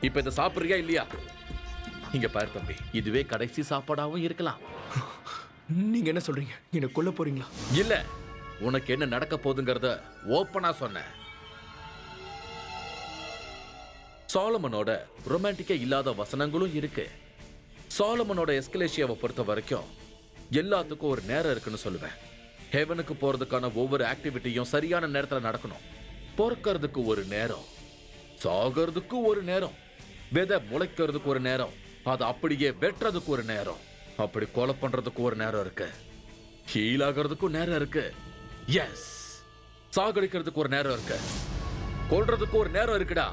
இப்ப இதை சாப்பிடுறியா இல்லையா? இங்க பாரு தம்பி, இதுவே கடைசி சாப்பாடாவும் இருக்கலாம். நீங்க என்ன சொல்றீங்க? என்ன கொல்ல போறீங்களா? இல்ல, உனக்கு என்ன நடக்க போகுதுங்கிறத ஓப்பனா சொன்னேன். சாலமனோட ரொமான்டிக்கா இல்லாத வசனங்களும் இருக்கு. சாலமனோட எஸ்கலேஷியாவை பொறுத்த வரைக்கும் எல்லாத்துக்கும் ஒரு நேரம் இருக்குன்னு சொல்லுவேன். ஹெவனுக்கு போறதுக்கான ஒவ்வொரு ஆக்டிவிட்டியும் சரியான நேரத்துல நடக்கணும். பொறுக்கிறதுக்கு ஒரு நேரம், சாகிறதுக்கு ஒரு நேரம், விதை முளைக்கிறதுக்கு ஒரு நேரம், அது அப்படியே வெட்டுறதுக்கு ஒரு நேரம், அப்படி கொலை பண்றதுக்கு ஒரு நேரம் இருக்கு, ஹீல் ஆகிறதுக்கும் நேரம் இருக்கு, எஸ் சாகடிக்கிறதுக்கு ஒரு நேரம் இருக்கு, கொல்றதுக்கு ஒரு நேரம் இருக்குடா.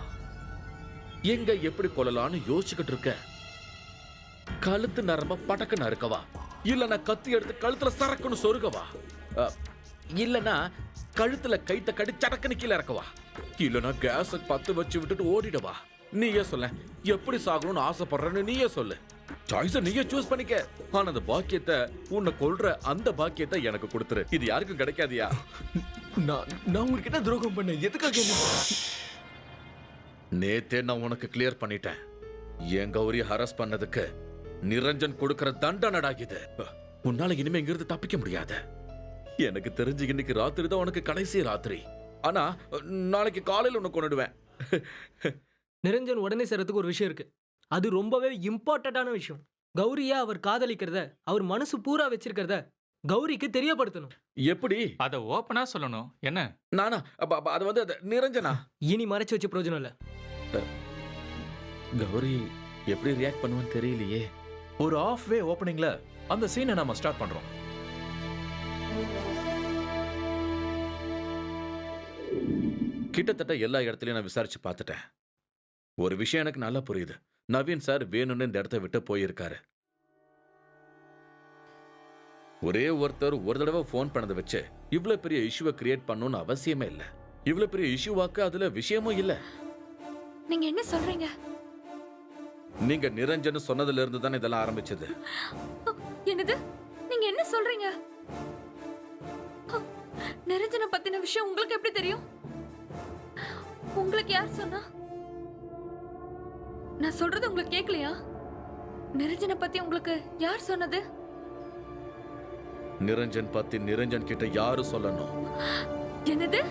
எங்க எப்படி கொல்லலாம்னு யோசிச்சுக்கிட்டு இருக்க. கழுத்து நரம்ப படக்குன்னு இருக்கவா, இல்லனா கத்தி எடுத்து கழுத்துல சரக்குன்னு சொருகவா, இல்லனா கழுத்துல கைத்த கடி சடக்குன்னு கீழே இறக்கவா, இல்லனா கேஸ் பத்து வச்சு விட்டுட்டு ஓடிடவா. நீயே சொல்ல, எப்படி சாகணும்னு ஆசைப்படுறன்னு நீயே சொல்லு. சாய்ஸை நீயே சூஸ் பண்ணிக்க. ஆனா அந்த பாக்கியத்தை, உன்னை கொல்ற அந்த பாக்கியத்தை எனக்கு கொடுத்துரு. இது யாருக்கும் கிடைக்காதியா? நான் உங்ககிட்ட துரோகம் பண்ண எதுக்காக? நேத்தே நான் உனக்கு கிளியர் பண்ணிட்டேன். என் கௌரி ஹரஸ் பண்ணதுக்கு நிரஞ்சன் கொடுக்கிற தண்டனடா இது. உன்னால இனிமே இங்கிருந்து தப்பிக்க முடியாது. எனக்கு தெரிஞ்சு இன்னைக்கு ராத்திரி தான் உனக்கு கடைசி ராத்திரி. ஆனா நாளைக்கு காலையில உன்னை கொண்டுடுவேன். நிரஞ்சன் உடனே செய்யறதுக்கு ஒரு விஷயம் இருக்கு. அது ரொம்பவே இம்பார்ட்டன்டான விஷயம். கௌரியா அவர் காதலிக்கிறத, அவர் மனசு பூரா வச்சிருக்கிறத கௌரிக்கு தெரியப்படுத்தணும். எப்படி? அத ஓபனா சொல்லணும். என்ன? நானா? அது வந்து நிரஞ்சனா. இனி மறைச்சு வச்சு பிரயோஜனம் இல்ல. கௌரி எப்படி ரியாக்ட் பண்ணுவான்னு தெரியலையே. ஒரு ஆஃப் வே ஓபனிங்ல அந்த சீனை நாம ஸ்டார்ட் பண்றோம். கிட்டத்தட்ட எல்லா இடத்துலயும் நான் விசாரிச்சு பார்த்துட்டேன். ஒரு விஷயம் எனக்கு நல்லா புரியுது. நவீன் சார் வேணும்னு இந்த இடத்த விட்டு போயிருக்காரு. ஒரே ஒருத்தர் ஒரு தடவை போன் பண்ணதை வச்சு இவ்வளவு பெரிய இஷ்யூவை கிரியேட் பண்ணணும்னு அவசியமே இல்ல. இவ்வளவு பெரிய இஷ்யூவாக்கு அதுல விஷயமும் இல்ல. நீங்க என்ன சொல்றீங்க? நீங்க நிரஞ்சன் சொன்னதுல இருந்து தானே இதெல்லாம் ஆரம்பிச்சது. என்னது? நீங்க என்ன சொல்றீங்க? நிரஞ்சனை பத்தின விஷயம் உங்களுக்கு எப்படி தெரியும்? உங்களுக்கு யார் சொன்னா? நான் சொல்றது உங்களுக்கு கேட்கலையா? நிரஞ்சனை பத்தி உங்களுக்கு யார் சொன்னது? நிரஞ்சன் பத்தி நிரஞ்சன் கிட்ட யாரு சொல்லணும்? என்னது?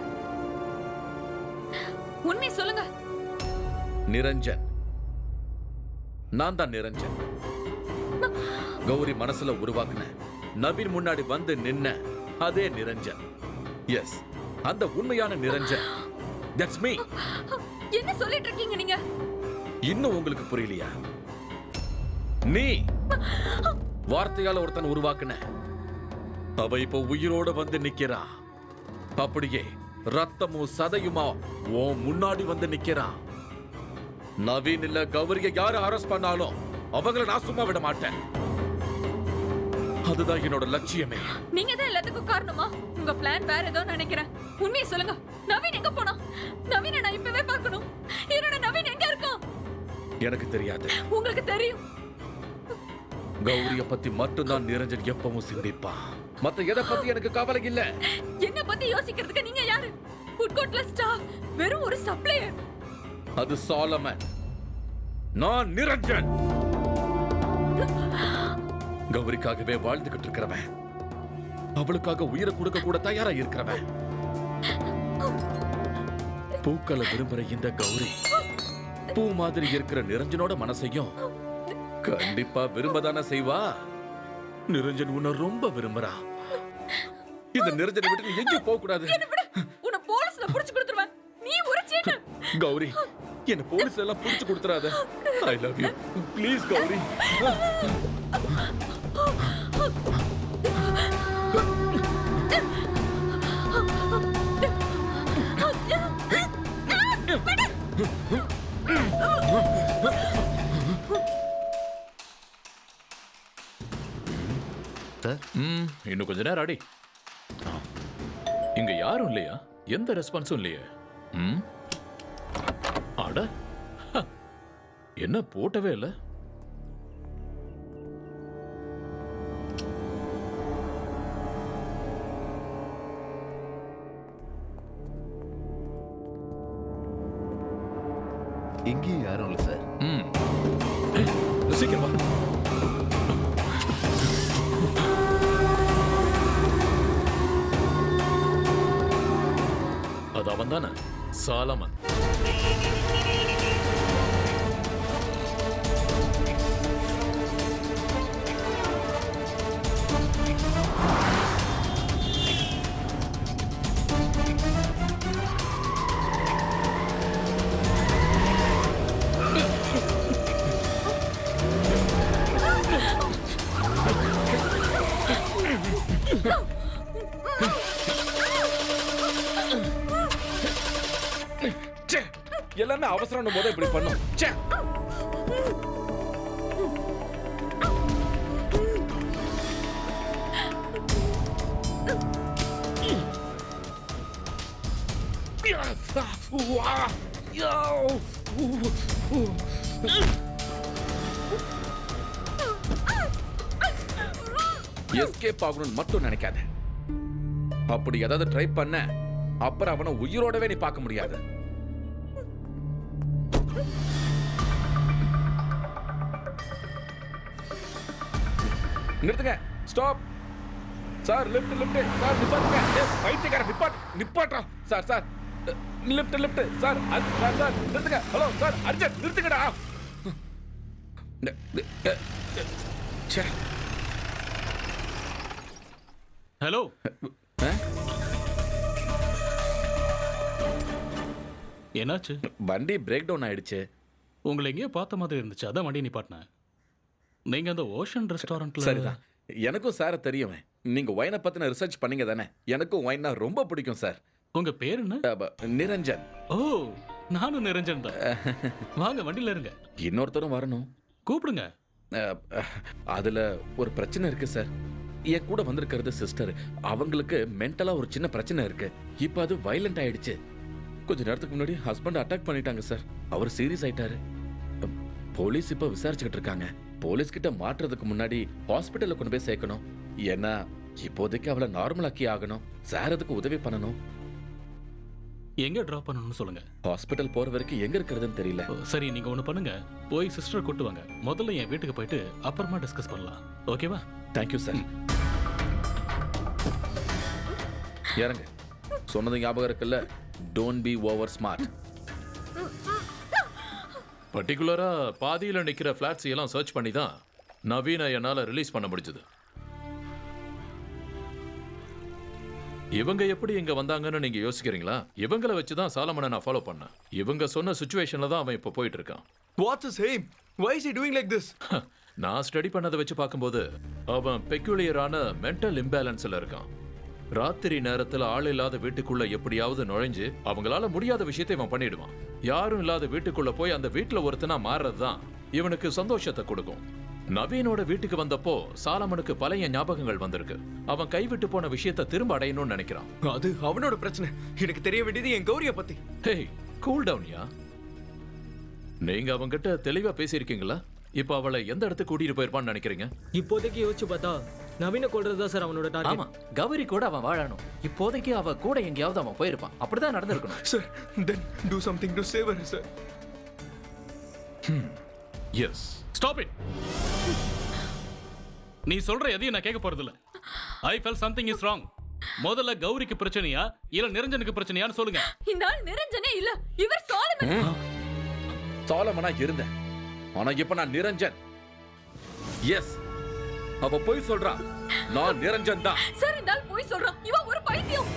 உண்மை சொல்லுங்க. நிரஞ்சன். நான் தான் நிரஞ்சன். கௌரி மனசுல உருவாக்குன, நவீன் முன்னாடி வந்து நின்ன அதே நிரஞ்சன். எஸ், அந்த உண்மையான நிரஞ்சன். That's me. என்ன சொல்லிட்டு இருக்கீங்க நீங்க? இன்னும் உங்களுக்கு புரியலையா? நீ வார்த்தையால ஒருத்தன் உருவாக்குன, அவ இப்ப உயிரோட வந்து நிக்கிறா. அப்படியே ரத்தமும் சதையுமா உன் முன்னாடி வந்து நிக்கிறா. நவீன் இல்ல கௌரிய யாரு அரெஸ்ட் பண்ணாலும் அவங்கள நான் சும்மா விட மாட்டேன். அதுதான் என்னோட லட்சியமே. நீங்க தான் எல்லாத்துக்கும் காரணமா? உங்க பிளான் வேற ஏதோ நினைக்கிறேன். உண்மையை சொல்லுங்க. நவீன் எங்க போனா? நவீனை நான் இப்பவே பார்க்கணும். என்னோட நவீன் எங்க இருக்கான்? எனக்கு தெரியாது. உங்களுக்கு தெரியும். கௌரிய பத்தி மட்டும்தான் நிரஞ்சன் எப்பவும் சிந்திப்பான். மத்த எதை பத்தி எனக்கு கவலை இல்ல. என்ன பத்தி யோசிக்கிறதுக்கு நீங்க யாரு? ஃபுட் கோர்ட்ல ஸ்டாஃப், வெறும் ஒரு சப்ளையர். அது சாலமன், நான் நிரஞ்சன். கௌரிக்காகவே வாழ்ந்துகிட்டு இருக்கிறவன், அவளுக்காக உயிரை கொடுக்க கூட தயாரா இருக்கிறவன். பூக்களை விரும்புற இந்த கௌரி பூ மாதிரி இருக்கிற நிரஞ்சனோட மனசையும் கண்டிப்பா விரும்பதானே செய்வா. நிரஞ்சன் உன்னை ரொம்ப விரும்புறா. இந்த நிரஞ்சனை விட்டு நீ எங்கேயும் போக கூடாது. உன்னை போலீஸ்ல புடிச்சு கொடுத்துருவேன். நீ ஒரு சீட்டர். கௌரி, என்ன போலீஸ் எல்லாம் புடிச்சு கொடுத்துறாத. I love you. Please Gowri. இன்னும் கொஞ்ச நேரம் அடி. இங்க யாரும் இல்லையா? எந்த ரெஸ்பான்ஸும் இல்லையே. அட, என்ன போட்டவே இல்ல. இங்கேயும் யாரும் இல்லை சார். சீக்கிரமா. அது அவன் தானே, சாலமன். எல்லாமே அவசரம் போது இப்படி பண்ணும். எஸ்கேப் ஆகணும்னு மட்டும் நினைக்காத. அப்படி ஏதாவது ட்ரை பண்ண அப்புறம் அவனை உயிரோடவே நீ பார்க்க முடியாது. நிறுத்துங்க. Stop sir. Lift lift sir. நிப்பாட்டுங்க. பைத்தியக்கார நிப்பாட்றா sir. Sir lift lift sir. Sir sir நிறுத்துங்க. ஹலோ சார், அர்ஜென்ட் நிறுத்துங்கடா. ஹலோ. என்னாச்சு? வண்டி பிரேக் டவுன் ஆயிடுச்சு. உங்களை எங்கேயோ பார்த்த மாதிரி இருந்துச்சு, அதான் வண்டி நிப்பாட்டினேன். நீங்க அந்த ஓஷன் ரெஸ்டாரண்ட்ல? சரிதான், எனக்கும் சார் தெரியும். நீங்க ஒயினை பத்தின ரிசர்ச் பண்ணீங்க தானே? எனக்கும் ஒயின்னா ரொம்ப பிடிக்கும் சார். உங்க பேர் என்ன? நிரஞ்சன். ஓ, நானும் நிரஞ்சன் தான். வாங்க வண்டியில இருங்க. இன்னொருத்தரும் வரணும். கூப்பிடுங்க. அதுல ஒரு பிரச்சனை இருக்கு சார். என் கூட வந்திருக்கிறது சிஸ்டர். அவங்களுக்கு மென்டலா ஒரு சின்ன பிரச்சனை இருக்கு. இப்ப அது வயலண்ட் ஆயிடுச்சு. கொஞ்ச நேரத்துக்கு முன்னாடி ஹஸ்பண்ட் அட்டாக் பண்ணிட்டாங்க சார். அவர் சீரியஸ் ஆயிட்டாரு. போலீஸ் இப்ப விசாரிச்சுக்கிட்டு இருக்காங்க. போலீஸ் கிட்ட மாற்றுறதுக்கு முன்னாடி ஹாஸ்பிட்டல்ல கொண்டு போய் சேர்க்கணும். ஏன்னா இப்போதைக்கு அவளை நார்மலாக்கி ஆகணும். சார் அதுக்கு உதவி பண்ணணும். எங்க டிராப் பண்ணணும்னு சொல்லுங்க. ஹாஸ்பிட்டல் போற வரைக்கும் எங்க இருக்கிறதுன்னு தெரியல. சரி, நீங்க ஒண்ணு பண்ணுங்க. போய் சிஸ்டர் கூட்டு வாங்க. முதல்ல என் வீட்டுக்கு போயிட்டு அப்புறமா டிஸ்கஸ் பண்ணலாம். ஓகேவா? Thank you sir. இறங்க. சொன்னது ஞாபகம் இருக்குல்ல? Don't be over smart. பர்டிகுலரா பாதியில நிக்கிற ஃபிளாட்ஸ் எல்லாம் சர்ச் பண்ணி தான் நவீன என்னால ரிலீஸ் பண்ண முடிஞ்சது. இவங்க எப்படி இங்க வந்தாங்கன்னு நீங்க யோசிக்கிறீங்களா? இவங்கள வச்சுதான் சாலமனை நான் ஃபாலோ பண்ணேன். இவங்க சொன்ன சிச்சுவேஷன்ல தான் அவன் இப்ப போயிட்டு இருக்கான். What's his aim? Why is he doing like this? நான் ஸ்டடி பண்ணதை வச்சு பார்க்கும்போது அவன் பெக்யூலியரான மென்டல் இம்பேலன்ஸ்ல இருக்கான். ராத்திரி நேரத்துல ஆள் இல்லாத வீட்டுக்குள்ள எப்படியாவது நுழைஞ்சு அவங்களால முடியாத விஷயத்தை இவன் பண்ணிடுவான். யாரும் இல்லாத வீட்டுக்குள்ள போய் அந்த வீட்டுல ஒருத்தனா மாறுறதுதான் இவனுக்கு சந்தோஷத்தை கொடுக்கும். நவீனோட வீட்டுக்கு வந்தப்போ சாலமனுக்கு பழைய ஞாபகங்கள் வந்திருக்கு. அவன் கைவிட்டு போன விஷயத்தை திரும்ப அடையணும்னு நினைக்கிறான். அது அவனோட பிரச்சனை. எனக்கு தெரிய வேண்டியது என் கௌரிய பத்தி. ஹேய், கூல் டவுன்யா. நீங்க அவங்கிட்ட தெளிவா பேசியிருக்கீங்களா? இப்ப அவளை எந்த இடத்துக்கு கூட்டிட்டு போயிருப்பான்னு நினைக்கிறீங்க? இப்போதைக்கு யோசிச்சு பார்த்தா நவீன கொல்றதுதான் சார் அவனோட டார்கெட். ஆமா, கௌரி கூட அவன் வாழணும். இப்போதைக்கு அவ கூட எங்கேயாவது அவன் போயிருப்பான். அப்படிதான் நடந்திருக்கணும். Sir, then do something to save her, sir. Yes. Stop it. நீ சொல்ற எதையும் நான் கேட்க போறது இல்ல. I feel something is wrong. முதல்ல கௌரிக்கு பிரச்சனையா இல்ல நிரஞ்சனுக்கு பிரச்சனையான்னு சொல்லுங்க. இந்த ஆள் நிரஞ்சனே இல்ல, இவர் சாலமன். சாலமனா இருந்தேன், ஆனா இப்ப நான் நிரஞ்சன். எஸ், அவ போய் சொல்றா. நான் நிரஞ்சன் தான். சார், இந்த ஆள் போய் சொல்றான். இவன் ஒரு பைத்தியம்.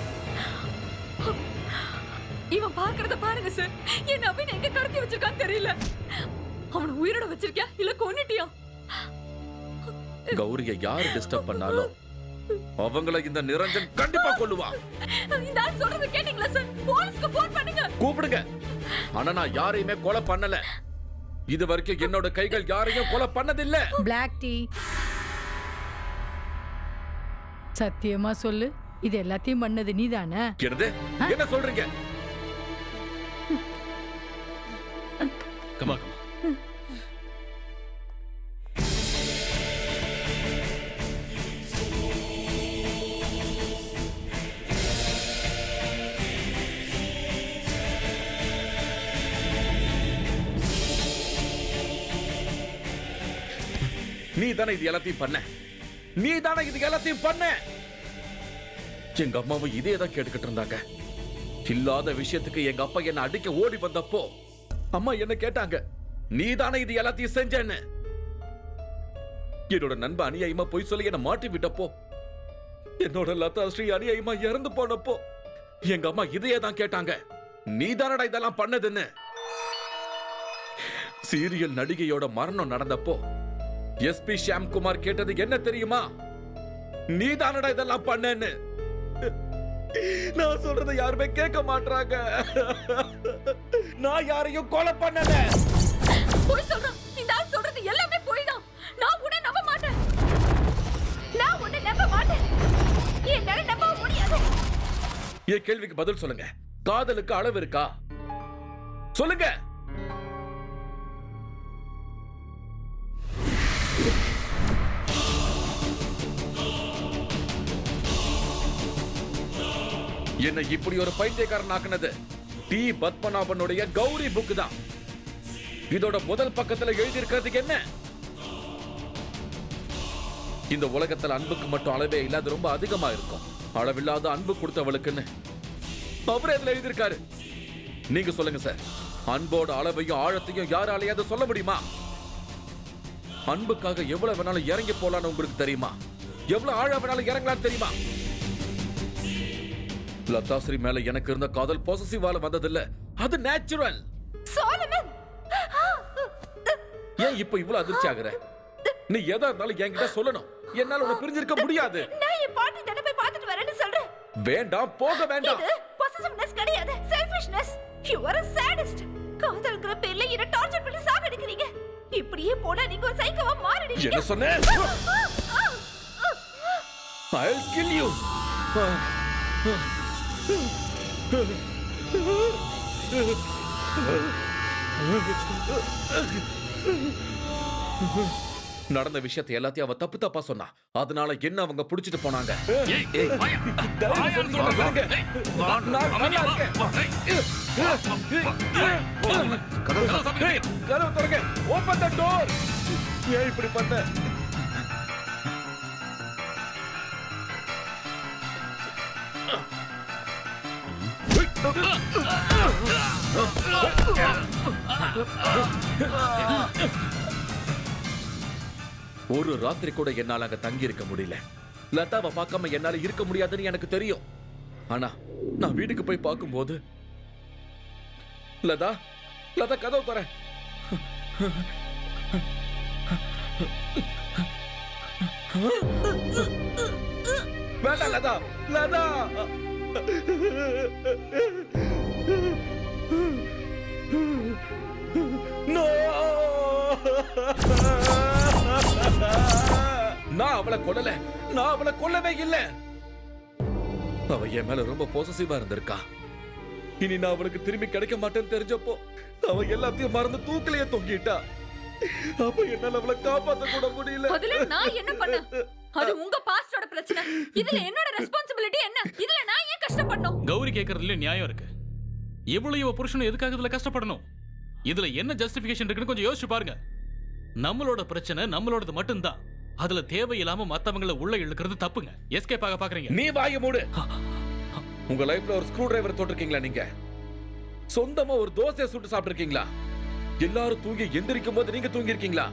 இவன் பாக்குறத பாருங்க சார். என் நவீன் எங்க கடத்தி வச்சிருக்கான்னு தெரியல. அவனை உயிரோட வச்சிருக்கியா இல்ல கொன்னுட்டியா? கௌரிய யாரு டிஸ்டர்ப் பண்ணாலும் அவங்கள இந்த நிரஞ்சன் கண்டிப்பா கொல்லுவா. இந்த ஆள் சொல்றது கேட்டீங்களா சார்? போலீஸ்க்கு போன் பண்ணுங்க. கூப்பிடுங்க. ஆனா நான் யாரையுமே கொலை பண்ணல. இது வரைக்கும் என்னோட கைகள் யாரையும் கொலை பண்ணதில்ல. பிளாக் டீ, சத்தியமா சொல்லு, இது எல்லாத்தையும் பண்ணது நீதானே? என்ன சொல்றீங்க? கமா நீ தானே இது எல்லாத்தையும் பண்ண. நீ தானே இது எல்லாத்தையும் பண்ண. எங்க அம்மாவும் இதே தான் கேட்டுக்கிட்டு இருந்தாங்க. இல்லாத விஷயத்துக்கு எங்க அப்பா என்ன அடிக்க ஓடி வந்தப்போ அம்மா என்ன கேட்டாங்க, நீ தானே இது எல்லாத்தையும் செஞ்சேன்னு. என்னோட நண்பன் அநியாயமா போய் சொல்லி என்ன மாட்டி விட்டப்போ, என்னோட லதா ஸ்ரீ அநியாயமா இறந்து போனப்போ எங்க அம்மா இதையே தான் கேட்டாங்க, நீ தானடா இதெல்லாம் பண்ணதுன்னு. சீரியல் நடிகையோட மரணம் நடந்தப்போ எஸ்பி ஷியாம்குமார் கேட்டது என்ன தெரியுமா? நீ தானடா இதெல்லாம் பண்ணேன்னு. நான் சொல்றதை யாருமே கேட்க மாட்டாங்க. நான் யாரையும் கொலை பண்ணல. போய் சொல்றான். இந்த ஆள் சொல்றது எல்லாமே போய் தான். நான் உன்னை நம்ப மாட்டேன். நான் உன்னை நம்ப மாட்டேன். என்னால நம்ப முடியாது. என் கேள்விக்கு பதில் சொல்லுங்க. காதலுக்கு அளவு இருக்கா? சொல்லுங்க. என்ன இப்படி ஒரு பைத்தியக்காரன் ஆக்குனது டி பத்மநாபனுடைய கௌரி புக் தான். இதோட முதல் பக்கத்துல எழுதி இருக்கிறதுக்கு என்ன? இந்த உலகத்துல அன்புக்கு மட்டும் அளவே இல்ல, அது ரொம்ப அதிகமா இருக்கும். அளவில்லாத அன்பு கொடுத்தவளுக்குன்னு அவரே இதுல எழுதியிருக்காரு. நீங்க சொல்லுங்க சார், அன்போட அளவையும் ஆழத்தையும் யாராலையாவது சொல்ல முடியுமா? அன்புக்காக எவ்வளவு வேணாலும் இறங்கி போலான்னு உங்களுக்கு தெரியுமா? எவ்வளவு ஆழம் வேணாலும் இறங்கலான்னு தெரியுமா? லதாஸ்ரீ மேல எனக்கு இருந்த காதல் பொசசிவால வந்ததில்ல, அது நேச்சுரல். சாலமன், ஏன் இப்ப இவ்வளவு அதிர்ச்சி ஆகுற? நீ எதா இருந்தாலும் என்கிட்ட சொல்லணும். என்னால உன்னை பிரிஞ்சிருக்க முடியாது. நான் என் பாட்டி தான போய் பார்த்துட்டு வரேன்னு சொல்றேன். வேண்டாம், போக வேண்டாம். இது பொசசிவ்னஸ் கிடையாது, selfishness. You are a sadist. காதல்ங்கற பேர்ல என்ன டார்ச்சர் பண்ணி சாகடிக்கிறீங்க. இப்படியே போனா நீங்க ஒரு சைக்கோவா மாறிடுவீங்க. என்ன சொன்னே? I'll kill you. நடந்த விஷயத்தை எல்லாத்தையும் அவ தப்பு தப்பா சொன்னா. அதனால என்ன அவங்க புடிச்சிட்டு போனாங்க. கதவு திறங்க. Open the door. ஏன் இப்படி பண்ண? ஒரு ராத்திரி கூட என்னால அங்க தங்கி இருக்க முடியல. லதாவை பார்க்காம என்னால இருக்க முடியாதுன்னு எனக்கு தெரியும். ஆனா நான் வீட்டுக்கு போய் பார்க்கும்போது, லதா, லதா கதவு தர. வேண்டாம் லதா, லதா. No! நான் அவளை கொல்லல. நான் அவளை கொல்லவே இல்ல. அவ என் மேல ரொம்ப பொசசிவா இருந்திருக்கா. இனி நான் அவளுக்கு திரும்பி கிடைக்க மாட்டேன்னு தெரிஞ்சப்போ அவ எல்லாத்தையும் மறந்து தூக்கிலேயே தொங்கிட்டா. அப்ப என்னால அவளை காப்பாத்த கூட முடியல. அதுல நான் என்ன பண்ண? அது உங்க பாஸ்டோட பிரச்சனை. இதுல என்னோட ரெஸ்பான்சிபிலிட்டி என்ன? இதுல நான் ஏன் கஷ்டப்படணும்? கௌரி கேக்குறதுல நியாயம் இருக்கு. இவ்வளவு புருஷனும் எதுக்காக இதுல கஷ்டப்படணும்? இதுல என்ன ஜஸ்டிபிகேஷன் இருக்குன்னு கொஞ்சம் யோசிச்சு பாருங்க. நம்மளோட பிரச்சனை நம்மளோடது மட்டும்தான். அதுல தேவையில்லாம மத்தவங்கள உள்ள இழுக்கிறது தப்புங்க. எஸ்கேப் ஆக பாக்குறீங்க. நீ வாய மூடு. உங்க லைஃப்ல ஒரு ஸ்க்ரூ டிரைவர் தொட்டிருக்கீங்களா நீங்க? சொந்தமா ஒரு தோசையை சுட்டு சாப்பிட்டிருக்கீங்களா? எல்லாரும் தூங்கி எந்திரிக்கும் போது நீங்க தூங்கி இருக்கீங்களா?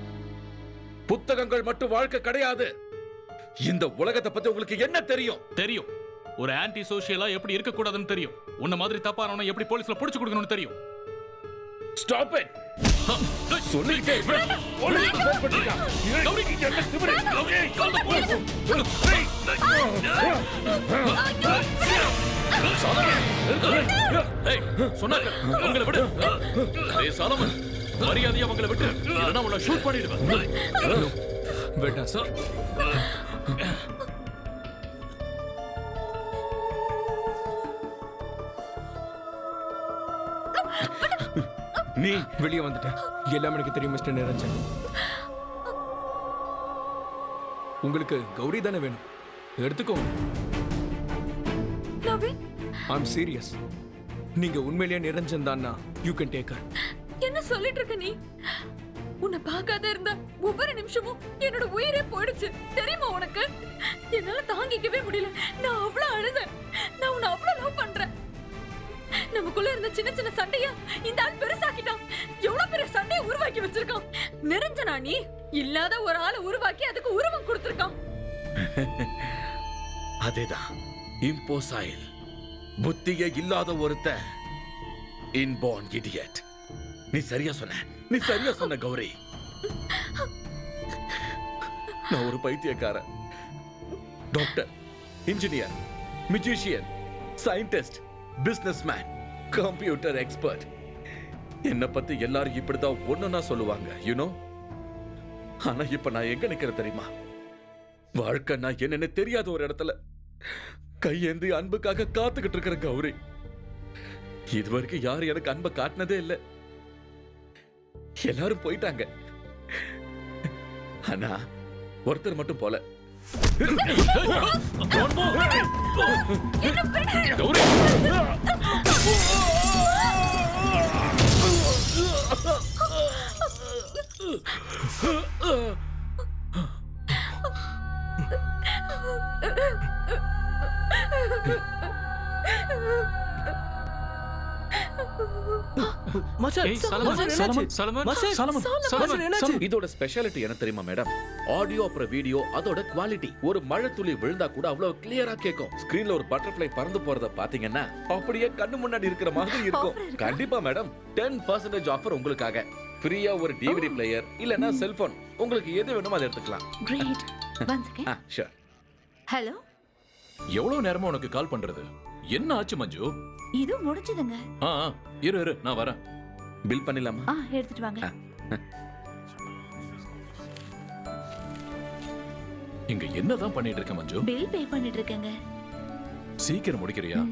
புத்தகங்கள் மட்டும் வாழ்க்கை கிடையாது. இந்த உலகத்தை பத்தி உங்களுக்கு என்ன தெரியும்? தெரியும். ஒரு ஆன்டி சோஷியலா எப்படி இருக்க கூடாதுன்னு தெரியும். உன்ன மாதிரி தப்பானவன எப்படி போலீஸ்ல புடிச்சு கொடுக்கணும்னு தெரியும். Stop it. சொல்லிட்டே இருக்கேன். போலீஸ் ஃபோன் பண்ணியா? கௌரிக்கு என்ன திமிரு? கௌரி கால் தி போலீஸ். ஏய் சொன்னாங்க அவங்கள விடு. ஏய் சாலமன் மரியாதையா அவங்கள விட்டு இல்லனா உன்னை ஷூட் பண்ணிடுவேன். வேண்டா சார். நீ வெளியே வந்துட்ட. எல்லாம் எனக்கு தெரியும் மிஸ்டர் நிரஞ்சன். உங்களுக்கு கௌரி தானே வேணும், எடுத்துக்கோங்க. Naveen, I'm serious. நீங்க உண்மையிலேயே நிரஞ்சன் தான்னா யூ கேன் டேக் ஹர். என்ன சொல்லிட்டு இருக்க நீ? உன்னை பார்க்காத இருந்த ஒவ்வொரு நிமிஷமும் என்னோட உயிரே போயிடுச்சு தெரியுமா உனக்கு? என்னால தாங்கிக்கவே முடியல. நான் அவ்வளவு அழுதேன். நான் உன்னை அவ்வளவு லவ் பண்றேன். நமக்குள்ள இருந்த சின்ன சின்ன சண்டைய இந்த ஆள் பெருசாக்கிட்டான். எவ்வளவு பெரிய சண்டையை உருவாக்கி வச்சிருக்கான். நிரஞ்சனா நீ இல்லாத ஒரு ஆளை உருவாக்கி அதுக்கு உருவம் கொடுத்திருக்கான். அதேதான் இம்போசைல். புத்தியே இல்லாத ஒருத்த இன்பார்ன் இடியட். நீ சரியா சொன்ன. நீ சரியா சொன்ன கௌரி. நான் ஒரு பைத்தியக்காரன். Doctor, engineer, musician, scientist, businessman, computer expert. என்னை பத்தி எல்லாரும் இப்படிதான் ஒண்ணுன்னா சொல்லுவாங்க, யூனோ. ஆனா இப்ப நான் எங்க நிக்கிறேன் தெரியுமா? வாழ்க்கை நான் என்னன்னு தெரியாத ஒரு இடத்துல கையேந்தி அன்புக்காக காத்துக்கிட்டு இருக்கிற கௌரி. இதுவரைக்கும் யாரும் எனக்கு அன்பை காட்டினதே இல்லை. எல்லாரும் போயிட்டாங்க. ஆனா ஒருத்தர் மட்டும் போல. இதோட ஸ்பெஷாலிட்டி என்ன தெரியுமா மேடம்? ஆடியோ அப்புறம் வீடியோ, அதோட குவாலிட்டி. ஒரு மழை துளி விழுந்தா கூட அவ்வளவு கிளியரா கேட்கும். ஸ்கிரீன்ல ஒரு பட்டர்ஃப்ளை பறந்து போறத பாத்தீங்கன்னா அப்படியே கண்ணு முன்னாடி இருக்கிற மாதிரி இருக்கும். கண்டிப்பா மேடம், 10% ஆஃபர் உங்களுக்காக. ஃப்ரீயா ஒரு டிவிடி பிளேயர் இல்லனா செல்போன், உங்களுக்கு எது வேணுமோ அதை எடுத்துக்கலாம். Great. One second. Sure. Hello. எவ்வளவு நேரமா உனக்கு கால் பண்றது? என்ன ஆச்சு மஞ்சு? இது முடிஞ்சதுங்க. இரு நான் வரேன். பில் பண்ணிடலாமா? எடுத்துட்டு வாங்க. இங்க என்னதான் பண்ணிட்டு இருக்க மஞ்சு? பில் பே பண்ணிட்டு இருக்கேங்க. சீக்கிரம் முடிக்கிறியா?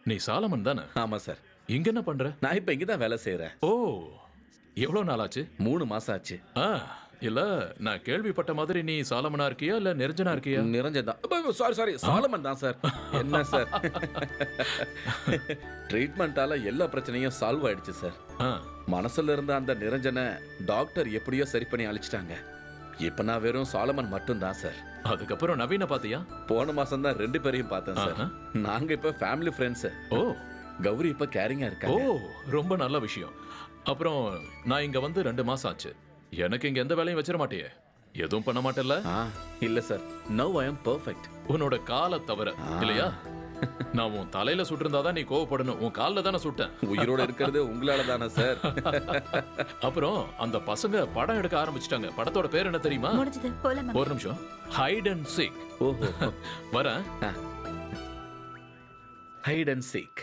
நீ சாலமன் தானே? ஆமா சார். இங்க என்ன பண்ற? நான் இப்ப இங்கதான் வேலை செய்யறேன். ஓ, எவ்வளவு நாள் ஆச்சு? 3 மாசம் ஆச்சு. இல்ல, நான் கேள்விப்பட்ட மாதிரி நீ சாலமனா இருக்கியா இல்ல நிரஞ்சனா இருக்கியா? நிரஞ்சன் தான். சாரி சாலமன் தான் சார். என்ன சார், ட்ரீட்மெண்டால எல்லா பிரச்சனையும் சால்வ் ஆயிடுச்சு சார். மனசுல இருந்த அந்த நிரஞ்சனை டாக்டர் எப்படியோ சரி பண்ணி அழிச்சிட்டாங்க. இப்ப நான் வெறும் சாலமன் மட்டும் தான் சார். அதுக்கப்புறம் நவீன பாத்தியா? போன மாசம் தான் 2 பேரையும் பார்த்தேன் சார். நாங்க இப்ப ஃபேமிலி ஃப்ரெண்ட்ஸ். ஓ, கௌரி இப்ப கேரிங்கா இருக்காங்க. ஓ, ரொம்ப நல்ல விஷயம். அப்புறம் நான் இங்க வந்து 2 மாசம் ஆச்சு. எனக்கு இங்க எந்த வேலையும் வச்சிர மாட்டியே? எதுவும் பண்ண மாட்டேல்ல? இல்ல sir. Now I am perfect. உன்னோட காலை தவிர இல்லையா? நான் உன் தலையில சுட்டிருந்தாதான் நீ கோவப்படணும். உன் கால்ல தானே சுட்டேன். உயிரோட இருக்கிறது உங்களால தானே சார். அப்புறம் அந்த பசங்க படம் எடுக்க ஆரம்பிச்சிட்டாங்க. படத்தோட பேர் என்ன தெரியுமா? முடிஞ்சது போலாமா? ஒரு நிமிஷம். Hide and seek. ஓஹோ வரேன். Hide and seek.